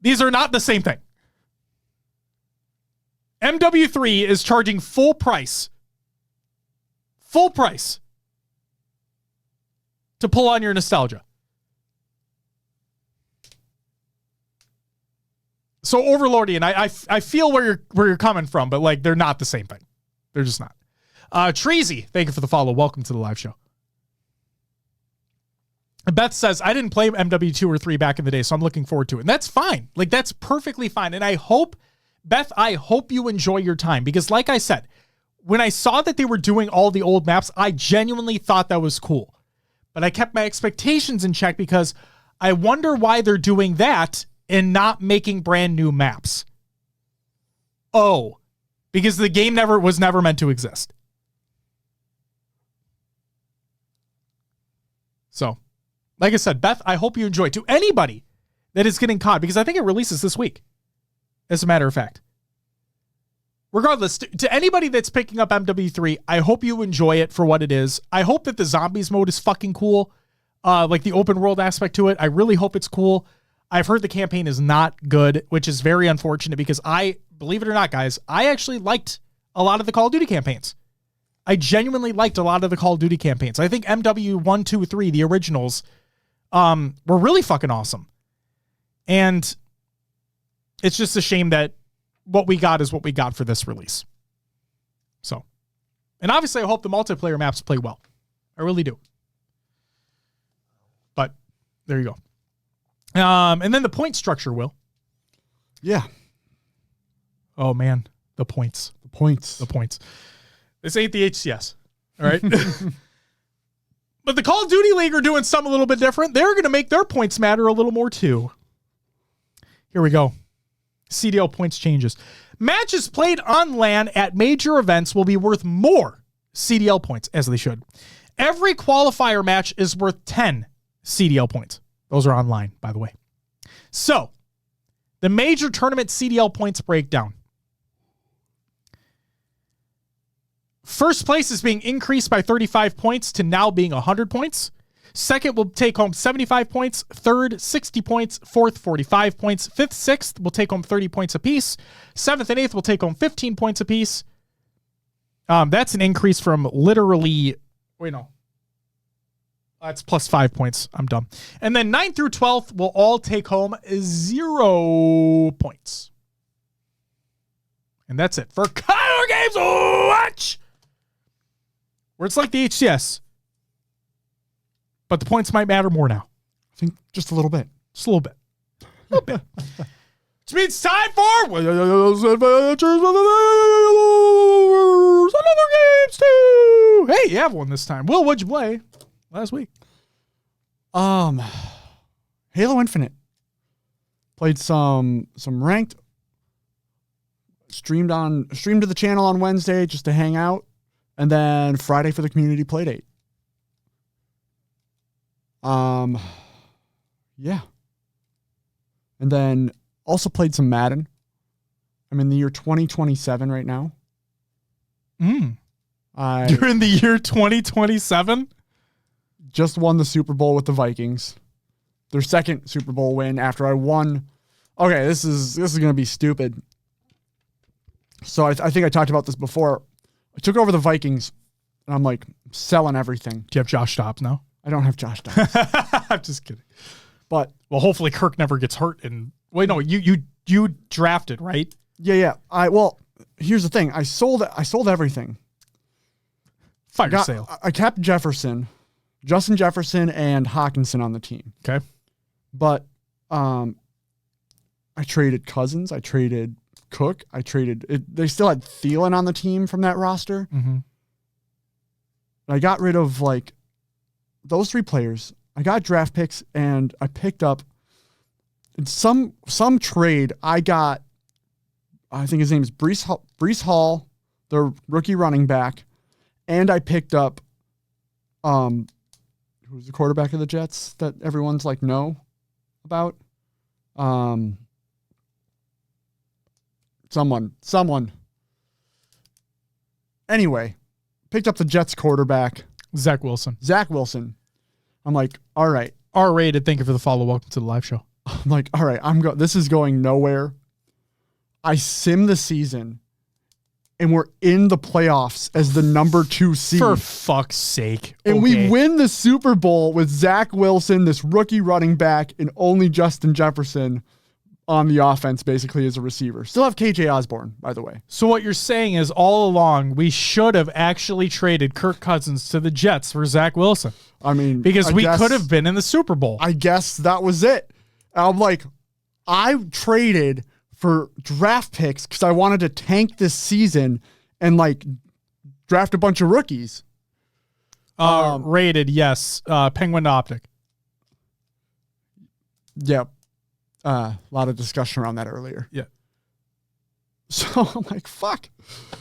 These are not the same thing. MW3 is charging full price to pull on your nostalgia. So Overlordian, I feel where you're coming from, but like, they're not the same thing. They're just not. Treasy, thank you for the follow. Welcome to the live show. Beth says, I didn't play MW2 or 3 back in the day, so I'm looking forward to it. And that's fine. Like, that's perfectly fine. And I hope, Beth, you enjoy your time. Because like I said, when I saw that they were doing all the old maps, I genuinely thought that was cool. But I kept my expectations in check because I wonder why they're doing that and not making brand new maps. Oh, because the game was never meant to exist. So, like I said, Beth, I hope you enjoy. To anybody that is getting caught, because I think it releases this week, as a matter of fact. Regardless, to anybody that's picking up MW3, I hope you enjoy it for what it is. I hope that the zombies mode is fucking cool. Like the open world aspect to it. I really hope it's cool. I've heard the campaign is not good, which is very unfortunate because believe it or not, guys, I actually liked a lot of the Call of Duty campaigns. I genuinely liked a lot of the Call of Duty campaigns. I think MW1, 2, 3, the originals, were really fucking awesome. And it's just a shame that what we got is what we got for this release. So, and obviously I hope the multiplayer maps play well. I really do. But there you go. And then the point structure, Will. Yeah. Oh man, the points. The points. This ain't the HCS. All right. But the Call of Duty League are doing something a little bit different. They're going to make their points matter a little more too. Here we go. CDL points changes. Matches played on LAN at major events will be worth more CDL points, as they should. Every qualifier match is worth 10 CDL points. Those are online, by the way. So, the major tournament CDL points breakdown. First place is being increased by 35 points to now being 100 points. Second will take home 75 points. Third, 60 points. Fourth, 45 points. Fifth, sixth will take home 30 points apiece. Seventh and eighth will take home 15 points apiece. That's an increase from literally... Wait, no. That's plus 5 points. I'm dumb. And then 9th through 12th will all take home 0 points. And that's it for Kyle Games Watch! Where it's like the HCS. But the points might matter more now. I think just a little bit. Just a little bit. A little bit. Which means time for Will's Adventures with another games too. Hey, you have one this time. Will, what'd you play last week? Halo Infinite. Played some ranked. Streamed to the channel on Wednesday just to hang out, and then Friday for the community playdate. Yeah. And then also played some Madden. I'm in the year 2027 right now. You're in the year 2027? Just won the Super Bowl with the Vikings. Their second Super Bowl win after I won. Okay, this is going to be stupid. So I think I talked about this before. I took over the Vikings, and I'm like selling everything. Do you have Josh Dobbs now? I don't have Josh Dobbs. I'm just kidding. But Well, hopefully Kirk never gets hurt. And wait, no, you drafted, right? yeah. Here's the thing. I sold everything. Fire sale. I kept Justin Jefferson, and Hawkinson on the team. Okay. But I traded Cousins. I traded Cook. They still had Thielen on the team from that roster. Mm-hmm. I got rid of like those 3 players. I got draft picks, and I picked up in some trade. I think his name is Breece Hall, the rookie running back, and I picked up who's the quarterback of the Jets that everyone's like know about? Someone. Anyway, picked up the Jets quarterback. Zach Wilson. I'm like, all right. R-rated. Thank you for the follow. Welcome to the live show. I'm like, all right, this is going nowhere. I sim the season, and we're in the playoffs as the number 2 seed. For fuck's sake. And we win the Super Bowl with Zach Wilson, this rookie running back, and only Justin Jefferson on the offense, basically, as a receiver. Still have KJ Osborne, by the way. So what you're saying is all along we should have actually traded Kirk Cousins to the Jets for Zach Wilson. I mean, because we could have been in the Super Bowl. I guess that was it. I'm like, I traded for draft picks because I wanted to tank this season and like draft a bunch of rookies. Rated, yes. Penguin OpTic. Yep. A lot of discussion around that earlier. Yeah. So I'm like, fuck.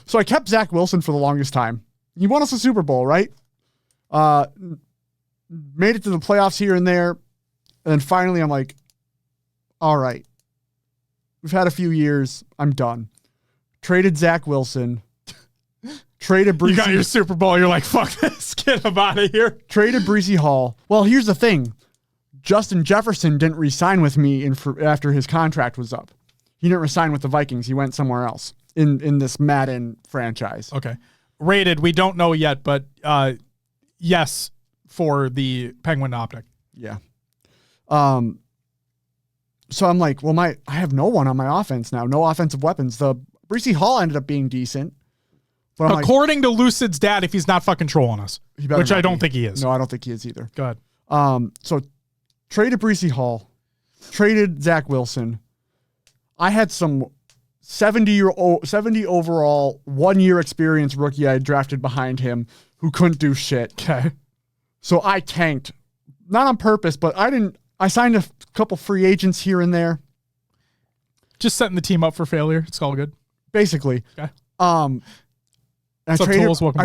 So I kept Zach Wilson for the longest time. He won us a Super Bowl, right? Made it to the playoffs here and there. And then finally I'm like, all right. We've had a few years. I'm done. Traded Zach Wilson. Traded Breece. You got your Super Bowl. You're like, fuck this. Get him out of here. Traded Breece Hall. Well, here's the thing. Justin Jefferson didn't re-sign with me after his contract was up. He didn't re-sign with the Vikings. He went somewhere else in this Madden franchise. Okay. Rated, we don't know yet, but yes, for the Penguin OpTic. Yeah. So I'm like, well, I have no one on my offense now. No offensive weapons. The Breece Hall ended up being decent. But according to Lucid's dad, if he's not fucking trolling us, which I don't think he is. No, I don't think he is either. Go ahead. So traded Breece Hall, traded Zach Wilson. I had some 70 overall, 1 year experience rookie I had drafted behind him who couldn't do shit. Okay. So I tanked, not on purpose, but I signed a couple free agents here and there. Just setting the team up for failure. It's all good. Basically. Okay. I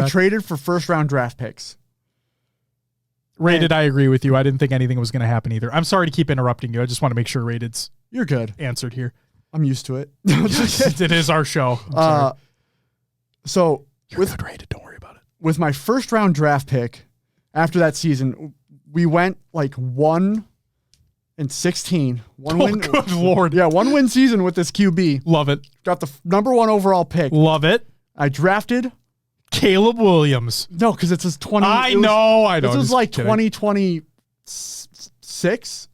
traded for first round draft picks. Rated, I agree with you. I didn't think anything was going to happen either. I'm sorry to keep interrupting you. I just want to make sure Rated's You're good. Answered here. I'm used to it. It is our show. So you're good, Rated. Don't worry about it. With my first round draft pick after that season, we went like 1-16. Good Lord. Yeah, 1-win season with this QB. Love it. Got the number 1 overall pick. Love it. I drafted Caleb Williams. No, because it's his 20. I know. This was like 2026.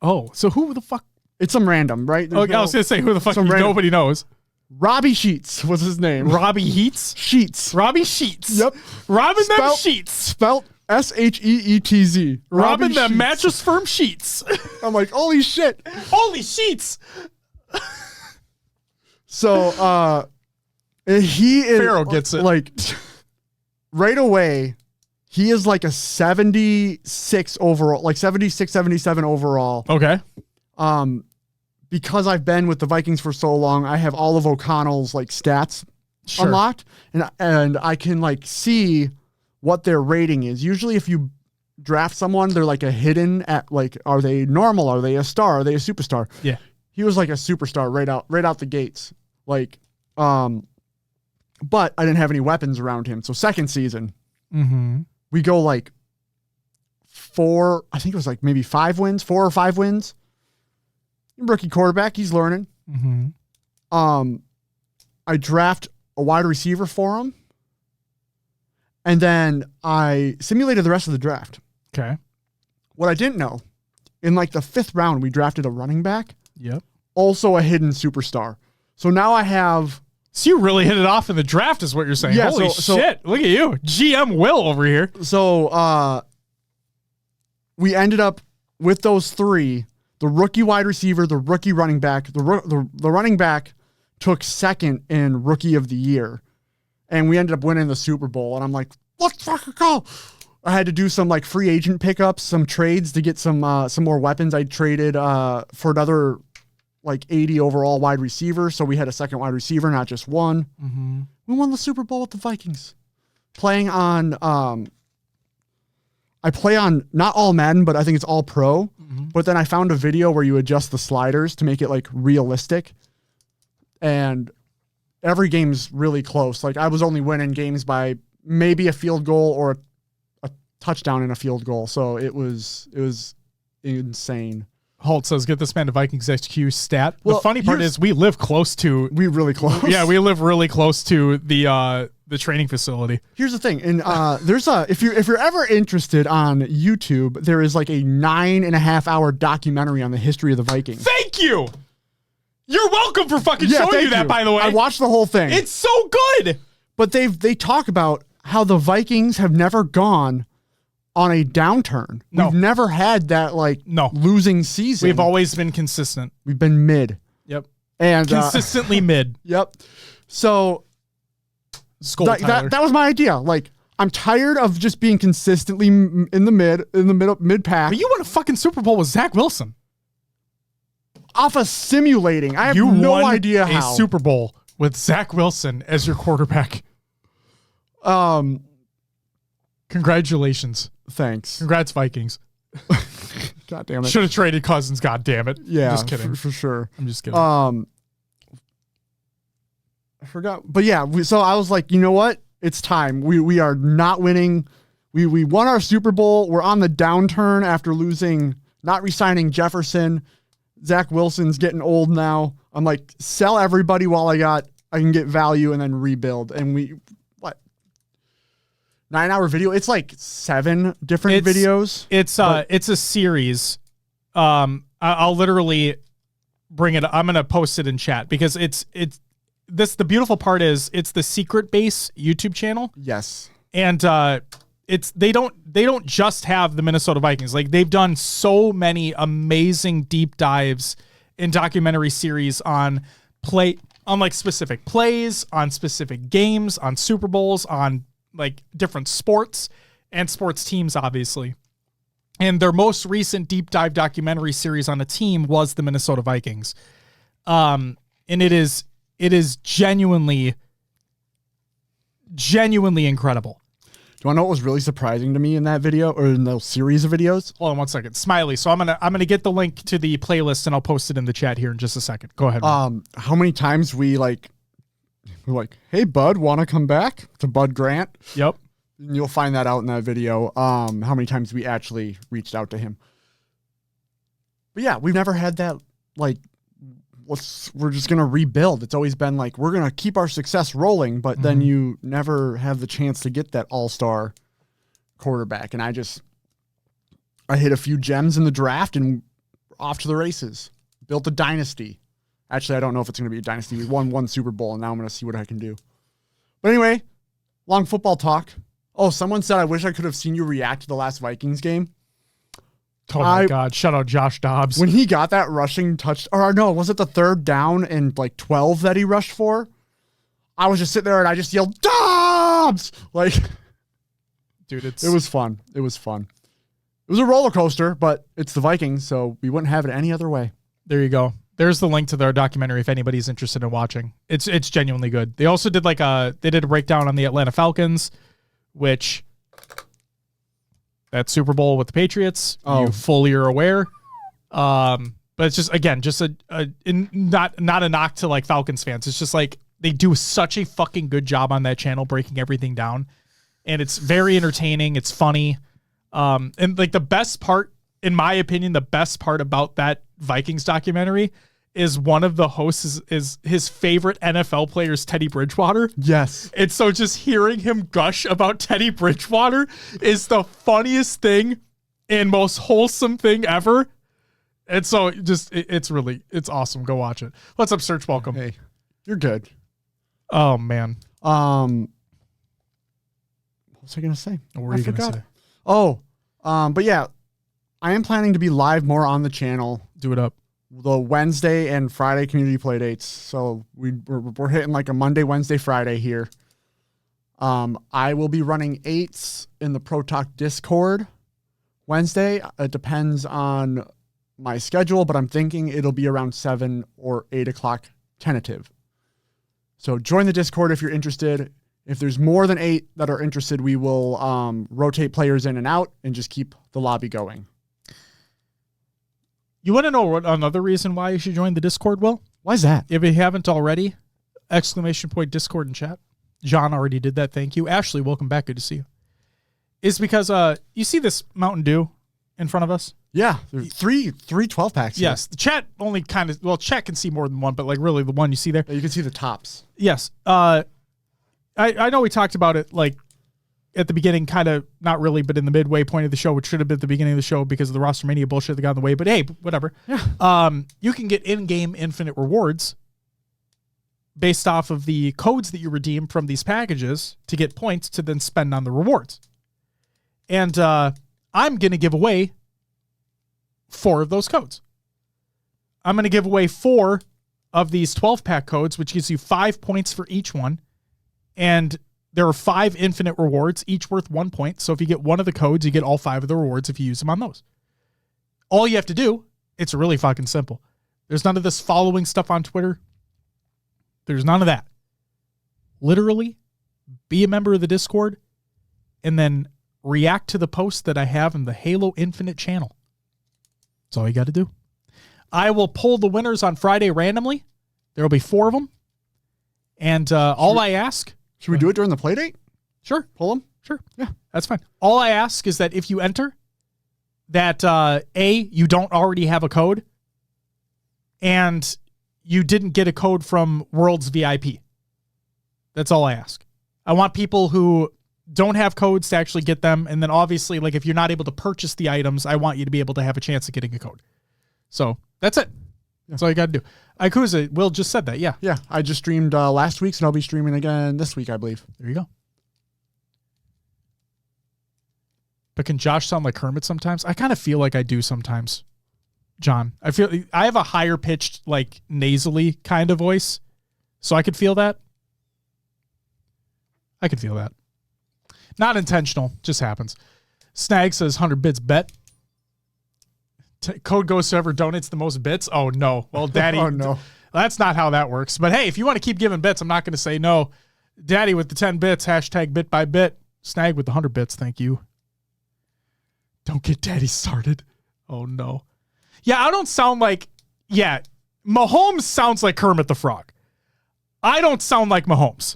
Oh, so who the fuck? It's some random, right? Okay, I was going to say, who the fuck? Nobody knows. Robbie Sheets was his name. Robbie Heats? Sheets. Robbie Sheets. Yep. Robbing them sheets. Spelt SHEETZ. Robbing them mattress firm sheets. I'm like, holy shit. Holy sheets. So, he is. Pharaoh gets it. Like, right away, he is like a 76 overall, like 76, 77 overall. Okay. Because I've been with the Vikings for so long, I have all of O'Connell's like stats unlocked, and I can like see what their rating is. Usually, if you draft someone, they're like a hidden at like, are they normal? Are they a star? Are they a superstar? Yeah. He was like a superstar right out the gates. Like, but I didn't have any weapons around him. So second season, we go like 4. I think it was like maybe 5 wins, 4 or 5 wins. Rookie quarterback, he's learning. I draft a wide receiver for him, and then I simulated the rest of the draft. Okay. What I didn't know in like the 5th round, we drafted a running back, Yep. also a hidden superstar. So now I have. So you really hit it off in the draft, is what you're saying. Yeah, Holy so- shit! Look at you, GM Will over here. So we ended up with those 3: the rookie wide receiver, the rookie running back. The running back took 2nd in rookie of the year, and we ended up winning the Super Bowl. And I'm like, let's fucking go. I had to do some like free agent pickups, some trades to get some more weapons. I traded for another like 80 overall wide receiver, so we had a 2nd wide receiver, not just one. Mm-hmm. We won the Super Bowl with the Vikings. Playing on, I play on not all Madden, but I think it's all pro. Mm-hmm. But then I found a video where you adjust the sliders to make it like realistic, and every game's really close. Like I was only winning games by maybe a field goal or a touchdown and a field goal. So it was insane. Holt says, "Get this man to Vikings HQ stat." Well, the funny part is we live close to. We really close. Yeah, we live really close to the training facility. Here's the thing, and there's if you're ever interested on YouTube, there is like a 9.5-hour documentary on the history of the Vikings. Thank you. You're welcome for fucking showing thank you that. By the way, I watched the whole thing. it's so good. But they talk about how the Vikings have never gone on a downturn. No. We've never had that losing season. We've always been consistent. We've been mid. Yep, And consistently mid. Yep. So Skull Tyler. that was my idea. Like I'm tired of just being consistently in the mid pack. But you won a fucking Super Bowl with Zach Wilson. Off of simulating. I have You no won idea a how. Super Bowl with Zach Wilson as your quarterback. Congratulations. Thanks. Congrats, Vikings. God damn it. Should have traded Cousins. God damn it. Yeah. Just kidding. For sure. I'm just kidding. I forgot. But yeah, so I was like, you know what? It's time. We are not winning. We won our Super Bowl. We're on the downturn after not re-signing Jefferson. Zach Wilson's getting old now. I'm like, sell everybody while I can get value and then rebuild. And 9-hour video. It's like 7 different videos. It's a series. I'll literally bring it. I'm gonna post it in chat because the beautiful part is it's the Secret Base YouTube channel. Yes. And they don't just have the Minnesota Vikings. Like they've done so many amazing deep dives in documentary series on like specific plays, on specific games, on Super Bowls, on like different sports and sports teams, obviously. And their most recent deep dive documentary series on a team was the Minnesota Vikings. And it is genuinely incredible. Do you want to know what was really surprising to me in that video or in those series of videos? Hold on 1 second. Smiley. So I'm gonna get the link to the playlist and I'll post it in the chat here in just a second. Go ahead. How many times we're like, hey bud, want to come back to Bud Grant? Yep. And you'll find that out in that video. How many times we actually reached out to him. But yeah, we've never had that like, we're just going to rebuild. It's always been like, we're going to keep our success rolling, but then you never have the chance to get that all-star quarterback. And I hit a few gems in the draft and off to the races. Built a dynasty. Actually, I don't know if it's going to be a dynasty. We won 1 Super Bowl, and now I'm going to see what I can do. But anyway, long football talk. Oh, someone said, I wish I could have seen you react to the last Vikings game. Oh my God. Shout out Josh Dobbs. When he got that rushing touch, or no, was it the 3rd down and like 12 that he rushed for? I was just sitting there and I just yelled, Dobbs! Like, dude, it was fun. It was fun. It was a roller coaster, but it's the Vikings, so we wouldn't have it any other way. There you go. There's the link to their documentary if anybody's interested in watching. It's genuinely good. They also did they did a breakdown on the Atlanta Falcons, which that Super Bowl with the Patriots. Oh. You fully are aware. But it's just not a knock to like Falcons fans. It's just like they do such a fucking good job on that channel breaking everything down. And it's very entertaining. It's funny. And like the best part, in my opinion, the best part about that Vikings documentary is one of the hosts is his favorite NFL player is Teddy Bridgewater. Yes. And so just hearing him gush about Teddy Bridgewater is the funniest thing and most wholesome thing ever. And so it's awesome. Go watch it. What's up, Search? Welcome. Hey, you're good. Oh man. What was I gonna say? What were you gonna say? Oh, but yeah, I am planning to be live more on the channel. Do it up. The Wednesday and Friday community play dates. So we're hitting like a Monday, Wednesday, Friday here. I will be running 8s in the Pro Talk Discord Wednesday. It depends on my schedule, but I'm thinking it'll be around 7 or 8 o'clock tentative. So join the Discord if you're interested. If there's more than 8 that are interested, we will rotate players in and out and just keep the lobby going. You want to know what another reason why you should join the Discord, Will? Why is that? If you haven't already, ! Discord and chat. John already did that. Thank you. Ashley, welcome back. Good to see you. Is because you see this Mountain Dew in front of us? Yeah, there's three 12-packs. Yes. The chat only chat can see more than one, but like really the one you see there. You can see the tops. Yes. I know we talked about it like at the beginning, kind of not really, but in the midway point of the show, which should have been at the beginning of the show because of the Rostermania bullshit that got in the way. But hey, whatever. Yeah. You can get in-game infinite rewards based off of the codes that you redeem from these packages to get points to then spend on the rewards. And I'm going to give away 4 of those codes. I'm going to give away 4 of these 12-pack codes, which gives you 5 points for each one. And there are 5 infinite rewards, each worth 1 point. So if you get one of the codes, you get all 5 of the rewards if you use them on those. All you have to do, it's really fucking simple. There's none of this following stuff on Twitter. There's none of that. Literally, be a member of the Discord and then react to the post that I have in the Halo Infinite channel. That's all you got to do. I will pull the winners on Friday randomly. There will be 4 of them. And I ask... Should we do it during the play date? Sure. Pull them? Sure. Yeah, that's fine. All I ask is that if you enter, that you don't already have a code, and you didn't get a code from World's VIP. That's all I ask. I want people who don't have codes to actually get them, and then obviously, like if you're not able to purchase the items, I want you to be able to have a chance of getting a code. So that's it. That's all you got to do. Ikuza, Will just said that, yeah. Yeah, I just streamed last week's, and I'll be streaming again this week, I believe. There you go. But can Josh sound like Kermit sometimes? I kind of feel like I do sometimes, John. I feel I have a higher pitched, like nasally kind of voice, so I could feel that. I could feel that. Not intentional, just happens. Snag says 100 bits bet. Code goes to whoever donates the most bits. Oh no. Well, Daddy, oh no. That's not how that works. But hey, if you want to keep giving bits, I'm not going to say no. Daddy with the 10 bits, hashtag bit by bit. Snag with the 100 bits. Thank you. Don't get Daddy started. Oh no. Yeah, I don't sound like, Mahomes sounds like Kermit the Frog. I don't sound like Mahomes.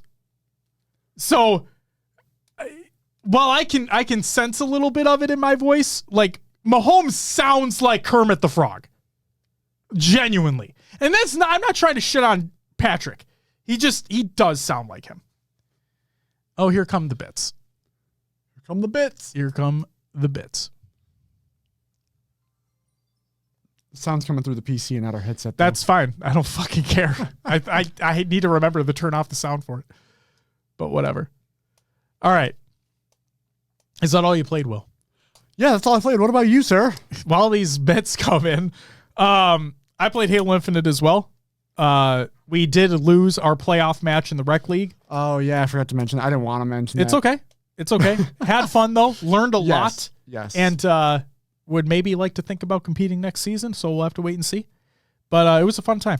So, while I can sense a little bit of it in my voice, like Mahomes sounds like Kermit the Frog. Genuinely. And I'm not trying to shit on Patrick. He does sound like him. Oh, here come the bits. Here come the bits. Here come the bits. Sound's coming through the PC and not our headset. Though. That's fine. I don't fucking care. I need to remember to turn off the sound for it. But whatever. All right. Is that all you played, Will? Yeah, that's all I played. What about you, sir? While these bets come in, I played Halo Infinite as well. We did lose our playoff match in the Rec League. Oh, yeah, I forgot to mention that. I didn't want to mention It's that. okay. It's okay. Had fun, though. Learned a lot. Yes. And would maybe like to think about competing next season, so we'll have to wait and see. But it was a fun time.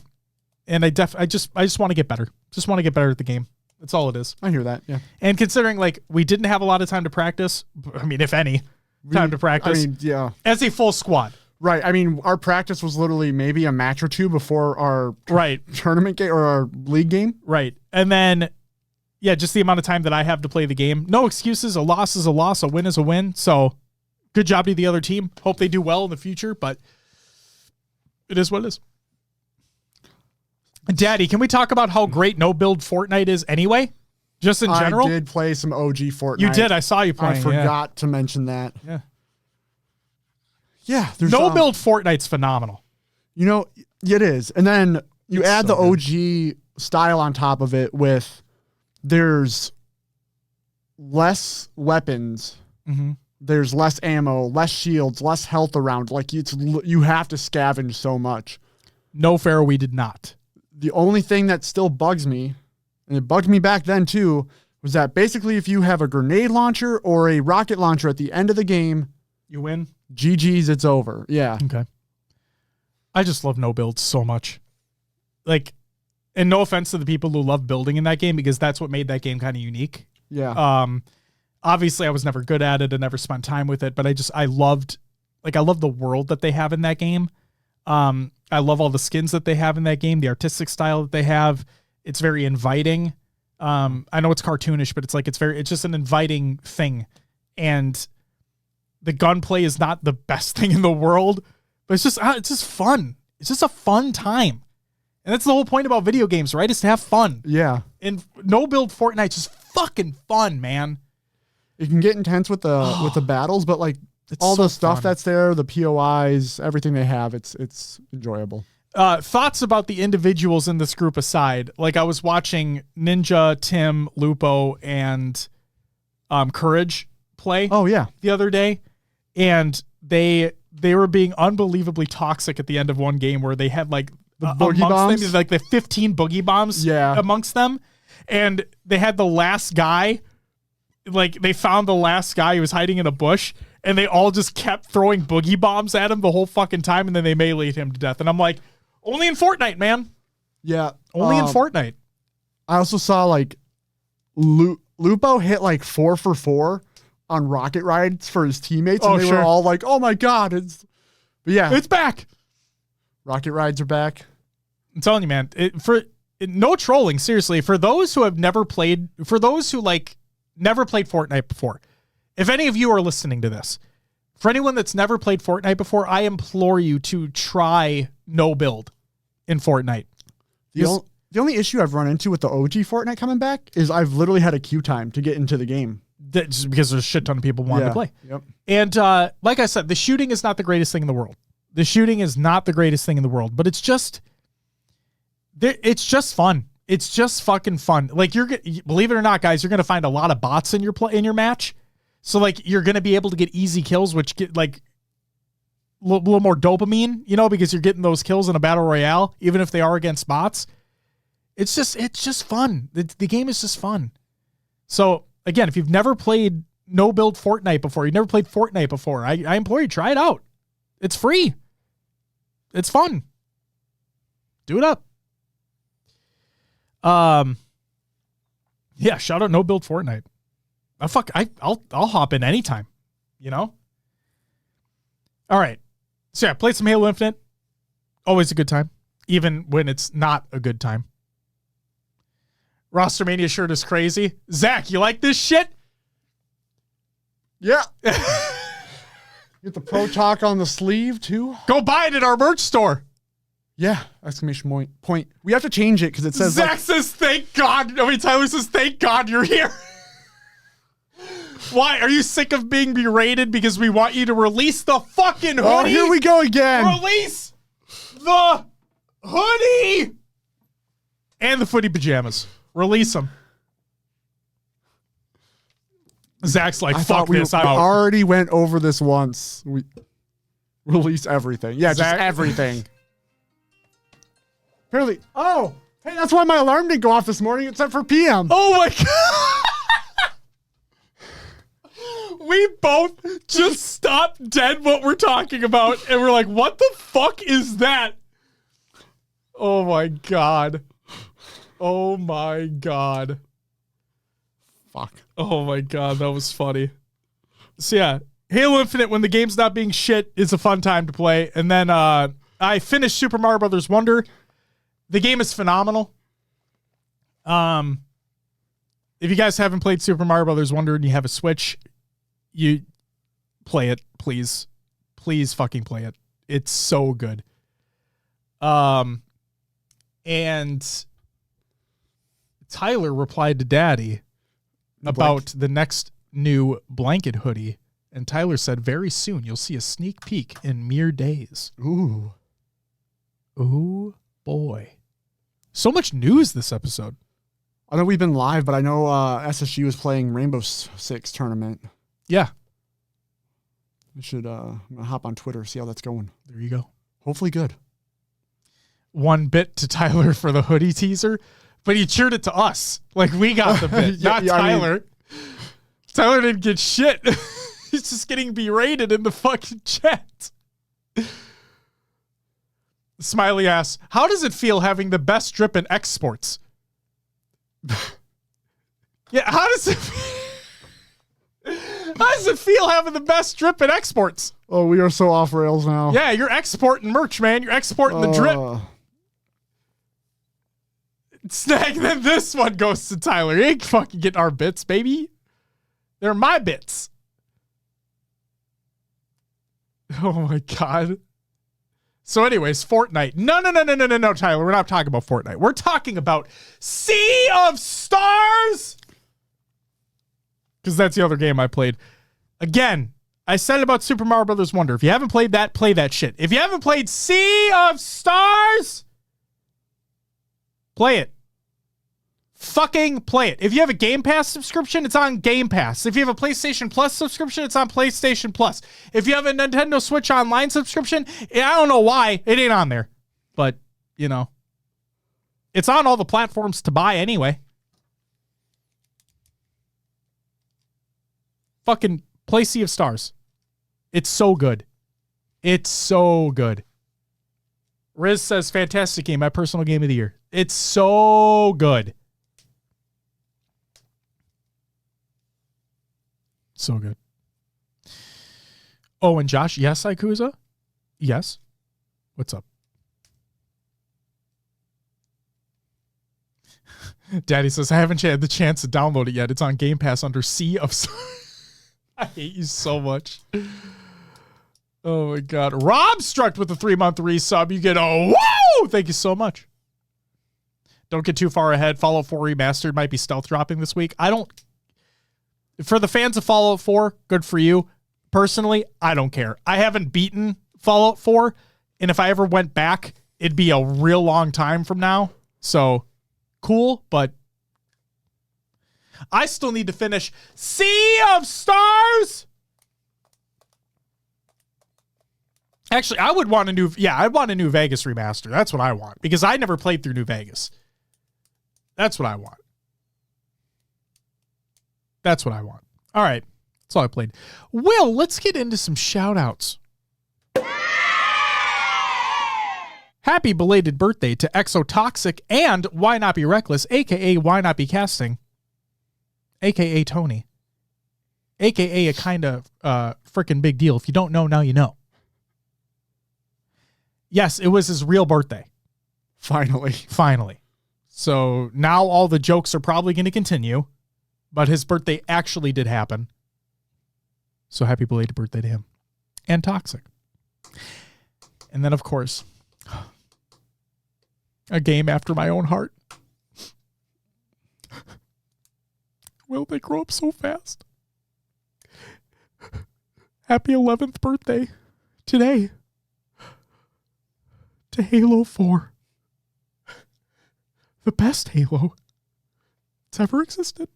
And I just want to get better. Just want to get better at the game. That's all it is. I hear that, yeah. And considering, like, we didn't have a lot of time to practice, I mean, if any, time to practice. I mean, yeah. As a full squad. Right. I mean, our practice was literally maybe a match or two before our tournament game or our league game. Right. And then, yeah, just the amount of time that I have to play the game. No excuses. A loss is a loss. A win is a win. So good job to the other team. Hope they do well in the future, but it is what it is. Daddy, can we talk about how great no-build Fortnite is anyway? Just in general? I did play some OG Fortnite. You did. I saw you playing. I forgot to mention that. Yeah. Yeah, there's No build Fortnite's phenomenal. You know, it is. And then you It's add so the OG style on top of it with there's less weapons, there's less ammo, less shields, less health around. Like you have to scavenge so much. No fair, we did not. The only thing that still bugs me, and it bugged me back then too, was that basically if you have a grenade launcher or a rocket launcher at the end of the game, You win? GG's, it's over. Yeah. Okay. I just love no builds so much. Like, and no offense to the people who love building in that game, because that's what made that game kind of unique. Yeah. Obviously I was never good at it and never spent time with it, but I loved the world that they have in that game. I love all the skins that they have in that game, the artistic style that they have. It's very inviting. I know it's cartoonish, but it's just an inviting thing. And the gunplay is not the best thing in the world, but it's just fun. It's just a fun time. And that's the whole point about video games, right? Is to have fun. Yeah. And no build Fortnite's just fucking fun, man. It can get intense with the battles, but like all so the stuff fun. that's there, the POIs, everything they have, it's enjoyable. Thoughts about the individuals in this group aside. Like I was watching Ninja, Tim, Lupo, and Courage play Oh yeah. the other day, and they were being unbelievably toxic at the end of one game where they had like The boogie amongst bombs? them, like the 15 boogie bombs amongst them, and they had the last guy, like they found the last guy who was hiding in a bush, and they all just kept throwing boogie bombs at him the whole fucking time, and then they meleeed him to death. And I'm like, only in Fortnite, man. Yeah. Only in Fortnite. I also saw like Lupo hit like 4 for 4 on rocket rides for his teammates, and they were all like, "Oh my god!" But yeah, It's back. rocket rides are back. I'm telling you, man. No trolling, seriously. For those who have never played, for those who like never played Fortnite before, if any of you are listening to this, for anyone that's never played Fortnite before, I implore you to try no build in Fortnite. The only issue I've run into with the OG Fortnite coming back is I've literally had a queue time to get into the game. Just because there's a shit ton of people wanting to play. Yep. And like I said, the shooting is not the greatest thing in the world. The shooting is not the greatest thing in the world, but it's just fun. It's just fucking fun. Like believe it or not, guys, you're gonna find a lot of bots in your match. So like you're gonna be able to get easy kills, which get like a little more dopamine, because you're getting those kills in a battle royale, even if they are against bots. It's just fun. The game is just fun. So again, if you've never played no build Fortnite before, you've never played Fortnite before, I implore you, try it out. It's free. It's fun. Do it up. Yeah, shout out no build Fortnite. I'll hop in anytime, All right. So yeah, played some Halo Infinite. Always a good time, even when it's not a good time. Rostermania shirt is crazy. Zach, you like this shit? Yeah. Get the Pro Talk on the sleeve too. Go buy it at our merch store. Yeah! Exclamation point. We have to change it because it says Zach says, "Thank God." I mean, Tyler says, "Thank God you're here." Why? Are you sick of being berated because we want you to release the fucking hoodie? Oh, here we go again. Release the hoodie and the footy pajamas. Release them. Zach's like, fuck this. I'm out. Already went over this once. We release everything. Yeah, Zach, just everything. Apparently, hey, that's why my alarm didn't go off this morning except for PM. Oh my God. We both just stopped dead what we're talking about, and we're like, what the fuck is that? Oh my God. Oh my God. Fuck. Oh my God, that was funny. So yeah, Halo Infinite, when the game's not being shit, is a fun time to play. And then I finished Super Mario Brothers Wonder. The game is phenomenal. If you guys haven't played Super Mario Brothers Wonder and you have a Switch, you play it, please. Please fucking play it. It's so good. And Tyler replied to Daddy about the next new blanket hoodie And Tyler said, very soon you'll see a sneak peek in mere days. Ooh. Ooh, boy. So much news this episode. I know we've been live, but I know SSG was playing Rainbow Six tournament. Yeah. We should I'm gonna hop on Twitter, see how that's going. There you go. Hopefully good. 1 bit to Tyler for the hoodie teaser, but he cheered it to us. Like we got the bit, not Tyler. Tyler didn't get shit. He's just getting berated in the fucking chat. Smiley asks, how does it feel having the best drip in exports? Yeah, how does it feel having the best drip in exports? Oh, we are so off rails now. Yeah, you're exporting merch, man. You're exporting the drip. Snag, then this one goes to Tyler. You ain't fucking getting our bits, baby. They're my bits. Oh my God. So anyways, Fortnite. No, Tyler. We're not talking about Fortnite. We're talking about Sea of Stars. Because that's the other game I played. Again, I said about Super Mario Brothers Wonder. If you haven't played that, play that shit. If you haven't played Sea of Stars, play it. Fucking play it. If you have a Game Pass subscription, it's on Game Pass. If you have a PlayStation Plus subscription, it's on PlayStation Plus. If you have a Nintendo Switch Online subscription, I don't know why it ain't on there. But, you know, it's on all the platforms to buy anyway. Fucking play Sea of Stars. It's so good. It's so good. Riz says, fantastic game, my personal game of the year. It's so good. So good. Oh, and Josh, yes, Ikuza? Yes. What's up? Daddy says, I haven't had the chance to download it yet. It's on Game Pass under Sea of Stars. I hate you so much. Oh, my God. Rob Struck with a 3-month resub. You get a woo! Thank you so much. Don't get too far ahead. Fallout 4 Remastered might be stealth dropping this week. For the fans of Fallout 4, good for you. Personally, I don't care. I haven't beaten Fallout 4, and if I ever went back, it'd be a real long time from now. So, cool, but I still need to finish Sea of Stars. Actually, I would want I'd want a New Vegas remaster. That's what I want, because I never played through New Vegas. That's what I want. That's what I want. All right. That's all I played. Will, let's get into some shout-outs. Happy belated birthday to Exotoxic and Why Not Be Reckless, a.k.a. Why Not Be Casting, a.k.a. Tony, a.k.a. a kind of freaking big deal. If you don't know, now you know. Yes, it was his real birthday. Finally. So now all the jokes are probably going to continue. But his birthday actually did happen. So happy belated birthday to him. And Toxic. And then, of course, a game after my own heart. Will they grow up so fast? Happy 11th birthday today to Halo 4. The best Halo that's ever existed.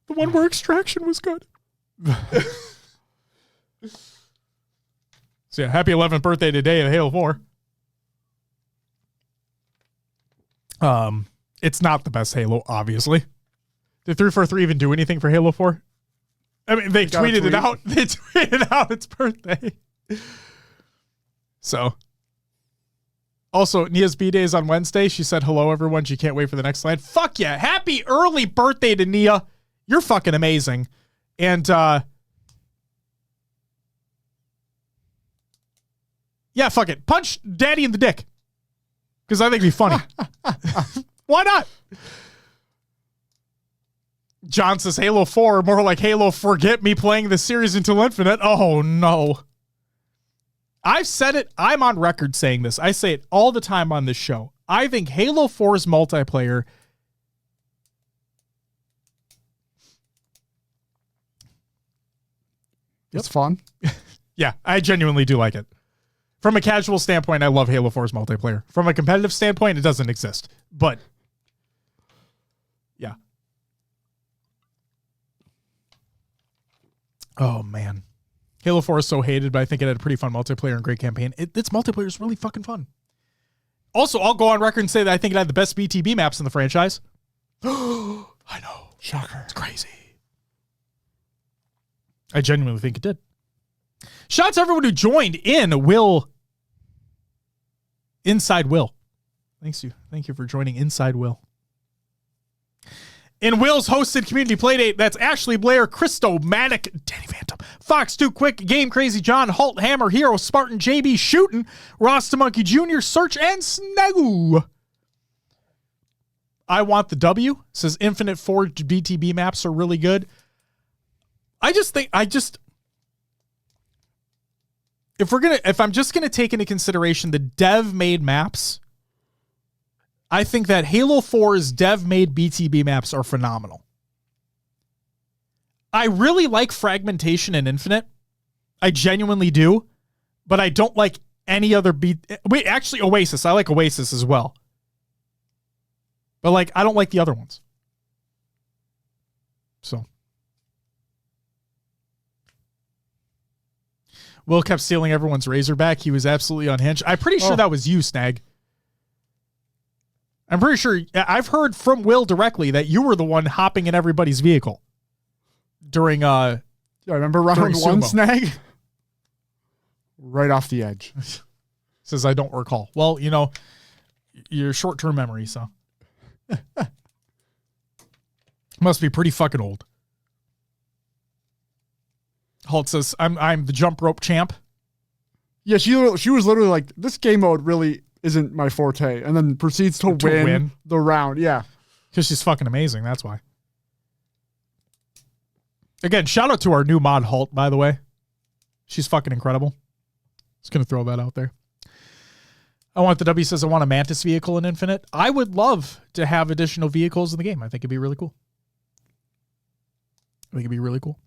The one where Extraction was good. So yeah, happy 11th birthday today to Halo 4. It's not the best Halo, obviously. Did 343 even do anything for Halo 4? I mean, they tweeted it out. They tweeted out its birthday. So. Also, Nia's B-Day is on Wednesday. She said, hello, everyone. She can't wait for the next line. Fuck yeah. Happy early birthday to Nia. You're fucking amazing. And, yeah, fuck it. Punch Daddy in the dick. Because I think it'd be funny. Why not? John says Halo 4, more like Halo Forget Me playing the series until infinite. Oh, no. I've said it. I'm on record saying this. I say it all the time on this show. I think Halo 4's multiplayer It's fun. Yeah, I genuinely do like it. From a casual standpoint, I love Halo 4's multiplayer. From a competitive standpoint, it doesn't exist. But, yeah. Oh, man. Halo 4 is so hated, but I think it had a pretty fun multiplayer and great campaign. Its multiplayer is really fucking fun. Also, I'll go on record and say that I think it had the best BTB maps in the franchise. I know. Shocker. It's crazy. I genuinely think it did. Shout out to everyone who joined in Inside Will. Thank you for joining Inside Will. In Will's hosted community playdate, that's Ashley Blair, Christo, Manic, Danny Phantom, Fox, Too Quick, Game Crazy John, Halt, Hammer, Hero, Spartan, JB, Shootin', Rostermonkey Jr., Search, and Snagoo. I want the W. Says Infinite 4 BTB maps are really good. If I'm just gonna take into consideration the dev-made maps, I think that Halo 4's dev-made BTB maps are phenomenal. I really like Fragmentation and Infinite. I genuinely do, but I don't like any other actually Oasis. I like Oasis as well. But like I don't like the other ones. So Will kept stealing everyone's Razorback. He was absolutely unhinged. I'm pretty sure that was you, Snag. I'm pretty sure I've heard from Will directly that you were the one hopping in everybody's vehicle during I remember round one, Sumo. Snag. Right off the edge. Says I don't recall. Well, you know, your short-term memory, so. Must be pretty fucking old. Halt says, I'm the jump rope champ. Yeah, she was literally like, this game mode really isn't my forte, and then proceeds to win the round. Yeah. Because she's fucking amazing, that's why. Again, shout out to our new mod Halt, by the way. She's fucking incredible. Just going to throw that out there. I want the W says, I want a Mantis vehicle in Infinite. I would love to have additional vehicles in the game. I think it'd be really cool. I think it'd be really cool.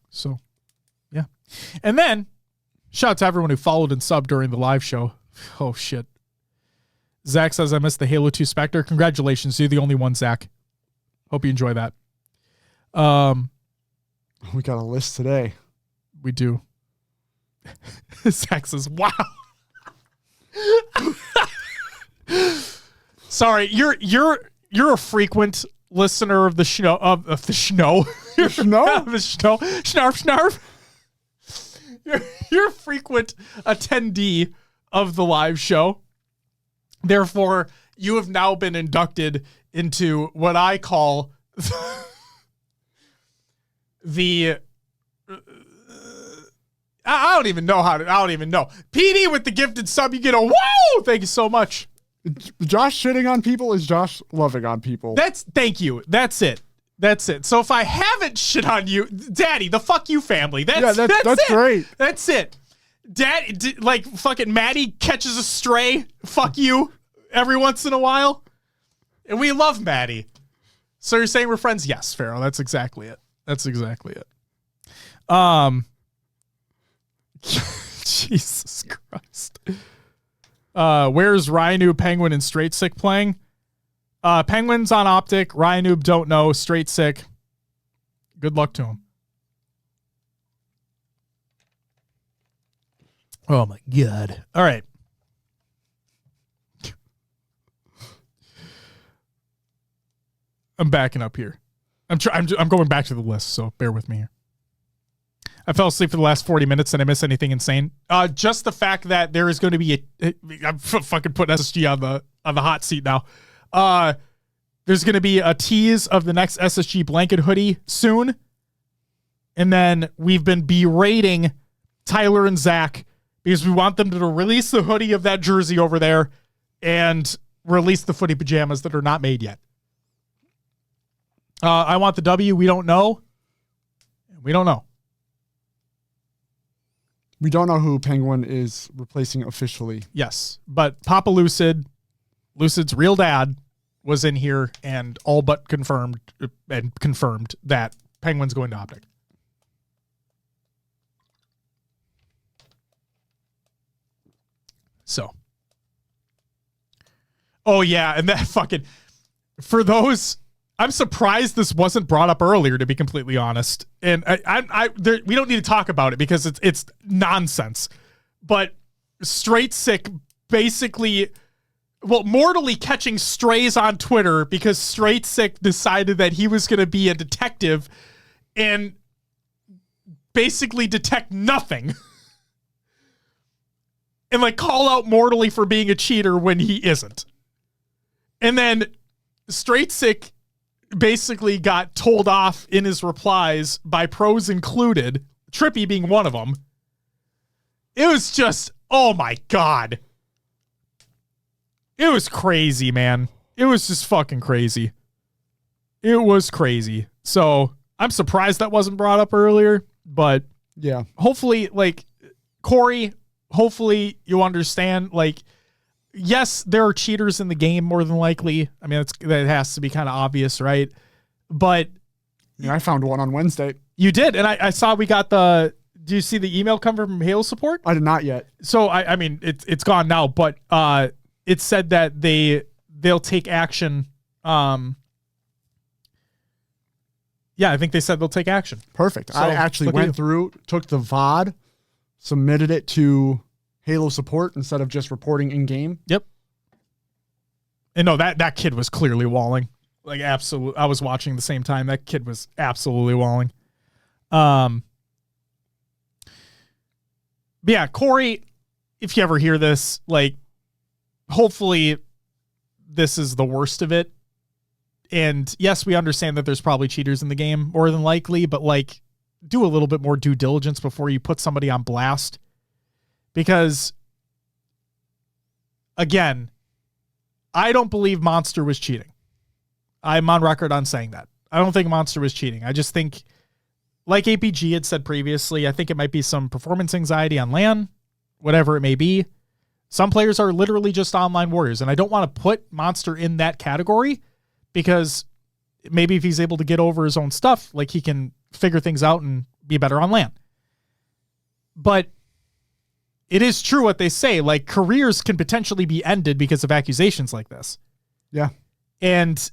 So, yeah. And then, shout out to everyone who followed and subbed during the live show. Oh, shit. Zach says, I missed the Halo 2 Spectre. Congratulations. You're the only one, Zach. Hope you enjoy that. We got a list today. We do. Zach says, wow. Sorry, you're a frequent listener of the show of the snow. The snow? The snow. Snarf. You're a frequent attendee of the live show. Therefore, you have now been inducted into what I call the I don't even know. PD with the gifted sub, you get a whoa! Thank you so much. Josh shitting on people is Josh loving on people. Thank you. That's it. So if I haven't shit on you, Daddy, the fuck you family. That's it. Great. That's it. Daddy, like fucking Maddie catches a stray. Fuck you every once in a while. And we love Maddie. So you're saying we're friends? Yes, Pharaoh. That's exactly it. Jesus Christ. Where's Ryanoob, Penguin, and Straight Sick playing? Penguin's on OpTic. Ryanoob don't know. Straight Sick. Good luck to him. Oh my God. All right. I'm backing up here. I'm going back to the list, so bear with me here. I fell asleep for the last 40 minutes. Did I miss anything insane? Just the fact that there is going to be I'm fucking putting SSG on the hot seat now. There's going to be a tease of the next SSG blanket hoodie soon. And then we've been berating Tyler and Zach because we want them to release the hoodie of that jersey over there and release the footy pajamas that are not made yet. I want the W. We don't know. We don't know who Penguin is replacing officially. Yes, but Papa Lucid's real dad was in here and all but confirmed that Penguins going to OpTic. So. Oh, yeah. And that fucking, for those, I'm surprised this wasn't brought up earlier, to be completely honest. And we don't need to talk about it because it's nonsense. But Straight Sick basically, mortally catching strays on Twitter because Straight Sick decided that he was going to be a detective and basically detect nothing. And like call out Mortally for being a cheater when he isn't. And then Straight Sick basically got told off in his replies by pros included, Trippy being one of them. It was just, oh my God. It was crazy, man. It was just fucking crazy. It was crazy. So I'm surprised that wasn't brought up earlier, but yeah, hopefully, like, Corey, hopefully you understand, like, yes, there are cheaters in the game more than likely. I mean, that has to be kind of obvious, right? But yeah, I found one on Wednesday. You did, and I saw we got do you see the email come from Halo support? I did not yet. So I mean, it's gone now, but it said that they'll take action. Yeah, I think they said they'll take action. Perfect. So, I actually went through, took the VOD, submitted it to Halo support instead of just reporting in game. Yep. And no, that kid was clearly walling. Like, absolutely. I was watching at the same time. That kid was absolutely walling. But yeah, Corey, if you ever hear this, like, hopefully this is the worst of it. And yes, we understand that there's probably cheaters in the game more than likely, but like, do a little bit more due diligence before you put somebody on blast. Because, again, I don't believe Monster was cheating. I'm on record on saying that. I don't think Monster was cheating. I just think, like APG had said previously, I think it might be some performance anxiety on LAN, whatever it may be. Some players are literally just online warriors, and I don't want to put Monster in that category because maybe if he's able to get over his own stuff, like, he can figure things out and be better on LAN. But it is true what they say, like, careers can potentially be ended because of accusations like this. Yeah. And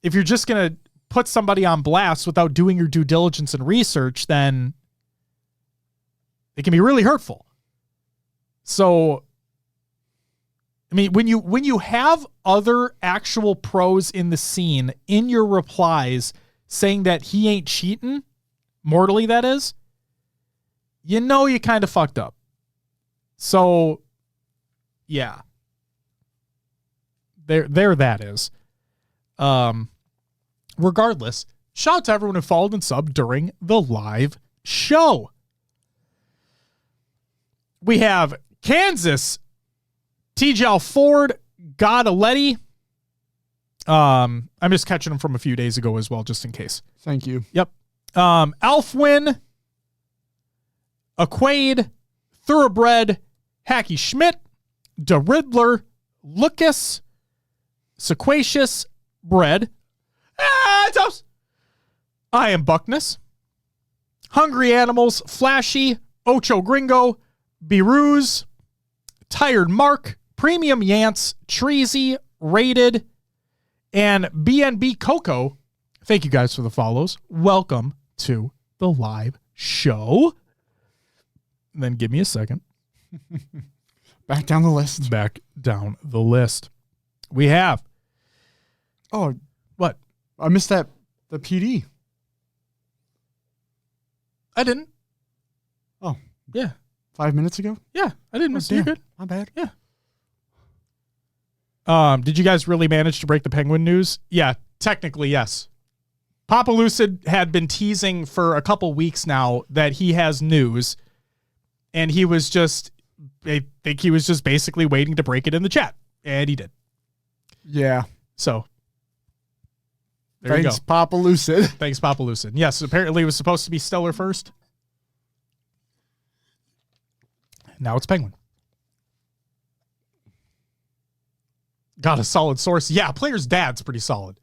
if you're just going to put somebody on blast without doing your due diligence and research, then it can be really hurtful. So, I mean, when you have other actual pros in the scene in your replies saying that he ain't cheating, Mortally that is, you know you kind of fucked up. So, yeah. There that is. Regardless, shout out to everyone who followed and subbed during the live show. We have Kansas, TGL Ford, Godaletti. I'm just catching them from a few days ago as well, just in case. Thank you. Yep. Alfwin, Aquade, Thoroughbred, Hacky Schmidt, De Riddler, Lucas, Sequacious, Bread, Toast. I am Buckness, Hungry Animals, Flashy, Ocho Gringo, Beruz, Tired Mark, Premium Yance, Treasy, Rated, and BNB Coco. Thank you guys for the follows. Welcome to the live show. And then give me a second. Back down the list. Back down the list. We have. Oh, what? I missed that. The PD. I didn't. Oh. Yeah. 5 minutes ago? Yeah. I didn't miss it. You're good. My bad. Yeah. Did you guys really manage to break the Penguin news? Yeah. Technically, yes. Papa Lucid had been teasing for a couple weeks now that he has news. And he was just, I think he was just basically waiting to break it in the chat. And he did. Yeah. So, there you go. Thanks, Papa Lucid. Thanks, Papa Lucid. Yes, apparently it was supposed to be Stellar first. Now it's Penguin. Got a solid source. Yeah, player's dad's pretty solid.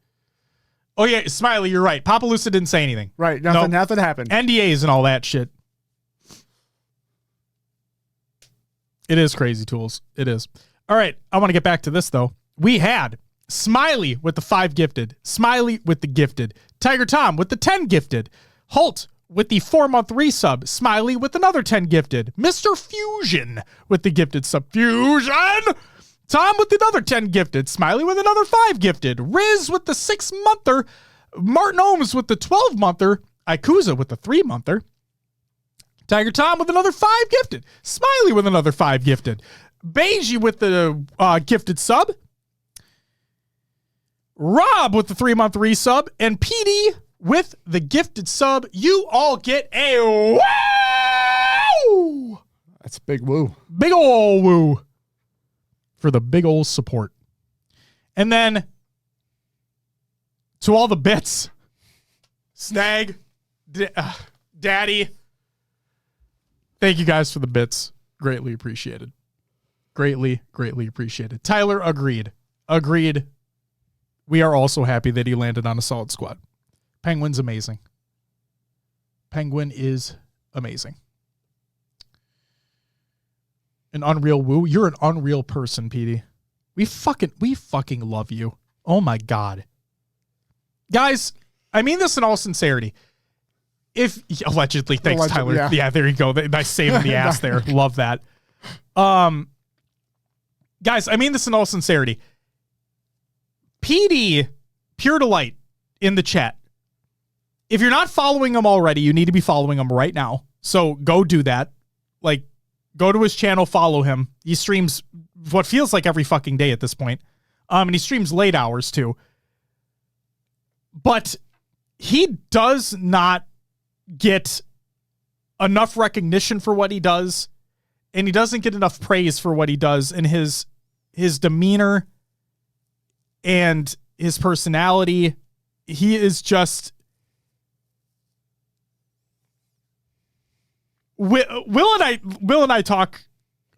Oh, yeah, Smiley, you're right. Papa Lucid didn't say anything. Right. Nothing happened. NDAs and all that shit. It is crazy, Tools. It is. All right. I want to get back to this, though. We had Smiley with the 5 gifted. Smiley with the gifted. Tiger Tom with the 10 gifted. Holt with the 4-month resub. Smiley with another 10 gifted. Mr. Fusion with the gifted sub. Fusion! Tom with another 10 gifted. Smiley with another 5 gifted. Riz with the 6-monther. Martin Ohms with the 12-monther. Ikuza with the 3-monther. Tiger Tom with another 5 gifted. Smiley with another 5 gifted. Beiji with the gifted sub. Rob with the 3-month resub. And PD with the gifted sub. You all get a wow! That's a big woo. Big ol' woo. For the big ol' support. And then to all the bits. Snag. Daddy. Thank you guys for the bits. Greatly appreciated. Greatly appreciated. Tyler agreed. We are also happy that he landed on a solid squad. Penguin's amazing. Penguin is amazing. An unreal woo. You're an unreal person, Petey. We fucking love you. Oh my God. Guys, I mean this in all sincerity. If allegedly, thanks, Tyler. Yeah, there you go. Nice save in the ass there. Love that. Guys, I mean this in all sincerity. PD, Pure Delight in the chat. If you're not following him already, you need to be following him right now. So go do that. Like, go to his channel, follow him. He streams what feels like every fucking day at this point. And he streams late hours too. But he does not get enough recognition for what he does, and he doesn't get enough praise for what he does, and his demeanor and his personality. He is just Will and I talk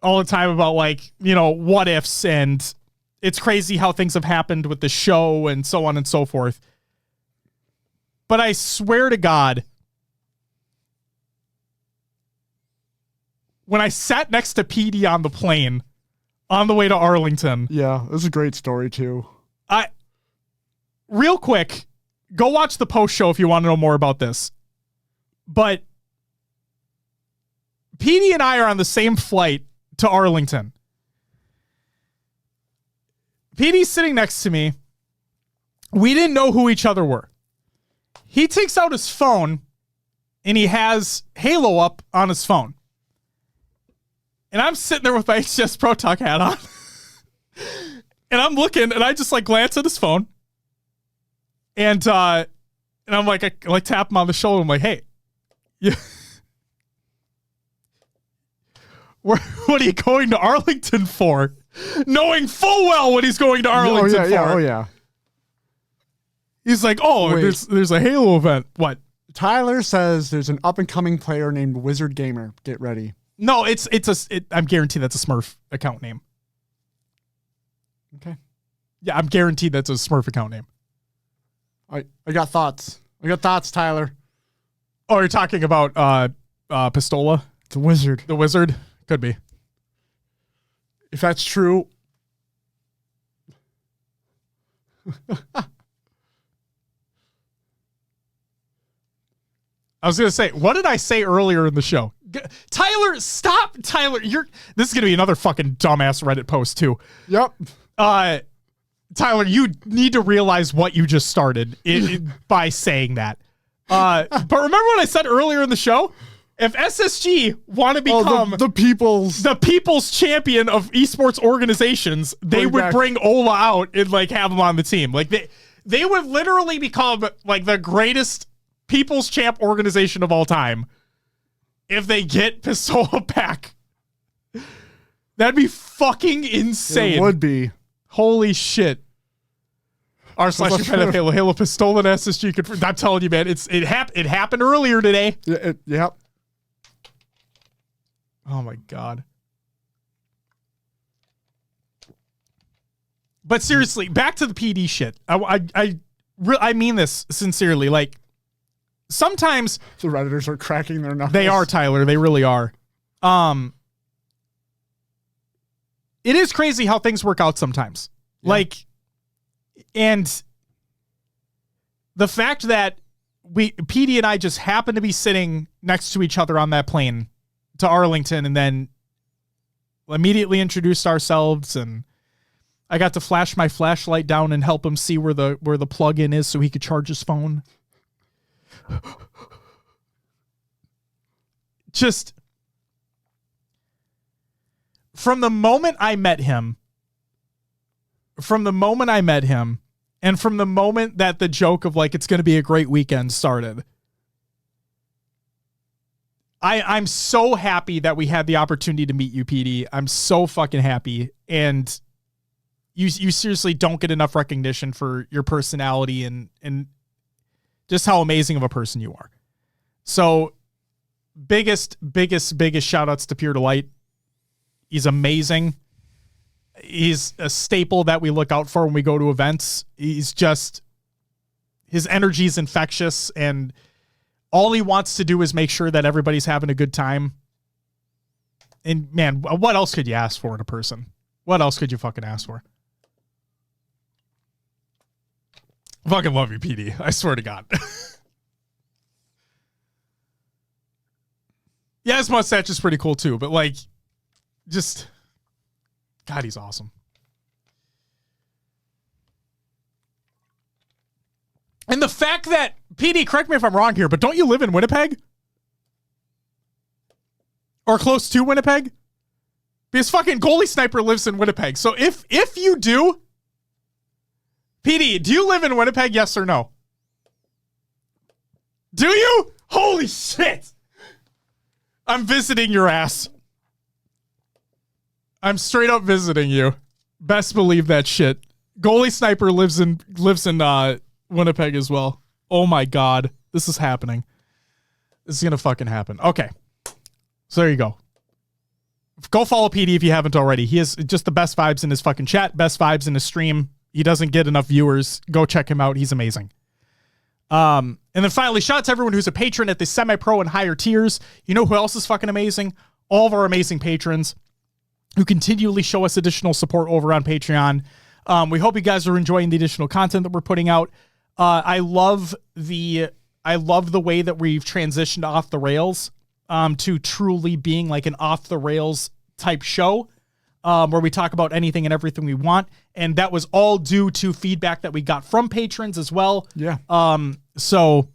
all the time about, like, you know, what ifs, and it's crazy how things have happened with the show and so on and so forth. But I swear to God, when I sat next to PD on the plane on the way to Arlington. Yeah, this is a great story too. Real quick, go watch the post show if you want to know more about this. But PD and I are on the same flight to Arlington. PD's sitting next to me. We didn't know who each other were. He takes out his phone and he has Halo up on his phone. And I'm sitting there with my HCS Pro Talk hat on. And I'm looking, and I just like glance at his phone. And I'm like, I like tap him on the shoulder. I'm like, hey, yeah. What are you going to Arlington for? Knowing full well what he's going to Arlington for. Oh yeah. He's like, oh, there's a Halo event. What? Tyler says there's an up-and-coming player named Wizard Gamer. Get ready. No, I'm guaranteed that's a Smurf account name. Okay. Yeah, I'm guaranteed that's a Smurf account name. I got thoughts. Tyler. Oh, you're talking about Pistola? It's a wizard. The wizard? Could be. If that's true. I was going to say, what did I say earlier in the show? Tyler, stop. Tyler, this is going to be another fucking dumbass Reddit post too. Yep. Tyler, you need to realize what you just started by saying that. But remember what I said earlier in the show? If SSG want to become the people's champion of esports organizations, they would bring Ola out and like have him on the team. Like they would literally become like the greatest people's champ organization of all time if they get Pistola back. That'd be fucking insane. It would be. Holy shit. r/Halo Halo Pistola and SSG confirmed. I'm telling you, man, it happened earlier today. Yep. Oh my God. But seriously, back to the PD shit. I I mean this sincerely. Like, sometimes The Redditors are cracking their knuckles. they are, Tyler. They really are. It is crazy how things work out sometimes. Yeah. Like, and the fact that PD and I just happened to be sitting next to each other on that plane to Arlington, and then immediately introduced ourselves, and I got to flash my flashlight down and help him see where the plug-in is so he could charge his phone. Just from the moment I met him, and from the moment that the joke of like, it's going to be a great weekend started, I'm so happy that we had the opportunity to meet you, PD. I'm so fucking happy. And you seriously don't get enough recognition for your personality and just how amazing of a person you are. So biggest shout outs to Pure Delight. He's amazing. He's a staple that we look out for when we go to events. He's just, his energy is infectious, and all he wants to do is make sure that everybody's having a good time. And man, what else could you ask for in a person? What else could you fucking ask for? I fucking love you, PD. I swear to God. Yeah, his mustache is pretty cool too, but like, just, God, he's awesome. And the fact that, PD, correct me if I'm wrong here, but don't you live in Winnipeg? Or close to Winnipeg? Because fucking Goalie Sniper lives in Winnipeg. So if you do, PD, do you live in Winnipeg, yes or no? Do you? Holy shit. I'm visiting your ass. I'm straight up visiting you. Best believe that shit. Goalie Sniper lives in Winnipeg as well. Oh my God. This is happening. This is going to fucking happen. Okay. So there you go. Go follow PD if you haven't already. He has just the best vibes in his fucking chat, best vibes in his stream. He doesn't get enough viewers. Go check him out. He's amazing. And then finally, shout out to everyone who's a patron at the semi-pro and higher tiers. You know who else is fucking amazing? All of our amazing patrons who continually show us additional support over on Patreon. We hope you guys are enjoying the additional content that we're putting out. I love the way that we've transitioned off the rails to truly being like an off the rails type show, where we talk about anything and everything we want. And that was all due to feedback that we got from patrons as well. Yeah. So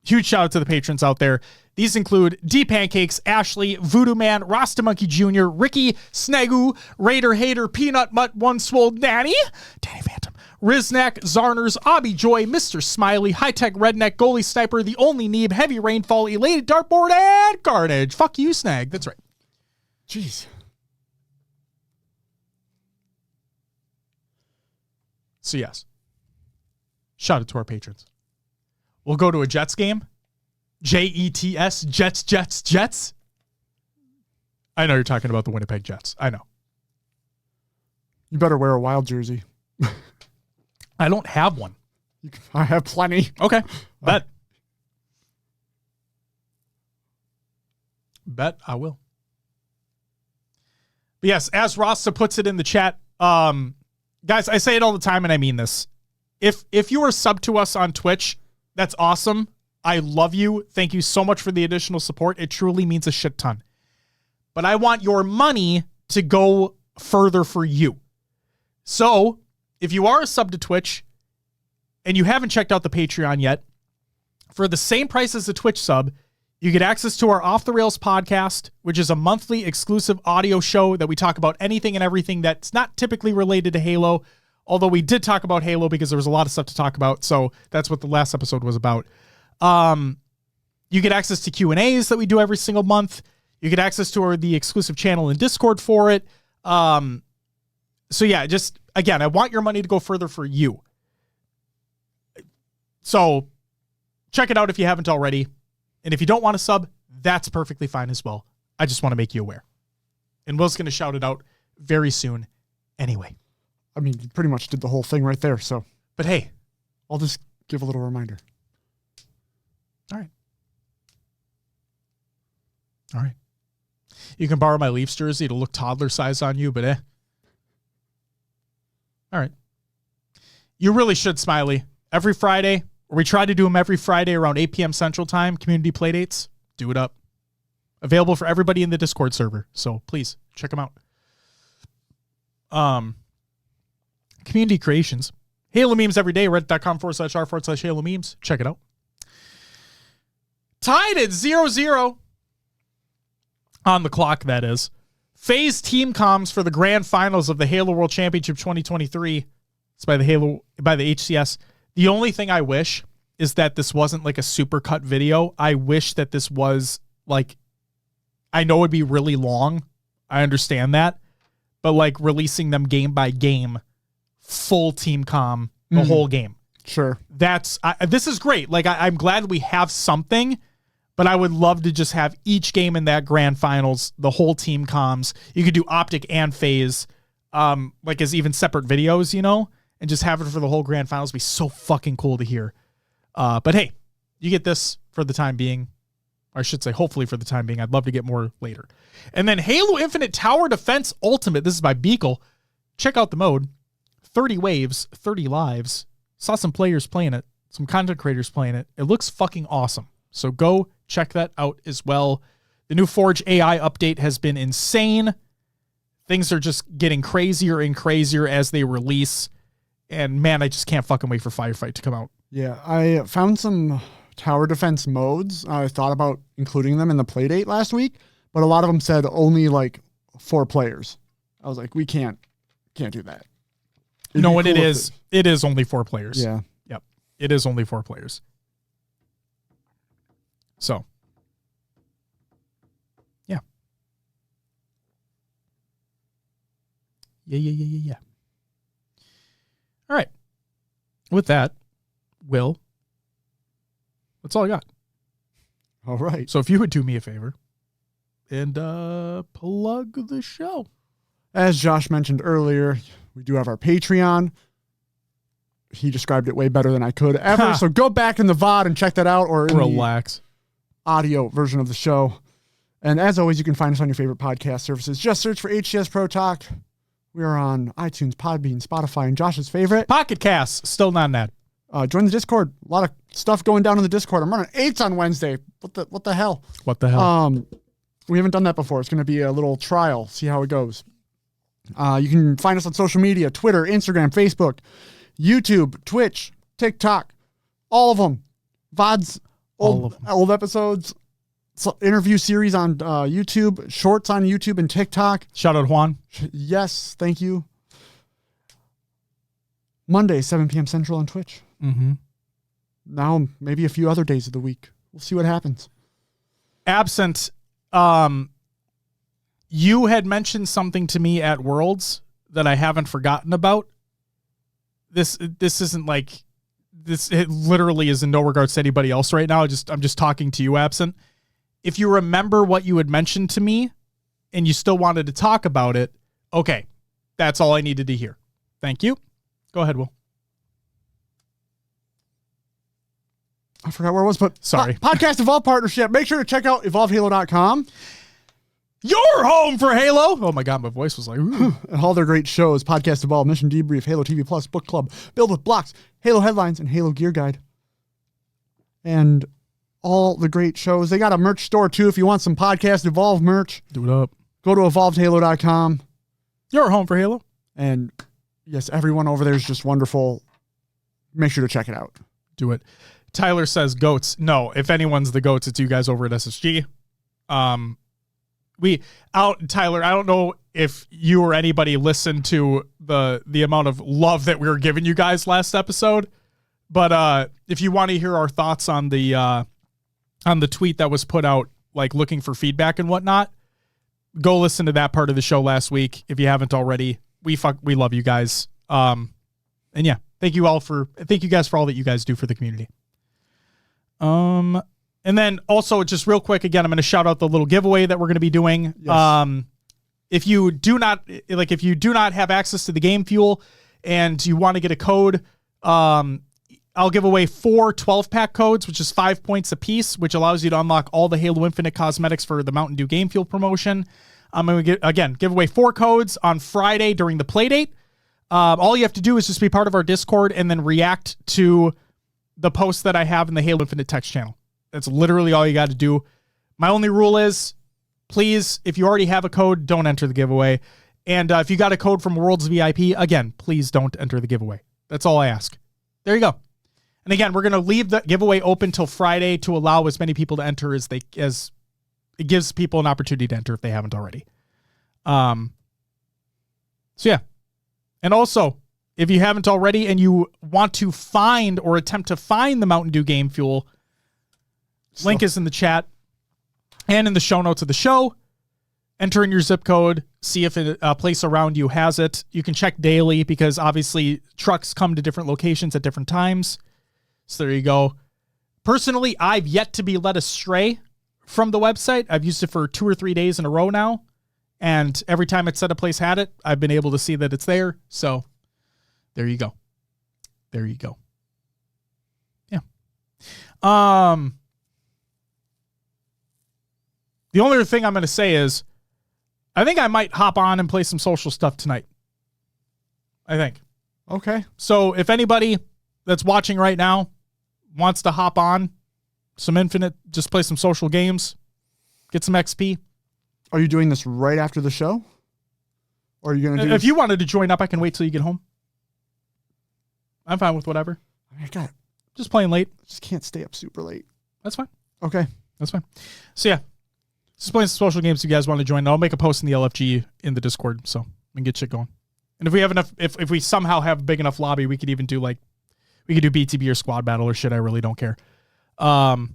huge shout out to the patrons out there. These include D Pancakes, Ashley, Voodoo Man, Rasta Monkey Jr., Ricky, Snagoo, Raider Hater, Peanut Mutt, One Swole Nanny, Danny Phantom, Riznak, Zarners, Obby Joy, Mr. Smiley, High Tech Redneck, Goalie Sniper, The Only Neeb, Heavy Rainfall, Elated Dartboard, and Carnage. Fuck you, Snag. That's right. Jeez. So yes, shout out to our patrons. We'll go to a Jets game. Jets, Jets. I know you're talking about the Winnipeg Jets. I know. You better wear a Wild jersey. I don't have one. I have plenty. Okay. Bet I will. But yes, as Rasta puts it in the chat, guys, I say it all the time and I mean this. If you are sub to us on Twitch, that's awesome. I love you. Thank you so much for the additional support. It truly means a shit ton. But I want your money to go further for you. So if you are a sub to Twitch and you haven't checked out the Patreon yet, for the same price as the Twitch sub, you get access to our Off the Rails podcast, which is a monthly exclusive audio show that we talk about anything and everything that's not typically related to Halo. Although we did talk about Halo because there was a lot of stuff to talk about. So that's what the last episode was about. You get access to Q&As that we do every single month. You get access to the exclusive channel in Discord for it. So yeah, just again, I want your money to go further for you. So check it out if you haven't already. And if you don't want to sub, that's perfectly fine as well. I just want to make you aware. And Will's going to shout it out very soon anyway. I mean, you pretty much did the whole thing right there. So, but hey, I'll just give a little reminder. All right. You can borrow my Leafs jersey. It'll look toddler size on you, but All right. You really should, Smiley. Every Friday, or we try to do them every Friday around 8 p.m. Central Time, community playdates. Do it up. Available for everybody in the Discord server. So please check them out. Community creations. Halo memes every day. Reddit.com/r/Halo memes. Check it out. Tied at 0-0 on the clock, that is. Phase team comms for the grand finals of the Halo World Championship 2023. It's by the HCS. The only thing I wish is that this wasn't like a super cut video. I wish that this was like, I know it'd be really long. I understand that. But like releasing them game by game, full team comm, the whole game. Sure. This is great. Like I'm glad we have something, but I would love to just have each game in that grand finals, the whole team comms. You could do OpTic and Phase, like as even separate videos, you know, and just have it for the whole grand finals. It'd be so fucking cool to hear. But hey, you get this for the time being. Or I should say, hopefully for the time being. I'd love to get more later. And then Halo Infinite Tower Defense Ultimate. This is by Beagle. Check out the mode. 30 waves, 30 lives. Saw some players playing it. Some content creators playing it. It looks fucking awesome. So go check that out as well. The new Forge AI update has been insane. Things are just getting crazier and crazier as they release. And man, I just can't fucking wait for Firefight to come out. Yeah, I found some tower defense modes. I thought about including them in the playdate last week, but a lot of them said only like 4 players. I was like, we can't do that. No, and cool it is only 4 players. Yeah. Yep. It is only 4 players. So. Yeah. Yeah. All right. With that, Will, that's all I got. All right. So if you would do me a favor and plug the show. As Josh mentioned earlier, we do have our Patreon. He described it way better than I could ever. So go back in the VOD and check that out, or in relax the audio version of the show. And as always, you can find us on your favorite podcast services. Just search for HCS Pro Talk. We are on iTunes, Podbean, Spotify, and Josh's favorite, Pocket Casts. Still not that. Join the Discord. A lot of stuff going down in the Discord. I'm running 8s on Wednesday. What the hell? What the hell? We haven't done that before. It's going to be a little trial. See how it goes. You can find us on social media: Twitter, Instagram, Facebook, YouTube, Twitch, TikTok, all of them. VODs, old episodes, interview series on YouTube, shorts on YouTube and TikTok. Shout out Juan. Yes, thank you. Monday, 7 p.m. Central on Twitch. Mm-hmm. Now, maybe a few other days of the week. We'll see what happens. Absent, you had mentioned something to me at Worlds that I haven't forgotten about. This isn't like this. It literally is in no regards to anybody else right now. I'm just talking to you, Absent. If you remember what you had mentioned to me and you still wanted to talk about it, okay, that's all I needed to hear. Thank you. Go ahead, Will. I forgot where it was, but sorry. Podcast Evolve partnership. Make sure to check out evolvehalo.com. Your home for Halo. Oh my God, my voice was like, ooh. And all their great shows: Podcast Evolve, Mission Debrief, Halo TV Plus, Book Club, Build with Blocks, Halo Headlines, and Halo Gear Guide. And all the great shows. They got a merch store too. If you want some Podcast Evolve merch, do it up. Go to evolvedhalo.com. Your home for Halo. And yes, everyone over there is just wonderful. Make sure to check it out. Do it. Tyler says goats. No, if anyone's the goats, it's you guys over at SSG. Tyler, I don't know if you or anybody listened to the amount of love that we were giving you guys last episode, but if you want to hear our thoughts on the tweet that was put out, like looking for feedback and whatnot, go listen to that part of the show last week if you haven't already. We love you guys. And yeah, thank you guys for all that you guys do for the community. And then also just real quick, again, I'm going to shout out the little giveaway that we're going to be doing. Yes. If you do not have access to the Game Fuel and you want to get a code, I'll give away 4 12-pack codes, which is 5 points apiece, which allows you to unlock all the Halo Infinite cosmetics for the Mountain Dew Game Fuel promotion. I'm going to, give away 4 codes on Friday during the playdate. All you have to do is just be part of our Discord and then react to the posts that I have in the Halo Infinite text channel. That's literally all you got to do. My only rule is, please, if you already have a code, don't enter the giveaway. And if you got a code from Worlds VIP, again, please don't enter the giveaway. That's all I ask. There you go. And again, we're going to leave the giveaway open till Friday to allow as many people to enter as it gives people an opportunity to enter if they haven't already. So yeah. And also, if you haven't already and you want to find or attempt to find the Mountain Dew Game Fuel, link is in the chat and in the show notes of the show. Enter in your zip code, see if a place around you has it. You can check daily because obviously trucks come to different locations at different times. So there you go. Personally, I've yet to be led astray from the website. I've used it for 2 or 3 days in a row now. And every time it said a place had it, I've been able to see that it's there. So there you go. There you go. Yeah. The only other thing I'm going to say is I think I might hop on and play some social stuff tonight. I think. Okay. So if anybody that's watching right now wants to hop on some Infinite, just play some social games, get some XP. Are you doing this right after the show? Or are you going to do If you wanted to join up, I can wait till you get home. I'm fine with whatever. I got Just playing late. just can't stay up super late. That's fine. Okay. That's fine. So yeah, just playing some social games if you guys want to join. I'll make a post in the LFG in the Discord so we can get shit going. And if we have enough, if we somehow have a big enough lobby, we could even do we could do BTB or squad battle or shit. I really don't care. All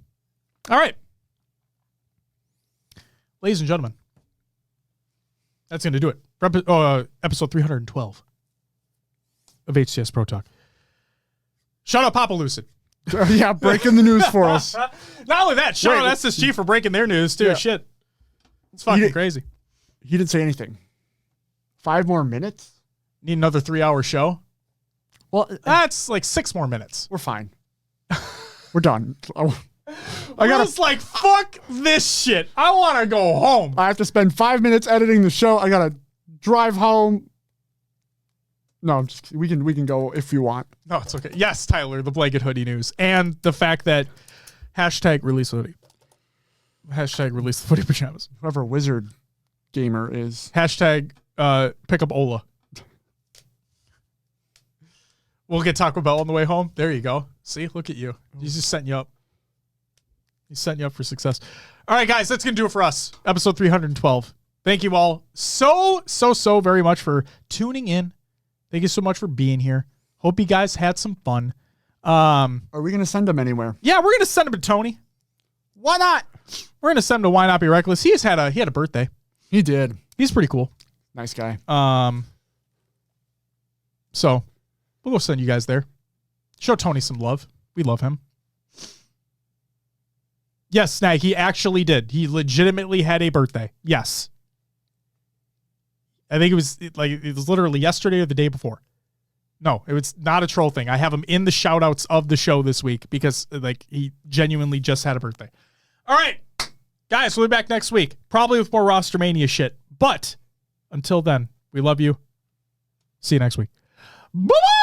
right. Ladies and gentlemen, that's going to do it for episode 312 of HCS Pro Talk. Shout out Papa Lucid. Yeah, breaking the news for us. Not only that, shout out SSG for breaking their news too. Yeah. Shit. It's fucking crazy. He didn't say anything. 5 more minutes? Need another 3-hour show? Well, That's like 6 more minutes. we're fine. We're done. I was like, fuck this shit. I want to go home. I have to spend 5 minutes editing the show. I got to drive home. No, we can go if you want. No, it's okay. Yes, Tyler, the blanket hoodie news. And the fact that hashtag release hoodie. Hashtag release the footy pajamas. Whoever wizard gamer is. Hashtag pick up Ola. We'll get Taco Bell on the way home. There you go. See, look at you. He's just setting you up. He's setting you up for success. All right, guys, that's going to do it for us. Episode 312. Thank you all so very much for tuning in. Thank you so much for being here. Hope you guys had some fun. Are we going to send them anywhere? Yeah, we're going to send him to Tony. Why not? We're going to send him to Why Not Be Reckless. He had a birthday. He did. He's pretty cool. Nice guy. So we'll go send you guys there. Show Tony some love. We love him. Yes, Snag, he actually did. He legitimately had a birthday. Yes. I think it was literally yesterday or the day before. No, it was not a troll thing. I have him in the shoutouts of the show this week because he genuinely just had a birthday. All right, guys, we'll be back next week, probably with more Rostermania shit. But until then, we love you. See you next week. Bye-bye!